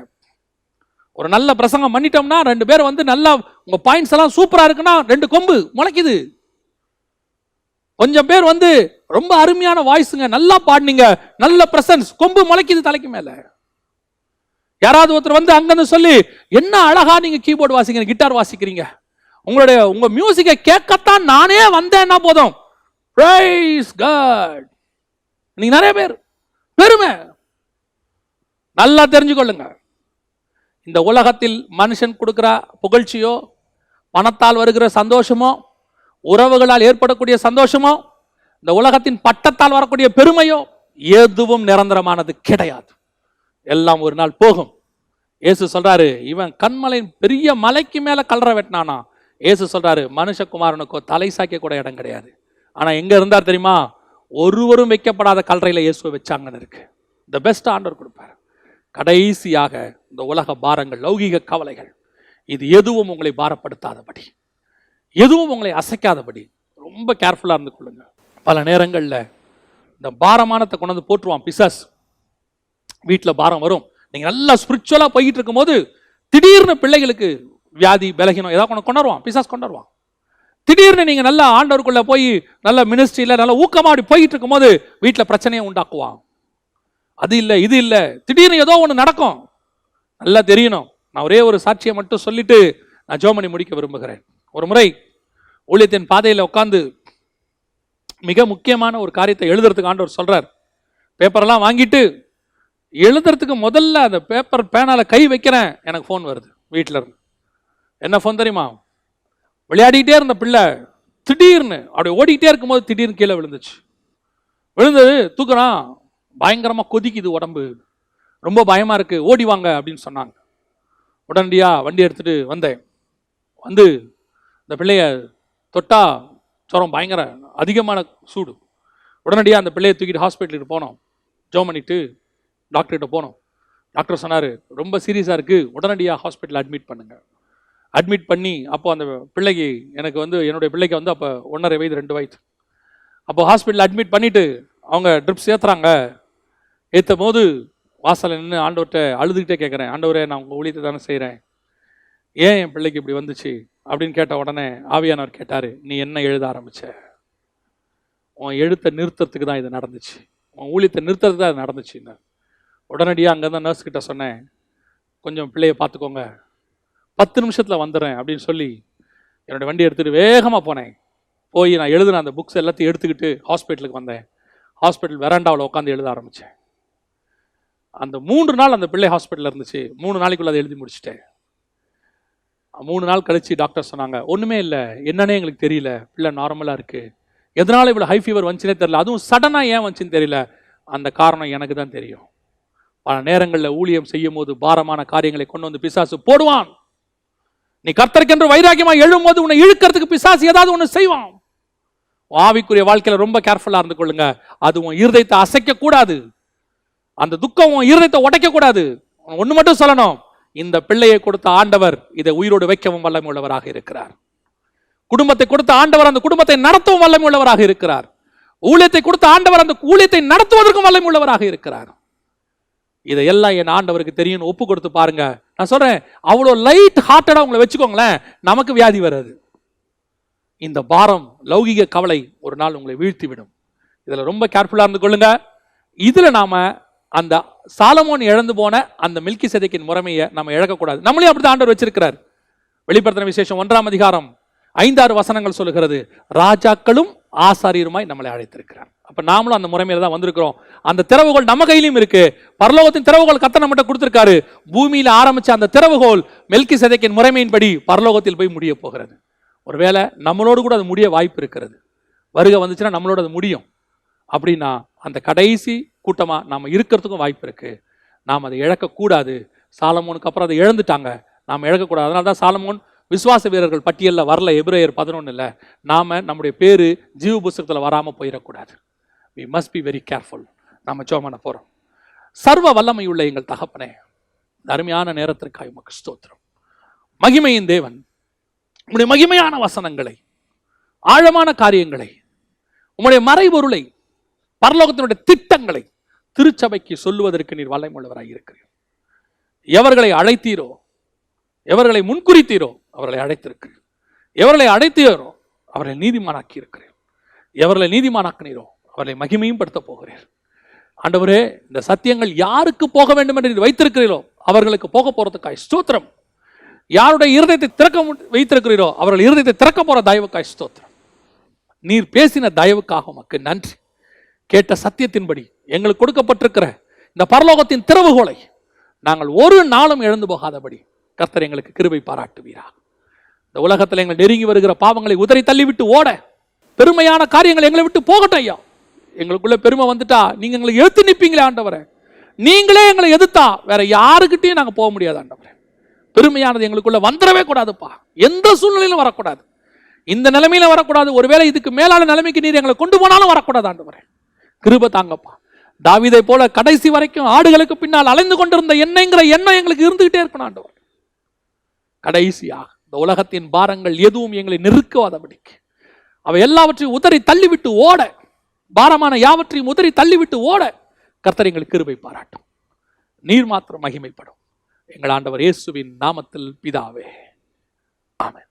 ஒரு நல்ல பிரசங்கம் பண்ணிட்டோம்னா 2 பேர் வந்து நல்லா உங்க பாயிண்ட்ஸ் எல்லாம் சூப்பரா இருக்குன்னா 2 கொம்பு முளைக்குது. கொஞ்சம் பேர் வந்து ரொம்ப அருமையான வாய்ஸுங்க, நல்லா பாடினீங்க, நல்ல பிரசன்ஸ், கொம்பு முளைக்குது தலைக்கு மேல. யாராவது ஒருத்தர் வந்து அங்கிருந்து சொல்லி, என்ன அழகா நீங்க கீபோர்டு வாசிக்கிறீங்க, கிட்டார் வாசிக்கிறீங்க, உங்க மியூசிக்கை கேட்கத்தான் நானே வந்தேன்னா போதும். Praise God. நீங்க நிறைய பேர் பெருமை. நல்லா தெரிஞ்சுக்கொள்ளுங்க, இந்த உலகத்தில் மனுஷன் கொடுக்கிற புகழ்ச்சியோ, பணத்தால் வருகிற சந்தோஷமோ, உறவுகளால் ஏற்படக்கூடிய சந்தோஷமோ, இந்த உலகத்தின் பட்டத்தால் வரக்கூடிய பெருமையோ எதுவும் நிரந்தரமானது கிடையாது. எல்லாம் ஒரு நாள் போகும். இயேசு சொல்றாரு, இவன் கண்மலை பெரிய மலைக்கு மேல கல்ற வெட்டினானா. இயேசு சொல்றாரு, மனுஷகுமாரனுக்கோ தலை சாய்க்க கூட இடம் கிடையாது. ஆனா எங்க இருந்தார் தெரியுமா? ஒருவரும் வைக்கப்படாத கல்றையில இயேசுவை வச்சாங்கன்னு இருக்கு. த பெஸ்ட் ஆண்டவர் கொடுப்பார். கடைசியாக இந்த உலக பாரங்கள், லௌகீக கவலைகள், இது எதுவும் உங்களை பாரப்படுத்தாதபடி, எதுவும் உங்களை அசைக்காதபடி ரொம்ப கேர்ஃபுல்லா இருந்து கொள்ளுங்க. பல நேரங்களில் இந்த பாரமானத்தை கொண்டு வந்து போட்டுருவான் பிசாஸ். வீட்டில் பாரம் வரும். நீங்க நல்லா ஸ்பிரிச்சுவலா போயிட்டு இருக்கும் போது திடீர்னு பிள்ளைகளுக்கு வியாதி, பலகீனம் ஏதாவது கொண்டாடுவான், பிசாஸ் கொண்டாடுவான். திடீர்னு நீங்க நல்லா ஆண்டவருக்குள்ள போய் நல்ல மினிஸ்ட்ரியில நல்லா ஊக்கமா அப்படி போயிட்டு இருக்கும் போது வீட்டில் பிரச்சனையை உண்டாக்குவான். அது இல்லை இது இல்லை, திடீர்னு ஏதோ ஒன்று நடக்கும். நல்லா தெரியணும். நான் ஒரே ஒரு சாட்சியை மட்டும் சொல்லிட்டு நான் ஜெபம் பண்ணி முடிக்க விரும்புகிறேன். ஒரு முறை ஊழியத்தின் பாதையில் உட்கார்ந்து மிக முக்கியமான ஒரு காரியத்தை எழுதுறதுக்கு ஆண்டவர் சொல்றார். பேப்பரெல்லாம் வாங்கிட்டு எழுதுறதுக்கு முதல்ல அந்த பேப்பர் பேனால கை வைக்கிறேன், எனக்கு ஃபோன் வருது வீட்டில் இருந்து. என்ன ஃபோன் தெரியுமா? விளையாடிட்டே இருந்த பிள்ளை திடீர்னு அப்படி ஓடிக்கிட்டே இருக்கும்போது திடீர்னு கீழே விழுந்துச்சு. விழுந்தது தூக்குறான், பயங்கரமா கொதிக்குது உடம்பு, ரொம்ப பயமா இருக்கு, ஓடி வாங்க அப்படின்னு சொன்னாங்க. உடனடியா வண்டி எடுத்துட்டு வந்தேன். வந்து இந்த பிள்ளைய தொட்டா ஜுரம், பயங்கர அதிகமான சூடு. உடனடியாக அந்த பிள்ளையை தூக்கிட்டு ஹாஸ்பிட்டலுக்கு போனோம். ஜெபம் பண்ணிட்டு டாக்டர்கிட்ட போனோம். டாக்டர் சொன்னார், ரொம்ப சீரியஸாக இருக்குது, உடனடியாக ஹாஸ்பிட்டல் அட்மிட் பண்ணுங்க. அட்மிட் பண்ணி அப்போ அந்த பிள்ளைக்கு, எனக்கு வந்து என்னுடைய பிள்ளைக்கு வந்து அப்போ 1.5 வயது 2 வயது. அப்போ ஹாஸ்பிட்டல் அட்மிட் பண்ணிவிட்டு அவங்க ட்ரிப்ஸ் ஏற்றுறாங்க. ஏற்றும் போது வாசலில் நின்று ஆண்டவர்கிட்ட அழுதுகிட்டே கேட்குறேன், ஆண்டவரே நான் உங்கள் ஊழியத்தை தானே செய்கிறேன், ஏன் என் பிள்ளைக்கு இப்படி வந்துச்சு அப்படின்னு கேட்ட உடனே ஆவியானவர் கேட்டார், நீ என்ன எழுத ஆரம்பிச்ச? உன் எழுத்தை நிறுத்துறதுக்கு தான் இது நடந்துச்சு, உன் ஊழியத்தை நிறுத்துறதுக்கு தான் இது நடந்துச்சுன்னு. உடனடியாக அங்கேருந்து நர்ஸ் கிட்ட சொன்னேன், கொஞ்சம் பிள்ளையை பார்த்துக்கோங்க, 10 நிமிஷத்தில் வந்துடுறேன் அப்படின்னு சொல்லி என்னோடய வண்டி எடுத்துகிட்டு வேகமாக போனேன். போய் நான் எழுதுன அந்த புக்ஸ் எல்லாத்தையும் எடுத்துக்கிட்டு ஹாஸ்பிட்டலுக்கு வந்தேன். ஹாஸ்பிட்டல் வெராண்டாவில் உட்காந்து எழுத ஆரம்பித்தேன். அந்த 3 நாள் அந்த பிள்ளை ஹாஸ்பிட்டலில் இருந்துச்சு. 3 நாளைக்குள்ள அதை எழுதி முடிச்சிட்டேன். 3 நாள் கழிச்சு டாக்டர் சொன்னாங்க, ஒன்றுமே இல்லை, என்னன்னே எங்களுக்கு தெரியல, பிள்ளை நார்மலாக இருக்குது, எதனால இவ்வளோ ஹை ஃபீவர் வந்துச்சுனே தெரியல, அதுவும் சடனாக ஏன் வந்துச்சுன்னு தெரியல, அந்த காரணம் எனக்கு தான் தெரியும். பல நேரங்களில் ஊழியம் செய்யும் போது பாரமான காரியங்களை கொண்டு வந்து பிசாசு போடுவான். நீ கர்த்தருக்கென்று வைராக்கியமாக எழும்போது உன்னை இழுக்கிறதுக்கு பிசாசு ஏதாவது ஒன்று செய்வான். ஆவிக்குரிய வாழ்க்கையில் ரொம்ப கேர்ஃபுல்லாக இருந்து கொள்ளுங்க. அது உன் இருதயத்தை அசைக்க கூடாது, அந்த துக்கம் உன் இருதயத்தை உடைக்க கூடாது. ஒன்று மட்டும் சொல்லணும், இந்த பிள்ளையை கொடுத்த ஆண்டவர் இதை உயிரோடு வைக்கவும் வல்லமை உள்ளவராக இருக்கிறார். குடும்பத்தை கொடுத்த ஆண்டவர் அந்த குடும்பத்தை நடத்தவும் வல்லமை உள்ளவராக இருக்கிறார். ஊழியத்தை கொடுத்த ஆண்டவர் அந்த ஊழியத்தை நடத்துவதற்கும் வல்லமை உள்ளவராக இருக்கிறார். இதையெல்லாம் என் ஆண்டவருக்கு தெரியும், ஒப்பு கொடுத்து பாருங்க. நான் சொல்றேன், அவ்வளோ லைட் ஹார்ட்டடா உங்களை வச்சுக்கோங்களேன், நமக்கு வியாதி வராது. இந்த பாரம், லௌகிக கவலை ஒரு நாள் உங்களை வீழ்த்தி விடும். இதுல ரொம்ப கேர்ஃபுல்லா இருந்து கொள்ளுங்க. இதுல நாம அந்த சாலமோன் இழந்து போன அந்த மெல்கிசேதேக்கின் முறைமையை நம்ம இழக்கக்கூடாது. நம்மளே அப்படிதான் ஆண்டவர் வச்சிருக்கிறார். வெளிப்படுத்தின விசேஷம் 1ஆம் அதிகாரம் 5-6 வசனங்கள் சொல்லுகிறது, ராஜாக்களும் ஆசாரியருமாய் நம்மளை அழைத்திருக்கிறார். அப்ப நாமளும் அந்த முறைமையில தான் வந்திருக்கிறோம். அந்த திறவுகோல் நம்ம கையிலும் இருக்கு. பரலோகத்தின் திறவுகோல் கர்த்தர் நம்மகிட்ட கொடுத்திருக்காரு. பூமியில ஆரம்பிச்ச அந்த திறவுகோல் மெல்கிசேதேக்கின் முறைமையின்படி பரலோகத்தில் போய் முடிய போகிறது. ஒருவேளை நம்மளோடு கூட அது முடிய வாய்ப்பு இருக்கிறது. வருகை வந்துச்சுன்னா நம்மளோட அது முடியும். அப்படின்னா அந்த கடைசி கூட்டமா நாம இருக்கிறதுக்கும் வாய்ப்பு இருக்கு. நாம் அதை இழக்கக்கூடாது. சாலமோனுக்கு அப்புறம் அதை இழந்துட்டாங்க, நாம் இழக்கக்கூடாது. அதனால தான் சாலமோன் விசுவாச வீரர்கள் பட்டியலில் வரல. எபிரேயர் 11 நாம நம்முடைய பேரு ஜீவ புஸ்தகத்தில் வராமல் போயிடக்கூடாது. We must be very careful. நாம ஜெபம் பண்ண போறோம். சர்வ வல்லமையுள்ள எங்கள் தகப்பனே, அருமையான நேரத்திற்காக உமக்கு ஸ்தோத்திரம். மகிமையின் தேவன், உம்முடைய மகிமையான வசனங்களை, ஆழமான காரியங்களை, உம்முடைய மறைபொருளை, பரலோகத்தினுடைய திட்டங்களை திருச்சபைக்கு சொல்லுவதற்கு நீர் வல்லமையுள்ளவராக இருக்கிறீர். எவர்களை அழைத்தீரோ, எவர்களை முன்குறித்தீரோ அவர்களை அழைத்திருக்கிறீர். எவர்களை அழைத்தீரோ அவர்களை நீதிமானாக்கி இருக்கிறீர். எவர்களை நீதிமானாக்கினீரோ அவர்களை மகிமையும் படுத்த போகிறீர். ஆண்டவரே, இந்த சத்தியங்கள் யாருக்கு போக வேண்டும் என்று வைத்திருக்கிறீரோ அவர்களுக்கு போக போறதுக்காய் ஸ்தோத்திரம். யாருடைய இருதயத்தை திறக்க வைத்திருக்கிறீரோ அவர்கள் இருதயத்தை திறக்க போற தயவுக்காய் ஸ்தோத்திரம். நீர் பேசின தயவுக்காக உமக்கு நன்றி. கேட்ட சத்தியத்தின்படி எங்களுக்கு கொடுக்கப்பட்டிருக்கிற இந்த பரலோகத்தின் திறவுகோலை நாங்கள் ஒரு நாளும் இழந்து போகாதபடி கர்த்தர் எங்களுக்கு கிருபை பாராட்டுவீரா. இந்த உலகத்தில் எங்களை நெருங்கி வருகிற பாவங்களை உதறி தள்ளிவிட்டு ஓட, பெருமையான காரியங்கள் எங்களை விட்டு போகட்டும் ஐயா. எங்களுக்குள்ள பெருமை வந்துட்டா நீங்க எங்களை எதிர்த்து நிற்பீங்களே ஆண்டவரே. நீங்களே எங்களை எதிர்த்தா வேற யாருக்கிட்டையும் நாங்கள் போக முடியாது ஆண்டவரே. பெருமையானது எங்களுக்குள்ள வந்துடவே கூடாதுப்பா. எந்த சூழ்நிலையிலும் வரக்கூடாது. இந்த நிலைமையில வரக்கூடாது. ஒருவேளை இதுக்கு மேலான நிலைமைக்கு நீர் எங்களை கொண்டு போனாலும் வரக்கூடாது ஆண்டவரே. கிருபை தாங்கப்பா. தாவீதை போல கடைசி வரைக்கும் ஆடுகளுக்கு பின்னால் அலைந்து கொண்டிருந்த எண்ணெய்ங்கிற எண்ணம் எங்களுக்கு இருந்துகிட்டே இருக்கணும் ஆண்டவர். கடைசியாக இந்த உலகத்தின் பாரங்கள் எதுவும் எங்களை நெருக்காதபடிக்கு அவை எல்லாவற்றையும் உதறி தள்ளிவிட்டு ஓட, பாரமான யாவற்றையும் உதறி தள்ளிவிட்டு ஓட கர்த்தர் எங்களுக்கு கிருபை பாராட்டும். நீர் மாத்திரம் மகிமைப்படும். எங்கள் ஆண்டவர் இயேசுவின் நாமத்தில் பிதாவே, ஆமென்.